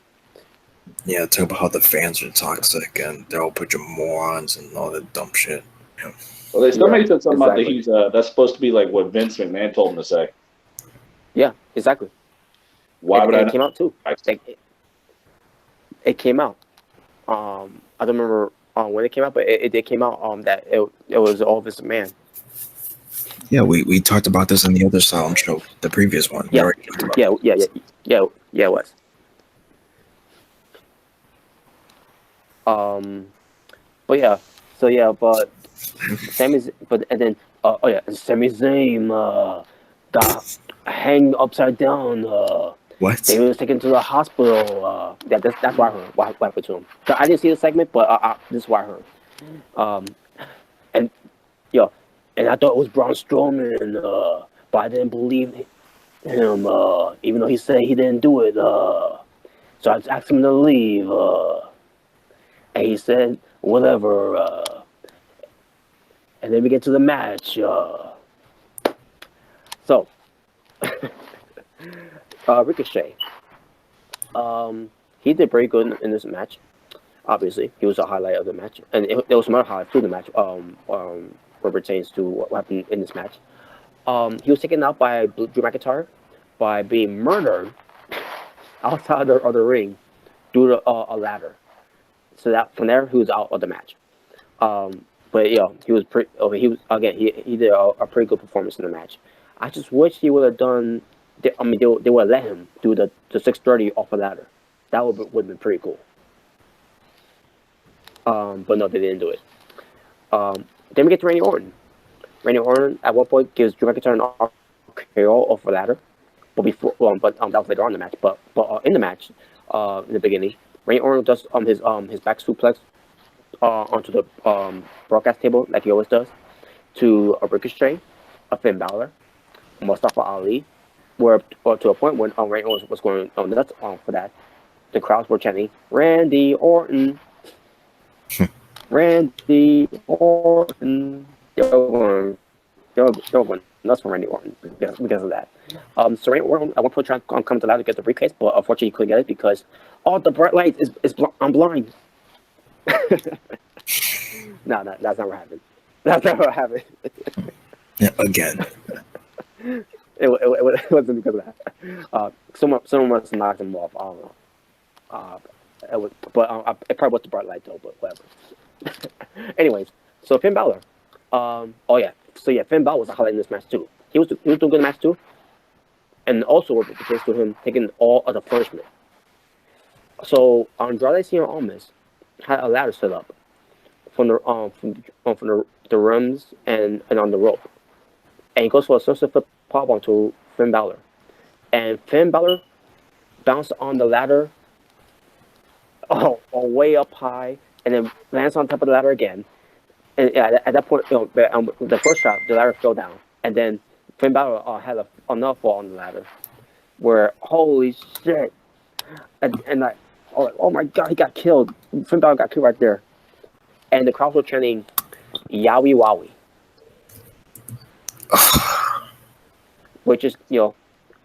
Yeah, talk about how the fans are toxic and they're all a bunch of morons and all that dumb shit. Yeah. Well, somebody said something about that that's supposed to be like what Vince McMahon told him to say. Yeah, exactly. Why would I? It came out too. It came out. I don't remember when it came out, but it came out that it was all Vince McMahon. Yeah, we talked about this in the other Asylum show, the previous one. Yeah, it was. But Sami Zayn got hanged upside down. What? They was taken to the hospital. That's what I heard. What happened to him? So I didn't see the segment, but this is what I heard. And I thought it was Braun Strowman, but I didn't believe him, even though he said he didn't do it. So I asked him to leave, and he said whatever. And then we get to the match. So, Ricochet. He did very good in this match. Obviously, he was a highlight of the match, and there was some other highlights to the match. What pertains to what happened in this match. He was taken out by Drew McIntyre by being murdered outside of the ring due to a ladder. So that from there he was out of the match. But he was he did a pretty good performance in the match. I just wish he would have done. They would have let him do the 630 off a ladder. That would have been pretty cool. But no, they didn't do it. Then we get to Randy Orton. Randy Orton at one point gives Drew McIntyre an RKO off a ladder, but that was later on in the match. But in the match, in the beginning, Randy Orton does his back suplex onto the broadcast table like he always does to a Ricochet, a Finn Balor, Mustafa Ali, to a point when Randy Orton was going nuts for that. The crowds were chanting Randy Orton. Randy Orton. They were going nuts for Randy Orton because of that. So Randy Orton at one point tried to come to the ladder to get the briefcase, but unfortunately he couldn't get it because all the bright lights I'm blind. No, that's not what happened. That's not what happened. Yeah, again. It wasn't because of that. Someone must have knocked him off. I don't know. It probably was the bright light though, but whatever. Anyways, So Finn Balor. Oh yeah. So yeah, Finn Balor was a highlight in this match too. He was doing good in the match too, and also what pertains to him taking all of the punishment. So Andrade Cien Almas had a ladder set up from the rims and on the rope, and he goes for a sunset flip powerbomb to Finn Balor, and Finn Balor bounced on the ladder, way up high, and then lands on top of the ladder again. And at that point, the first shot, the ladder fell down, and then Finn Balor had another fall on the ladder, where holy shit, and like, oh my god, he got killed. Finn Balor got killed right there, and the crowd were chanting, "Yowie Wowie," which is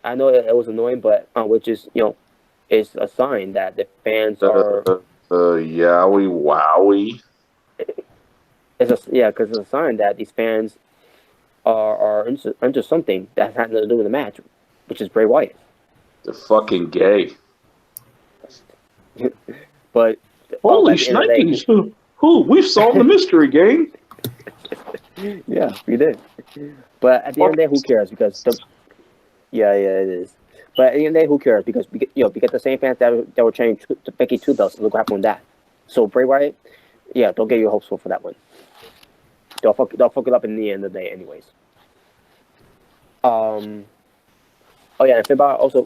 I know it was annoying, but which is is a sign that the fans are. Yowie Wowie. Because it's a sign that these fans are into something that has nothing to do with the match, which is Bray Wyatt. They're fucking gay. But holy shnikes! Who? We've solved the mystery, gang. Yeah, we did. But at the end of the day, who cares? Because it is. But at the end of the day, who cares? Because we get the same fans that were chanting to Becky 2 belts. Look what happened with that. So Bray Wyatt, don't get your hopes for that one. They'll fuck it up in the end of the day, anyways. And Finn Balor also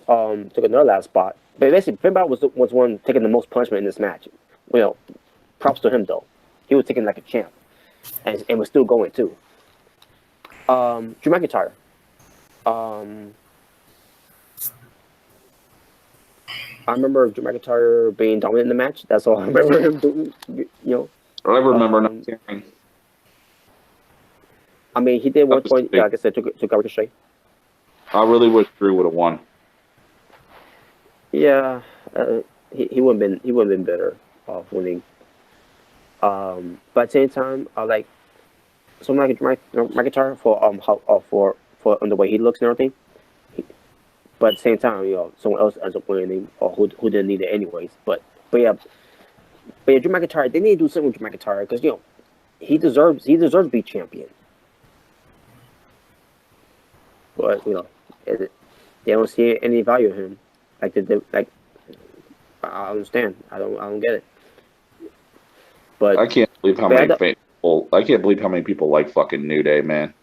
took another last spot. But basically, Finn Balor was one taking the most punishment in this match. Props to him though. He was taking like a champ, and was still going too. Drew McIntyre. I remember Drew McIntyre being dominant in the match. That's all I remember him doing. I remember not caring. I mean, he did one point. Like I said, took a ricochet. I really wish Drew would have won. Yeah, he wouldn't been better off winning. But at the same time, I like someone like McIntyre for the way he looks and everything. But at the same time, someone else ends up winning, or who didn't need it anyways. But Drew McIntyre, they need to do something with Drew McIntyre because he deserves to be champion. But they don't see any value in him. I understand. I don't get it. But I can't believe how many people. I can't believe how many people like fucking New Day, man.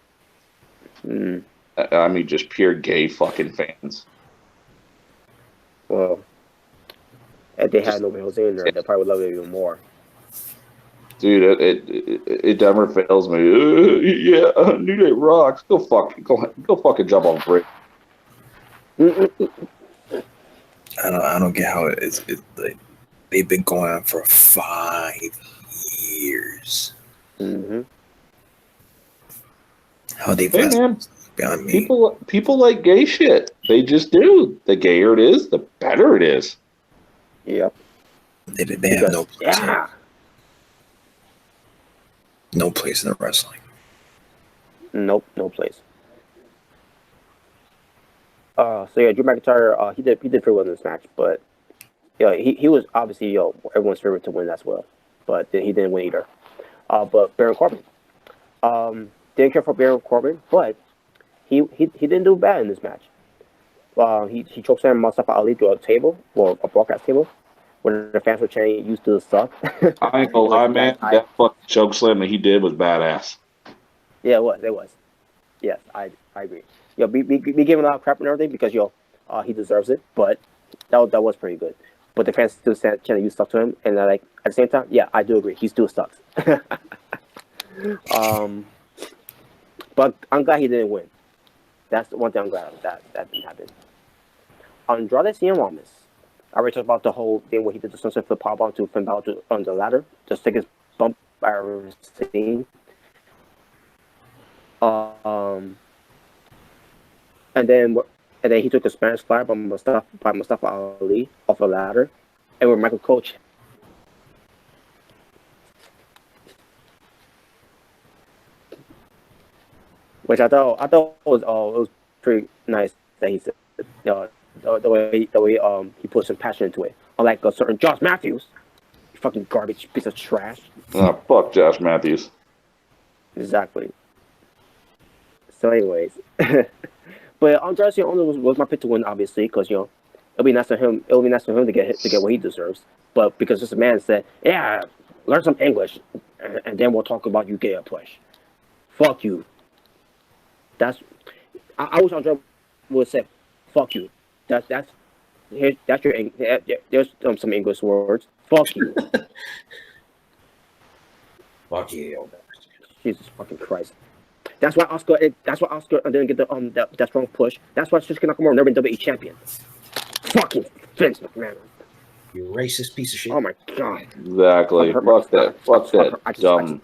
I mean, just pure gay fucking fans. Well, if they had nobody else in there, they probably would love it even more. Dude, it never fails me. New Day rocks. Go fucking jump on Brit. I don't get how it's like they've been going on for 5 years. Mm-hmm. How they've beyond me. People like gay shit. They just do. The gayer it is, the better it is. Yep. They have no place. No place in the wrestling. Nope, no place. So Drew McIntyre, he did pretty well in this match, but he was obviously everyone's favorite to win as well, but he didn't win either. But Baron Corbin, didn't care for Baron Corbin, but he didn't do bad in this match. He chokeslammed Mustafa Ali to a table, or a broadcast table, when the fans were chanting, "You still suck." I ain't gonna lie, man. That fucking chokeslam that he did was badass. Yeah, it was. Yes, I agree. Be giving a lot of crap and everything because he deserves it, but that was pretty good. But the fans still chanting, "You stuck" to him, and at the same time, yeah, I do agree. He still sucks. But I'm glad he didn't win. That's the one thing I'm glad that didn't happen. Andrade Cien Almas. I already talked about the whole thing where he did the sunset flip powerbomb to Finn Balor on the ladder. Just take his bump I ever seen. And then he took a Spanish fly by Mustafa Ali off a ladder, and with Michael Cole. Which I thought was pretty nice that he said the way he put some passion into it. Unlike a certain Josh Matthews, you fucking garbage piece of trash. Oh, fuck Josh Matthews. Exactly. So, anyways, but Andrade Cien was my pick to win, obviously, because it'll be nice for him. It'll be nice for him to get what he deserves. But because this man said, "Yeah, learn some English, and then we'll talk about you get a push." Fuck you. I wish Andrade would say, "Fuck you." That's your there's some English words. Fuck you. Fuck you. Jesus fucking Christ. That's why Oscar didn't get that strong push. That's why Shinsuke Nakamura never been WWE champion. Fucking Vince McMahon. You racist piece of shit. Oh my god. Exactly. Fuck that. Fuck that dumb.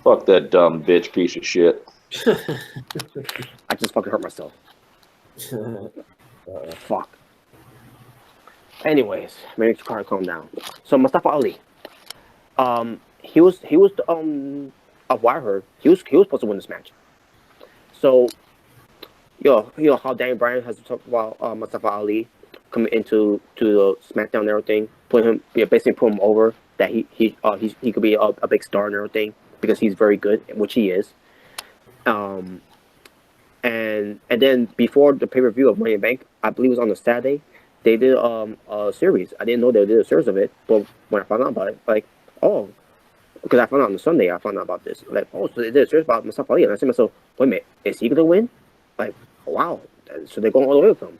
Fuck that dumb bitch piece of shit. I just fucking hurt myself. Fuck. Anyways, maybe try to calm down. So Mustafa Ali, he was of what I heard, he was supposed to win this match. So, you know how Daniel Bryan has talked about Mustafa Ali coming into the SmackDown and everything, basically put him over, that he could be a big star and everything because he's very good, which he is. And then before the pay-per-view of Money in the Bank, I believe it was on a Saturday, they did a series. I didn't know they did a series of it, but when I found out about it, like, oh, because I found out on the Sunday, I found out about this. Like, oh, so they did a series about Mustafa Ali, and I said to myself, wait a minute, is he gonna win? Like, wow, so they're going all the way with him.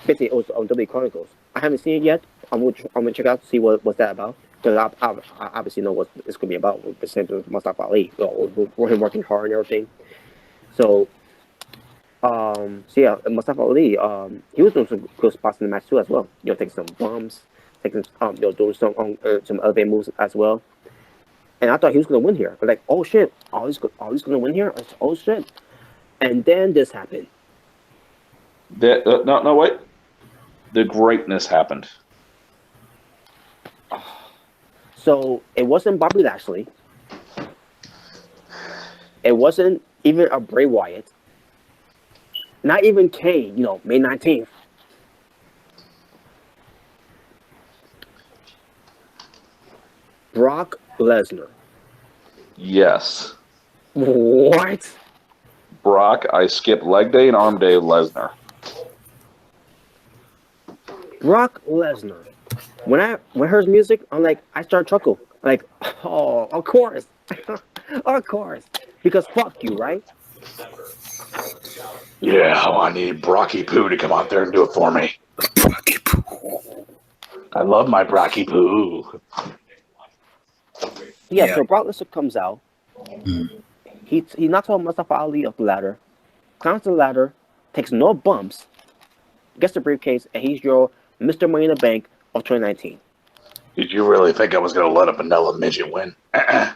Basically, it was on WWE Chronicles. I haven't seen it yet. I'm gonna check out to see what's that about, because I obviously know what it's gonna be about with the same thing with Mustafa Ali, or him working hard and everything. So yeah, Mustafa Ali, he was doing some good spots in the match too as well. Taking some bumps, doing some elevated moves as well. And I thought he was gonna win here. I'm like, oh shit, he's gonna win here. Oh shit, and then this happened. No, wait. The greatness happened. So it wasn't Bobby Lashley. It wasn't even a Bray Wyatt. Not even Kane, May 19th. Brock Lesnar. Yes. What? Brock, I skipped leg day and arm day of Lesnar. Brock Lesnar. When I heard his music, I started chuckle. Like, oh, of course. Of course. Because fuck you, right? Yeah, I need Brocky Poo to come out there and do it for me. Brocky Poo. I love my Brocky Poo. Yeah, so Brock Lesnar comes out. He knocks out Mustafa Ali up the ladder, climbs the ladder, takes no bumps, gets the briefcase, and he's your Mr. Money in the Bank of 2019. Did you really think I was going to let a vanilla midget win? I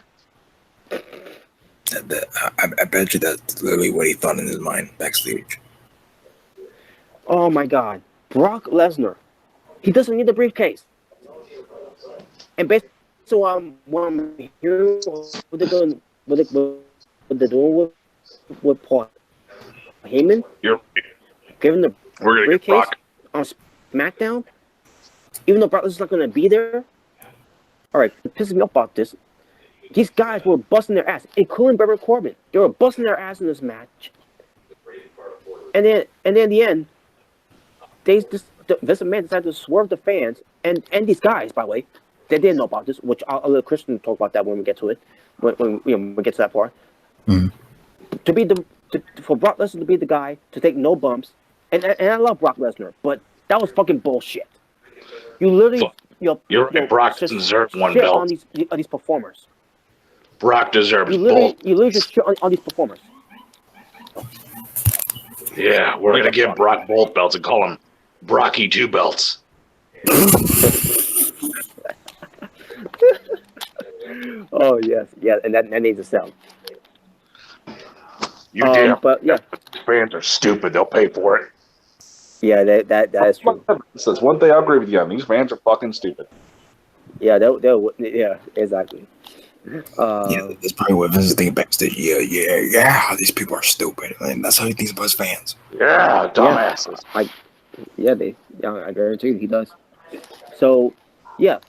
bet you that's literally what he thought in his mind backstage. Oh my God, Brock Lesnar, he doesn't need the briefcase. And basically, what I'm hearing, what they're doing with Paul Heyman, giving the briefcase on SmackDown, even though Brock Lesnar's not going to be there. All right, it pisses me off about this. These guys were busting their ass, including Baron Corbin. They were busting their ass in this match. And then in the end, Vince McMahon decided to swerve the fans and these guys, by the way. They didn't know about this, which I'll let Christian talk about that when we get to it. When we get to that part. Mm-hmm. For Brock Lesnar to be the guy to take no bumps, and I love Brock Lesnar, but that was fucking bullshit. You literally, Brock deserves one belt on these performers. Brock deserves you literally just shit on these performers. Yeah, we're gonna give Brock both belts and call him Brocky 2 belts. Oh yes, and that needs to sell. But yeah, fans are stupid. They'll pay for it. Yeah, that is true. That's one thing I agree with you on. These fans are fucking stupid. Yeah, yeah, exactly. That's probably what Vince is thinking backstage. Yeah. These people are stupid, and that's how he thinks about his fans. Yeah, dumbasses. I guarantee you he does. So, yeah.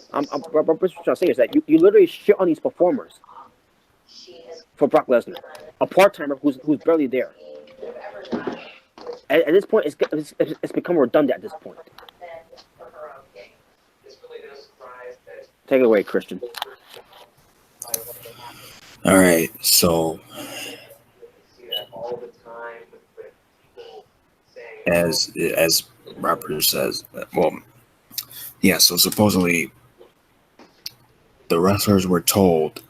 What I'm trying to say is that you literally shit on these performers. for Brock Lesnar, a part-timer who's barely there. At this point, it's become redundant at this point. Take it away, Christian. All right, so as Robert says, well, yeah. So supposedly, the wrestlers were told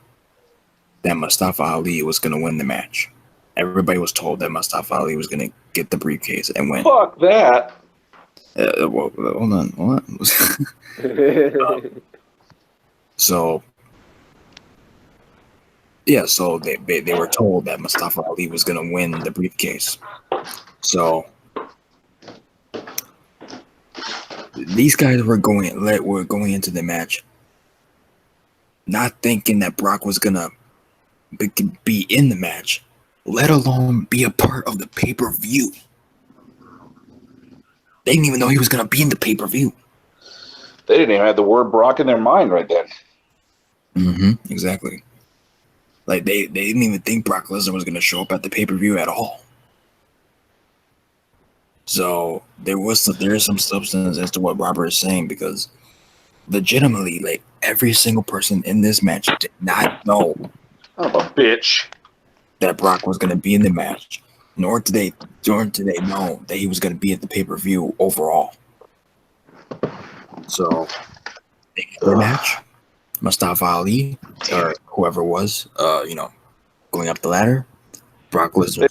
that Mustafa Ali was going to win the match. Everybody was told that Mustafa Ali was going to get the briefcase and win. Fuck that. Well, hold on. What? So, yeah, so they were told that Mustafa Ali was going to win the briefcase. So, these guys were going into the match not thinking that Brock was going to be in the match, let alone be a part of the pay-per-view. They didn't even know he was going to be in the pay-per-view. They didn't even have the word Brock in their mind right then. Mm-hmm, exactly. Like, they didn't even think Brock Lesnar was going to show up at the pay-per-view at all. So, there is some substance as to what Robert is saying, because legitimately, like, every single person in this match did not know I'm a bitch. that Brock was going to be in the match, nor did they know that he was going to be at the pay-per-view overall. So, the match, Mustafa Ali, or whoever it was, going up the ladder, Brock Lesnar.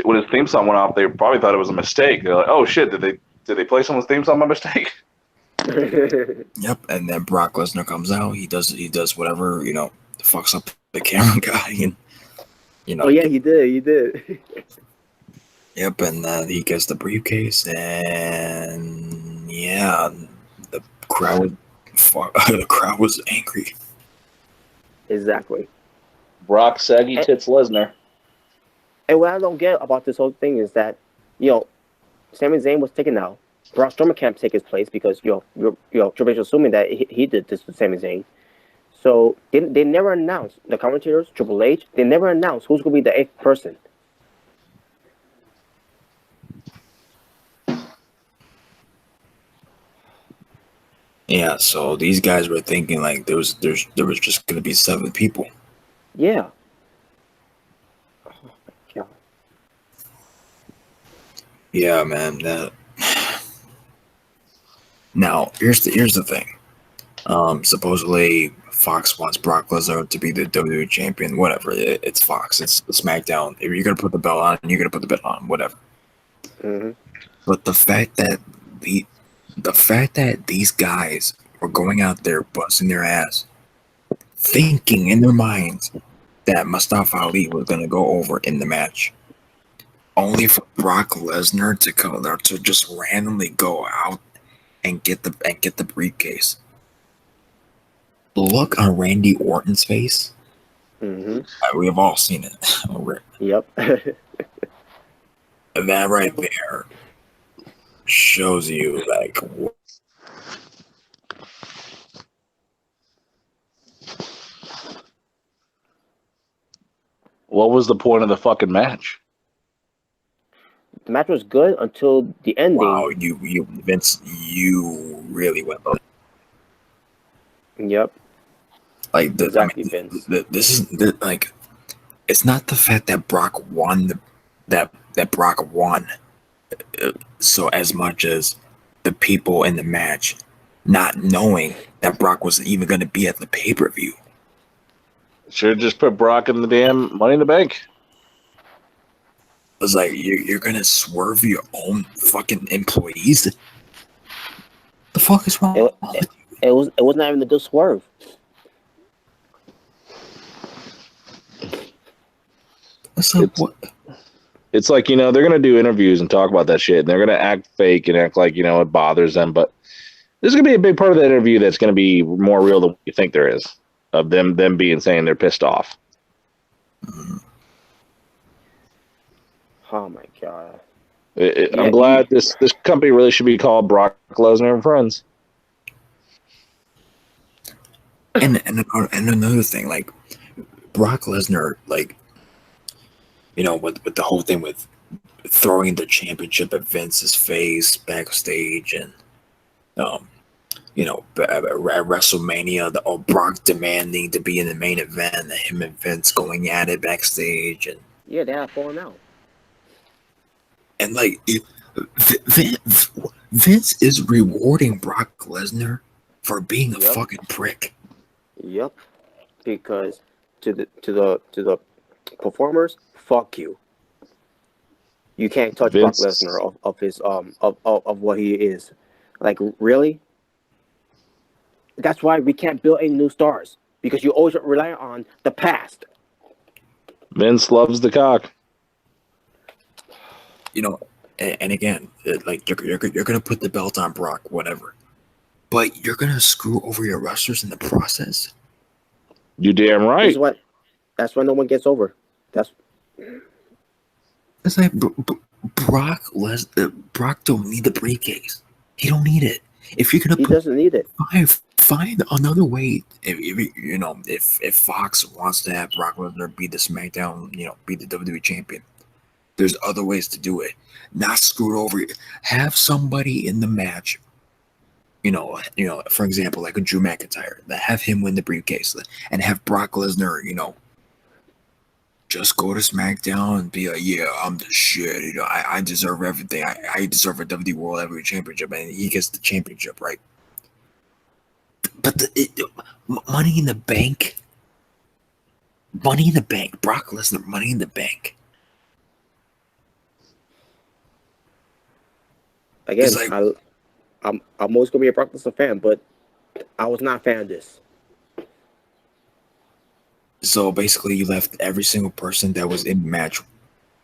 When his theme song went off, they probably thought it was a mistake. They're like, "Oh shit! Did they play someone's theme song by mistake?" Yep. And then Brock Lesnar comes out. He does whatever, fucks up the camera guy, and Oh yeah, he did. Yep. And he gets the briefcase, and yeah, the crowd was angry. Exactly. Brock saggy tits Lesnar. And what I don't get about this whole thing is that, Sami Zayn was taken out. Braun Strowman can't take his place because, Triple H assuming that he did this with Sami Zayn. So they never announced, the commentators, Triple H, they never announced who's going to be the 8th person. Yeah, so these guys were thinking like there was just going to be 7 people. Yeah. Oh my God. Yeah, man. Now here's the thing. Supposedly Fox wants Brock Lesnar to be the WWE champion. Whatever. It's Fox. It's SmackDown. If you're gonna put the belt on, you're gonna put the belt on. Whatever. Mm-hmm. But the fact that these guys were going out there busting their ass, thinking in their minds that Mustafa Ali was gonna go over in the match, only for Brock Lesnar to come there to just randomly go out and get the briefcase. The look on Randy Orton's face. Mm-hmm. We have all seen it. Yep. And that right there shows you like What was the point of the fucking match? The match was good until the ending. wow, you Vince, you really went up. Yep. Like Exactly, Vince. This is like, it's not the fact that Brock won that Brock won, so as much as the people in the match not knowing that Brock was even going to be at the pay-per-view. Should just put Brock in the damn Money in the Bank. It's like you're going to swerve your own fucking employees. The fuck is wrong? It was not even a good swerve. It's like, they're going to do interviews and talk about that shit, and they're going to act fake and act like, it bothers them. But there's going to be a big part of that interview that's going to be more real than you think there is, of them being saying they're pissed off. Oh, my God. I'm glad this company really should be called Brock Lesnar and Friends. And another thing, like, Brock Lesnar, like, with the whole thing with throwing the championship at Vince's face backstage, and at WrestleMania, Brock demanding to be in the main event, and him and Vince going at it backstage, and Yeah, they have fallen out. and like Vince is rewarding Brock Lesnar for being a fucking prick. Yep. Because to the performers, fuck you. You can't touch Vince. Brock Lesnar of his of what he is. Like, really? That's why we can't build any new stars, because you always rely on the past. Vince loves the cock. And again, like you're gonna put the belt on Brock, whatever, but you're gonna screw over your wrestlers in the process. You damn right. That's why no one gets over. It's like Brock don't need the briefcase. He don't need it. If you're gonna, he doesn't need it. Find another way. If Fox wants to have Brock Lesnar be the SmackDown, be the WWE champion, there's other ways to do it. Not screwed over. Have somebody in the match. For example, like a Drew McIntyre, that have him win the briefcase, and have Brock Lesnar, just go to SmackDown and be like, yeah, I'm the shit. I deserve everything. I deserve a WWE World Heavyweight Championship, and he gets the championship, right? But Money in the Bank, Brock Lesnar, Money in the Bank. Again, like, I'm always gonna be a Brock Lesnar fan, but I was not a fan of this. So basically, you left every single person that was in the match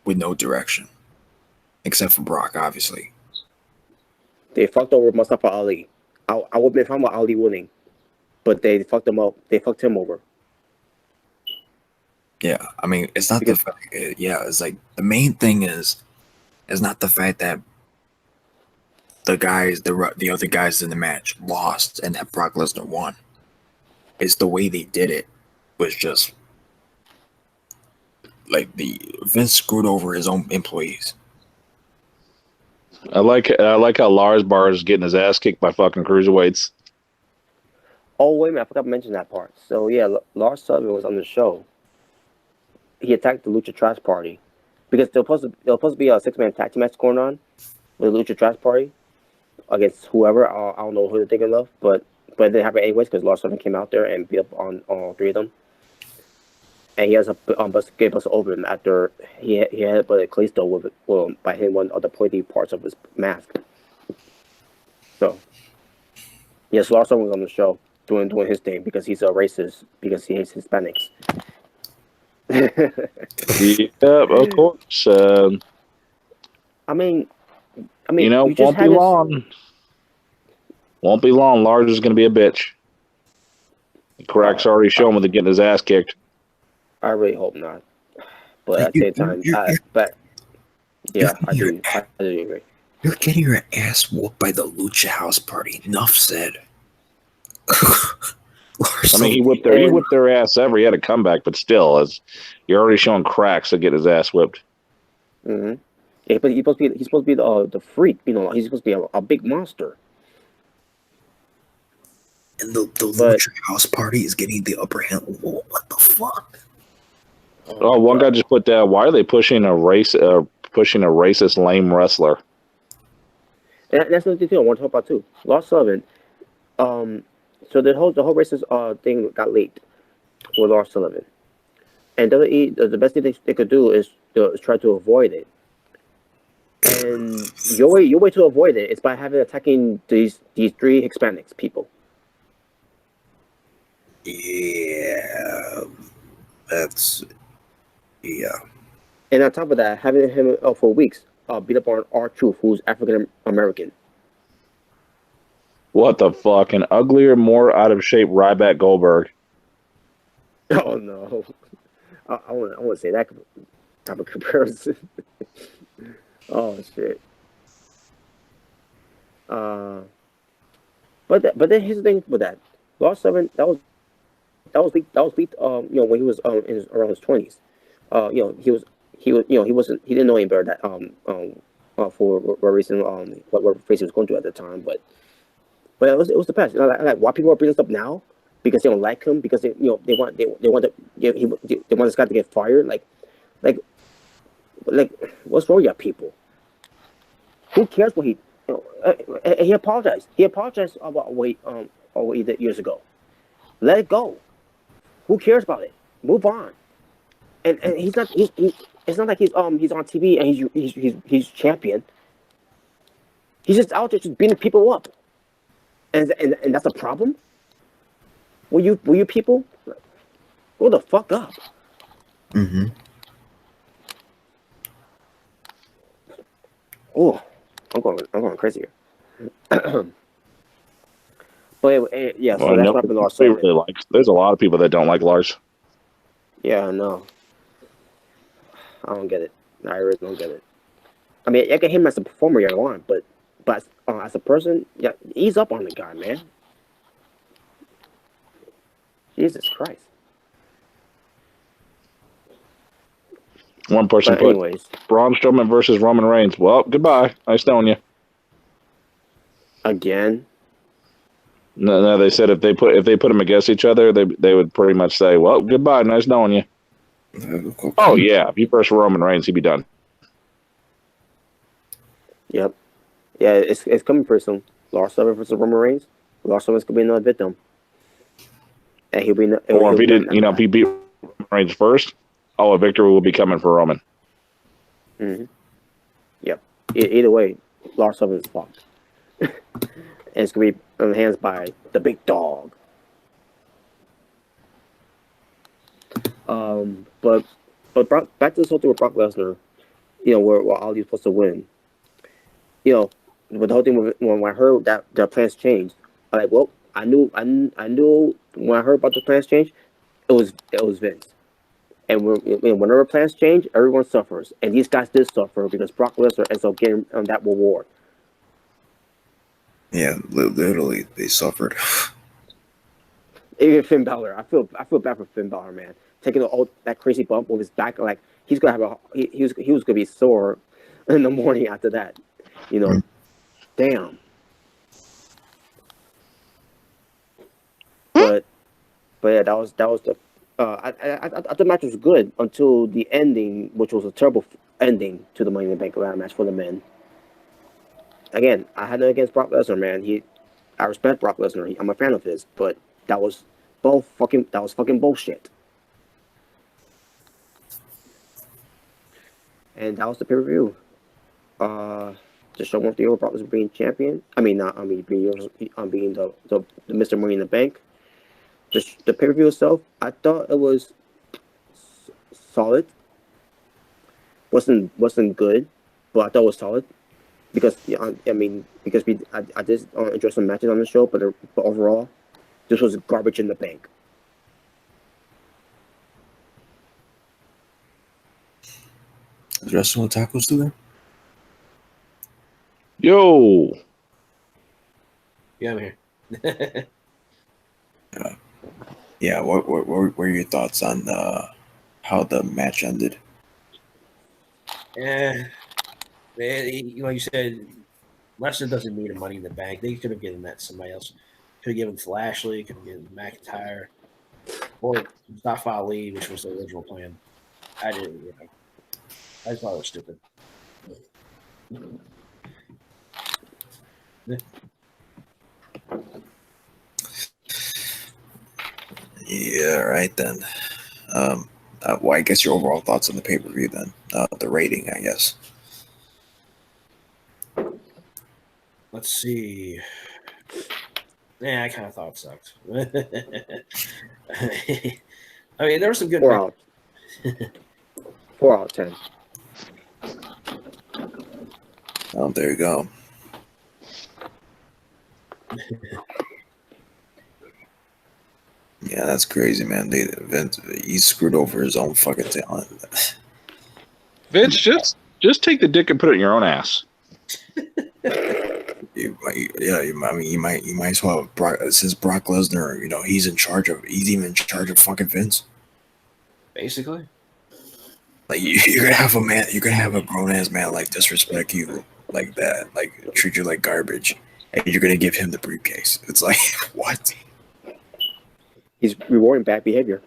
with no direction, except for Brock, obviously. They fucked over Mustafa Ali. I would be fine with Ali winning, but they fucked him up. They fucked him over. Yeah, I mean, it's not the fact. Yeah, it's like the main thing is not the fact that the other guys in the match lost and that Brock Lesnar won. It's the way they did it was just like Vince screwed over his own employees. I like how Lars Bar is getting his ass kicked by fucking cruiserweights. Oh, wait a minute, I forgot to mention that part. So yeah, Lars Sullivan was on the show. He attacked the Lucha Trash Party because there was supposed to be a 6-man tag team match going on with the Lucha Trash Party against whoever. I don't know who they're thinking of, but it didn't happen anyways because Lars Sullivan came out there and beat up on all three of them. And he has gave us over him after he had but Kalisto by hitting one of the pointy parts of his mask. So yes, Lars Sullivan was on the show doing his thing because he's a racist because he hates Hispanics. Yeah, of course. I mean, won't be long. Won't be long. Lars is going to be a bitch. Crack's already shown with getting his ass kicked. I really hope not. But at the same time, I do agree. You're getting your ass whooped by the Lucha House Party. Enough said. I mean, he whipped their ass ever. He had a comeback, but still, as you're already showing Cracks to get his ass whipped. Mm-hmm. Yeah, but he's supposed to be the freak. He's supposed to be a big monster. And the Lucha House Party is getting the upper hand. Whoa, what the fuck? Oh, one guy just put that. Why are they pushing a racist lame wrestler? And that's another thing I want to talk about too. Lars Sullivan. So the whole racist thing got leaked with Lars Sullivan, and the best thing they could do is try to avoid it. And your way to avoid it is by attacking these three Hispanics people. Yeah, yeah. And on top of that, having him for weeks beat up on R-Truth, who's African American. What the fuck? An uglier, more out of shape Ryback Goldberg. Oh no, I want to say that type of comparison. Oh shit. But then here's the thing with that. Lars Sullivan, that was leaked. When he was around his 20s. He didn't know any better that for what reason what phase he was going through at the time, but it was the past. Like why people are bringing this up now because they don't like him because they want this guy to get fired. Like what's wrong with you people? Who cares what he? He apologized. He apologized about what he did years ago. Let it go. Who cares about it? Move on. And he's not. It's not like he's on TV and he's champion. He's just out there just beating people up. And that's a problem. Will you people grow the fuck up? Mm-hmm. Oh, I'm going crazy here. But yeah, so that's what happened to Lars Sullivan. Really there's a lot of people that don't like Lars. Yeah, I know. I don't get it. I really don't get it. I mean, I get him as a performer, you want, but as a person, yeah, ease up on the guy, man. Jesus Christ. One person put Braun Strowman versus Roman Reigns. Well, goodbye. Nice knowing you. Again. No, they said if they put them against each other, they would pretty much say, "Well, goodbye, nice knowing you." Oh yeah, if you versus Roman Reigns, he'd be done. Yep. Yeah, it's coming pretty soon. Lars Sullivan versus Roman Reigns. Lars Sullivan's gonna be another victim, and he'll be. Or if he didn't, if he beat Roman Reigns first, a victory will be coming for Roman. Mm-hmm. Yep. Either way, Lars Sullivan's fucked. And it's going to be in the hands by the big dog. But back to this whole thing with Brock Lesnar, where Ali's supposed to win. With the whole thing when I heard that their plans changed, I'm like, well, I knew when I heard about the plans change, it was Vince. And whenever plans change, everyone suffers, and these guys did suffer because Brock Lesnar ends up getting that reward. Yeah, literally, they suffered. Even Finn Balor, I feel bad for Finn Balor, man. Taking that crazy bump with his back, like he's gonna have he was gonna be sore in the morning after that. Damn. But yeah, that was the. I thought the match was good until the ending, which was a terrible ending to the Money in the Bank ladder match for the men. Again, I had nothing against Brock Lesnar, man. I respect Brock Lesnar. I'm a fan of his, but that was fucking bullshit. And that was the pay-per-view. Just show off the Brock Lesnar being champion. Being the Mr. Money in the Bank. Just the pay-per-view itself, I thought it was solid. Wasn't good, but I thought it was solid. Because I did enjoy some matches on the show, but overall, this was garbage in the bank. Is Wrestling with Tacos still there? Yo. Yeah, I'm here. Yeah. What were your thoughts on how the match ended? Man, like you said, Lesnar doesn't need Money in the Bank. They could have given that to somebody else. Could have given it to Lashley. Could have given it to McIntyre. Or Mustafa Ali, which was the original plan. I didn't. I just thought it was stupid. Yeah. Right then. Well, I guess your overall thoughts on the pay-per-view then. The rating, I guess. Let's see. Yeah, I kind of thought it sucked. There was some good. 4 out of 10. Oh, there you go. Yeah, that's crazy, man. Vince, he screwed over his own fucking talent. Vince, just take the dick and put it in your own ass. I mean, you might as well. Since Brock Lesnar, he's even in charge of fucking Vince. Basically. Like you're gonna have a man, you're gonna have a grown ass man like disrespect you like that, like treat you like garbage, and you're gonna give him the briefcase. It's like what? He's rewarding bad behavior.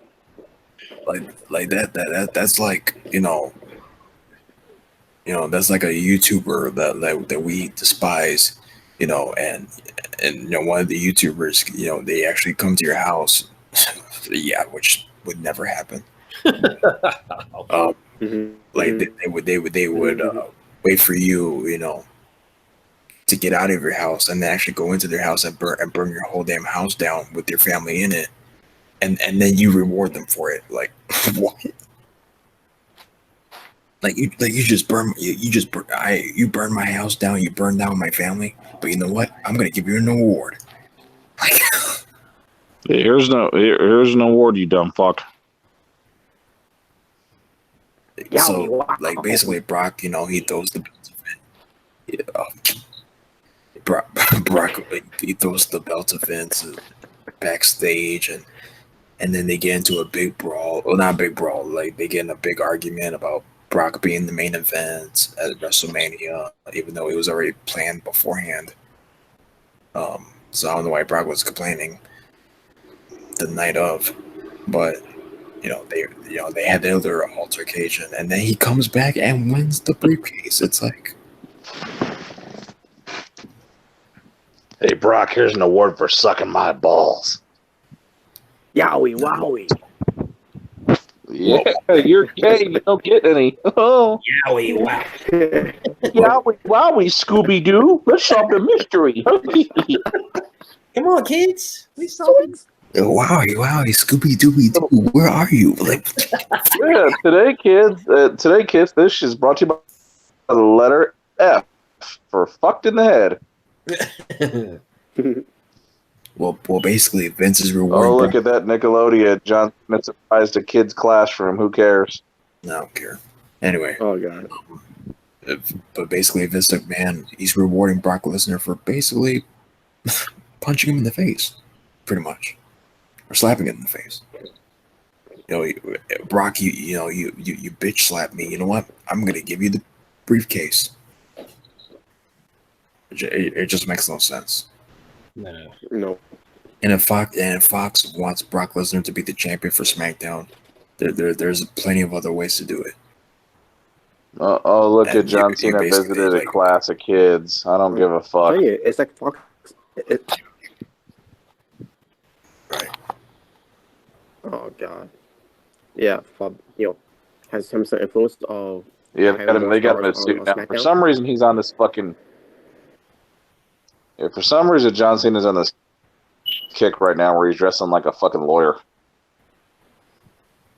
Like that's like that's like a YouTuber that we despise, and one of the YouTubers, they actually come to your house, yeah, which would never happen. Like they would wait for you, to get out of your house, and then actually go into their house and burn your whole damn house down with your family in it, and then you reward them for it. Like what? Like you just burn you burn my house down, you burn down my family, but you know what? I'm gonna give you an award. Like here's an award, you dumb fuck. So like basically Brock, he throws the belts of Brock he throws the belts of Vince backstage, and then they get into a big brawl. Well, not a big brawl, like they get in a big argument about Brock being the main event at WrestleMania, even though it was already planned beforehand. So I don't know why Brock was complaining the night of, but they had their altercation, and then he comes back and wins the briefcase. It's like, hey Brock, here's an award for sucking my balls. Yowie, wowie. Yeah, you're gay. You don't get any. Oh, Yowie, wow. yowie, wowie, Scooby Doo. Let's solve the mystery. Come on, kids. We solving. wow, Scooby Dooby Doo, where are you? Like, Yeah, today kids, this is brought to you by the letter F for fucked in the head. well, basically, Vince is rewarding. Oh, look at that Nickelodeon. John Smith surprised a kid's classroom. Who cares? I don't care. Anyway. Oh god. But basically, Vince McMahon, he's rewarding Brock Lesnar for basically punching him in the face, pretty much, or slapping him in the face. Brock, you bitch slapped me. You know what? I'm gonna give you the briefcase. It just makes no sense. No. And if Fox wants Brock Lesnar to be the champion for SmackDown, there's plenty of other ways to do it. Look at John Cena visited a class of kids. I don't give a fuck. It's like Fox. Right. Oh god. Yeah. Has some influence of. Yeah, they got him in a suit now. For some reason, he's on this fucking. Yeah, for some reason, John Cena's on this kick right now where he's dressing like a fucking lawyer.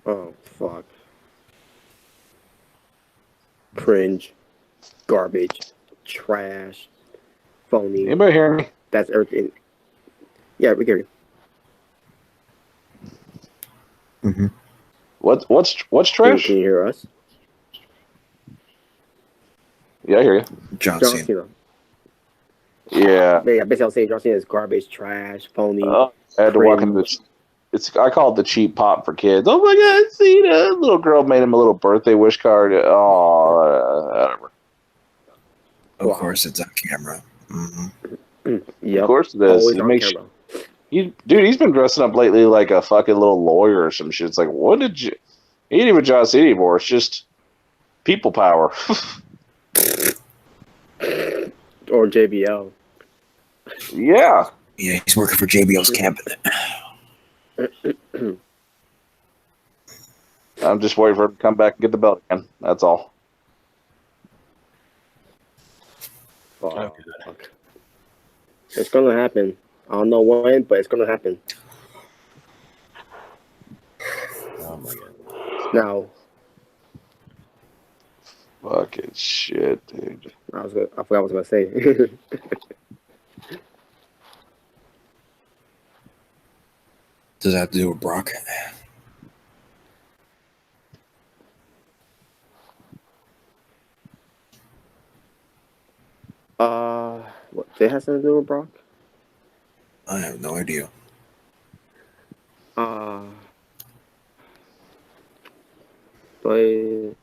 Oh fuck. Cringe, garbage, trash, phony. Anybody hear me? That's everything. Yeah, we hear you. Mm-hmm. What's trash? Can you hear us? Yeah, I hear you. John Cena. Yeah. Basically, I'm saying John Cena is garbage, trash, phony. I had to walk into I call it the cheap pop for kids. Oh my god, Cena! Little girl made him a little birthday wish card. Oh, whatever. Of course, it's on camera. Mm-hmm. Yep. Of course it is. He's been dressing up lately like a fucking little lawyer or some shit. It's like, what did you? He ain't even John Cena anymore. It's just people power. Or JBL. Yeah. Yeah, he's working for JBL's cabinet. I'm just waiting for him to come back and get the belt again. That's all. Oh, fuck. It's gonna happen. I don't know when, but it's gonna happen. Oh my god. Now. Fucking shit, dude. I forgot what I was gonna say. Does that have to do with Brock? What? Did it have something to do with Brock? I have no idea. But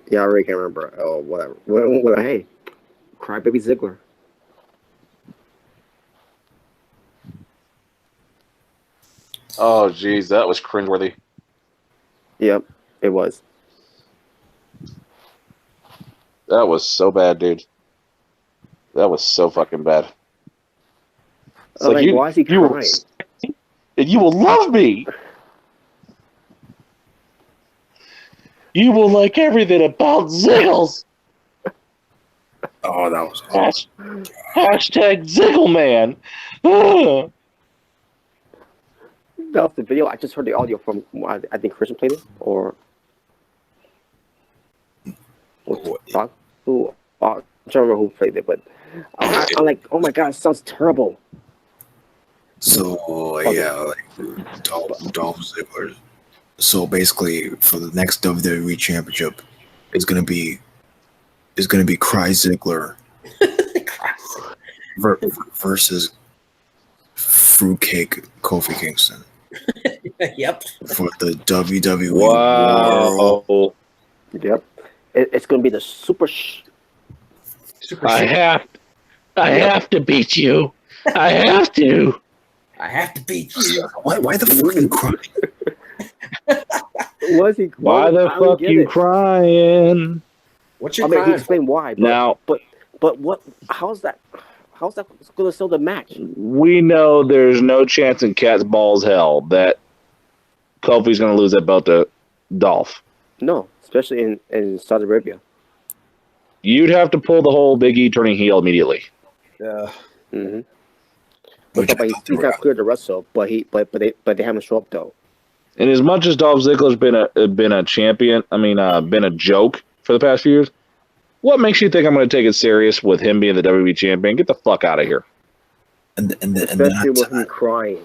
yeah, I really can't remember. Oh, whatever. What? Hey, Crybaby Ziggler. Oh, geez, that was cringeworthy. Yep, it was. That was so bad, dude. That was so fucking bad. It's I'm like, why is he crying? And you will love me. You will like everything about Ziggles. Oh, that was awesome. Hashtag Ziggleman. That was the video. I just heard the audio from. I think Christian played it, or who? I don't remember who played it, but I'm like, oh my god, it sounds terrible. So yeah, like Dolph Ziggler. So basically, for the next WWE Championship, it's gonna be Cry Ziggler versus Fruitcake Kofi Kingston. Yep. For the WWE Wow. World. Yep. It's gonna be the super. I have to beat you. I have to. I have to beat you. Why the fuck are you crying? Was he? Why the fuck you crying? What's your I mean, he crime? explained why. But, Now, but what? How's that going to sell the match? we know there's no chance in cat's balls hell that Kofi's going to lose that belt to Dolph. No, especially in Saudi Arabia. You'd have to pull the whole Big E turning heel immediately. Mm-hmm. Which But he's not clear to wrestle, but they haven't show up though. And as much as Dolph Ziggler's been a champion, been a joke for the past few years, what makes you think I'm going to take it serious with him being the WWE champion? Get the fuck out of here. Especially with him crying.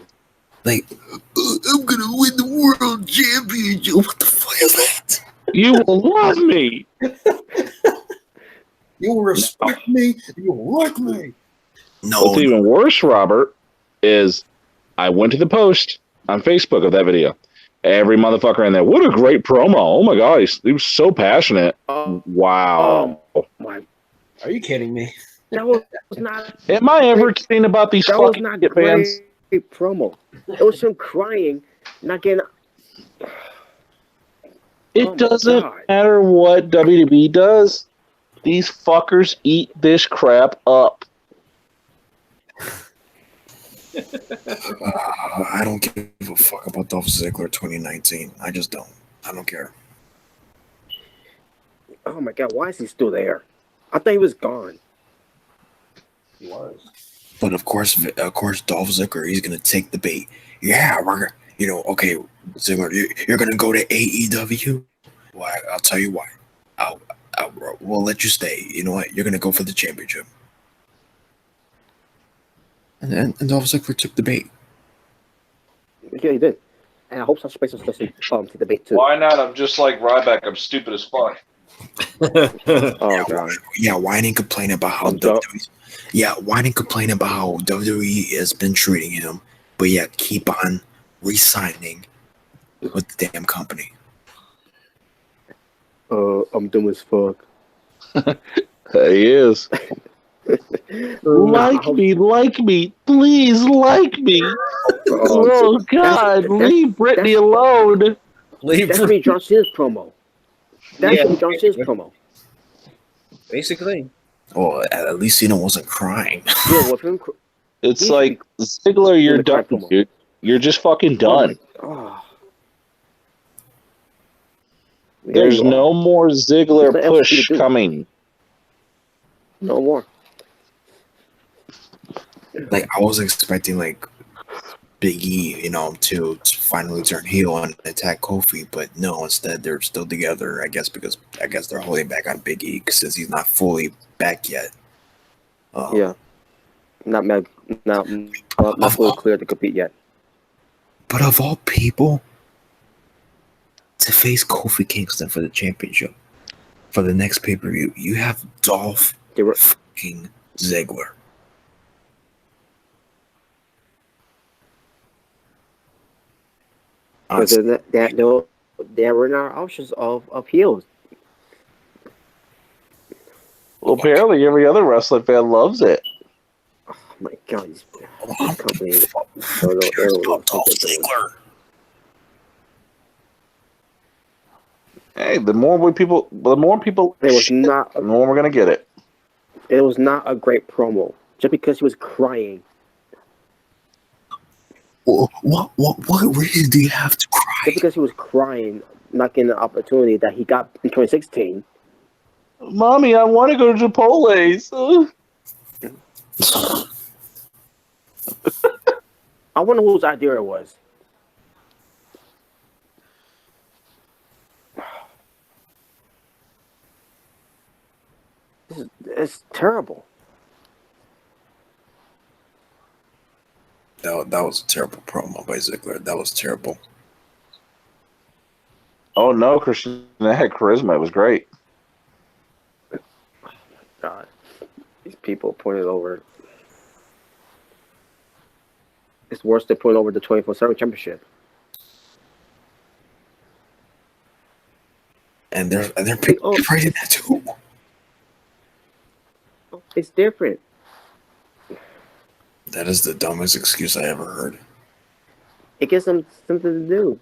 Like, I'm gonna win the world championship. What the fuck is that? You will love me. You'll respect me. You'll like me. No. What's even worse, Robert, is I went to the post on Facebook of that video. Every motherfucker in there. What a great promo. Oh my god, he was so passionate. Wow. My, Are you kidding me? that was not. Am I ever kidding about these That was fucking not shit great fans? promo. It was him crying, not getting. It Oh my doesn't God. matter what WWE does. These fuckers eat this crap up. I don't give a fuck about Dolph Ziggler 2019. I just don't. I don't care. Oh my god, why is he still there? I thought he was gone. He was. But of course, Dolph Ziggler, he's gonna take the bait. Yeah, we're gonna, okay, Ziggler, you're gonna go to AEW. Why? I'll tell you why. We'll let you stay. You know what? You're gonna go for the championship. And Dolph Ziggler took the bait. Yeah, he did. And I hope Sasha Banks doesn't take the bait too. Why not? I'm just like Ryback. I'm stupid as fuck. Oh god. Yeah, whine and complain about how WWE. Yeah, whine and complain about how WWE has been treating him, but yeah, keep on re-signing with the damn company. I'm dumb as fuck. He is. Like me, please like me. Oh God, leave Brittany alone. That's gonna be John Cena's promo. That's gonna be John Cena's promo. Basically. Well, at least Cena wasn't crying. Yeah, with him. It's like Ziggler, you're done, dude. You're just fucking done. There's no more Ziggler push coming. No more. Like I was expecting like Big E, to finally turn heel and attack Kofi, but no, instead they're still together. I guess because they're holding back on Big E since he's not fully back yet. Yeah, not fully clear to compete yet. But of all people, to face Kofi Kingston for the championship for the next pay-per-view, you have Dolph fucking Ziggler. But there were not options of heels. Well, apparently every other wrestling fan loves it. Oh my god, these companies don't know Dolph Ziggler. Hey, the more people, it was not. the more we're gonna get it. It was not a great promo, just because he was crying. What reason do you have to cry? Just because he was crying, not getting the opportunity that he got in 2016. Mommy, I want to go to Chipotle's. I wonder whose idea it was. It's terrible. That was a terrible promo by Ziggler. That was terrible. Oh no, Christian, that had charisma. It was great. God, these people pointed over. It's worse than putting over the 24/7 championship. And they're praising that too. It's different. That is the dumbest excuse I ever heard. It gives them something to do.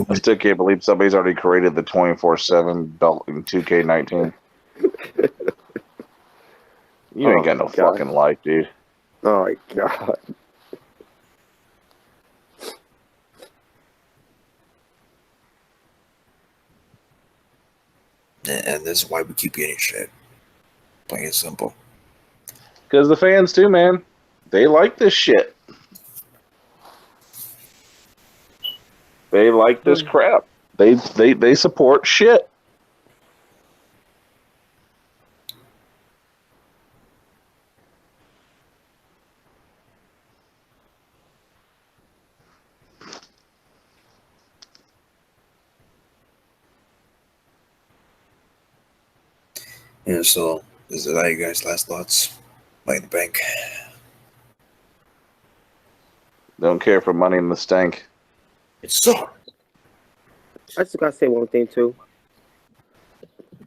I still can't believe somebody's already created the 24/7 belt in 2K19. You ain't got no fucking life, dude. Oh my god. And this is why we keep getting shit. Plain and simple. Because the fans too, man. They like this shit. They like this crap. They support shit. Yeah, so is that you guys' last thoughts? Like the bank. Don't care for Money in the Stank. It sucked. I just gotta say one thing too.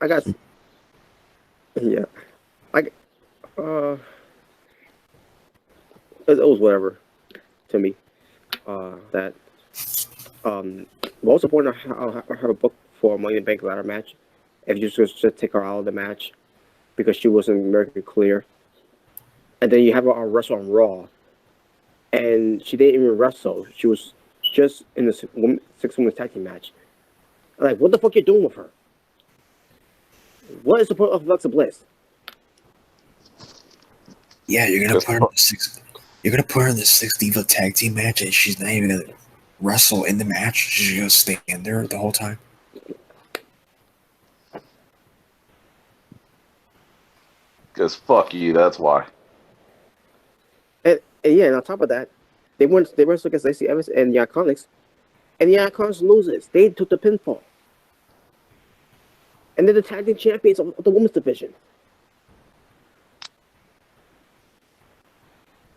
It was whatever to me. That most important, I have a book for Money in the Bank ladder match. If you just take her out of the match because she wasn't very clear, and then you have her wrestle on Raw, and she didn't even wrestle. She was just in the six-woman tag team match. Like, what the fuck you doing with her? What is the point of Alexa Bliss? Yeah, you're gonna put her in the six. You're gonna put her in the six diva tag team match, and she's not even gonna wrestle in the match. She's gonna stand there the whole time. Because fuck you, that's why. And on top of that, they wrestled against Lacey Evans and the Iconics, and the Iconics loses. They took the pinfall. And they're the tag team champions of the women's division.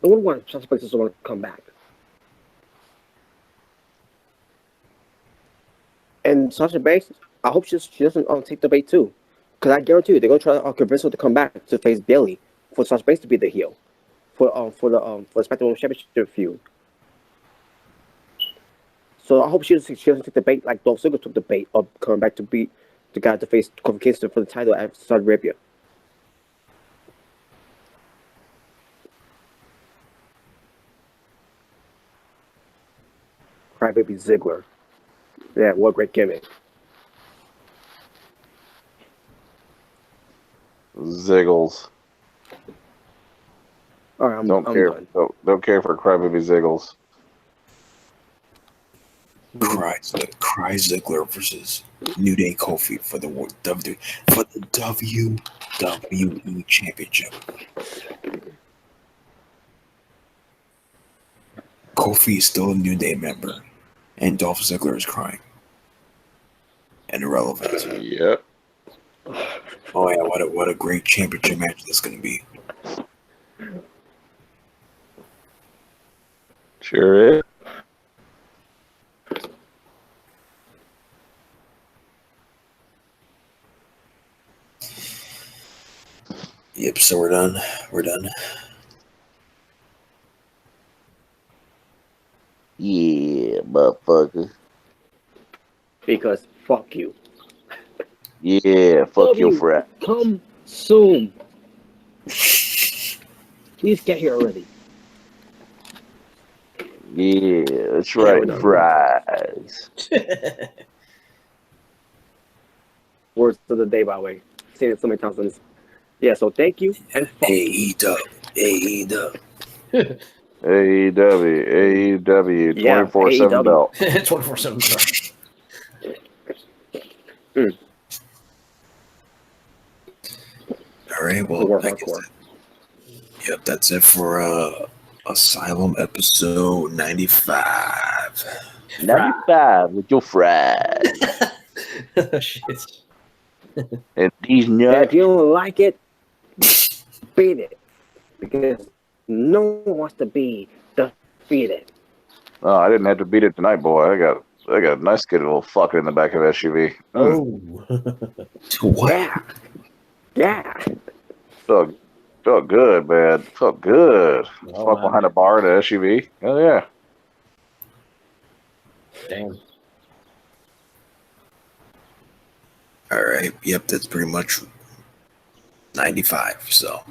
I wouldn't want Sasha Banks to come back. And Sasha Banks, I hope she doesn't take the bait too. Because I guarantee you, they're going to try to convince her to come back to face Bayley for Sasha Banks to be the heel for the SmackDown Championship feud. So I hope she doesn't take the bait like Dolph Ziggler took the bait of coming back to beat the guy to face Kofi Kingston for the title at Saudi Arabia. Crybaby Ziggler. Yeah, what a great gimmick. Ziggles. All right, I'm don't care for Crybaby Ziggles. Cry Ziggler versus New Day Kofi for the WWE Championship. Kofi is still a New Day member. And Dolph Ziggler is crying. And irrelevant. Yep. Oh yeah, what a great championship match that's gonna be. Sure is. Yep, so we're done. We're done. Yeah, motherfucker. Because fuck you. Yeah, fuck W, your friend. Come soon. Please get here already. Yeah, that's right, Yeah, fries. Words of the day, by the way. I've seen it so many times on this. Yeah, so thank you and fuck you. AEW. AEW, Yeah, 24/7 AEW. belt. 24/7. All right, well, More I guess hardcore. yep, that's it for Asylum episode 95. 95 with your fries. Shit. And these And nuts. if you don't like it, beat it. Because no one wants to be defeated. Oh, I didn't have to beat it tonight, boy. I got a nice good little fucker in the back of SUV. Oh. Yeah. Yeah. Felt good, man. Felt good. Oh, Fuck wow. behind a bar in an SUV. Hell yeah. Damn. All right, yep, that's pretty much 95. So,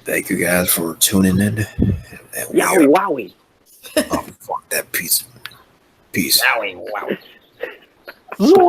thank you guys for tuning in. And we Yowie are- wowie. Oh, fuck that piece. Peace. Wowie wowie.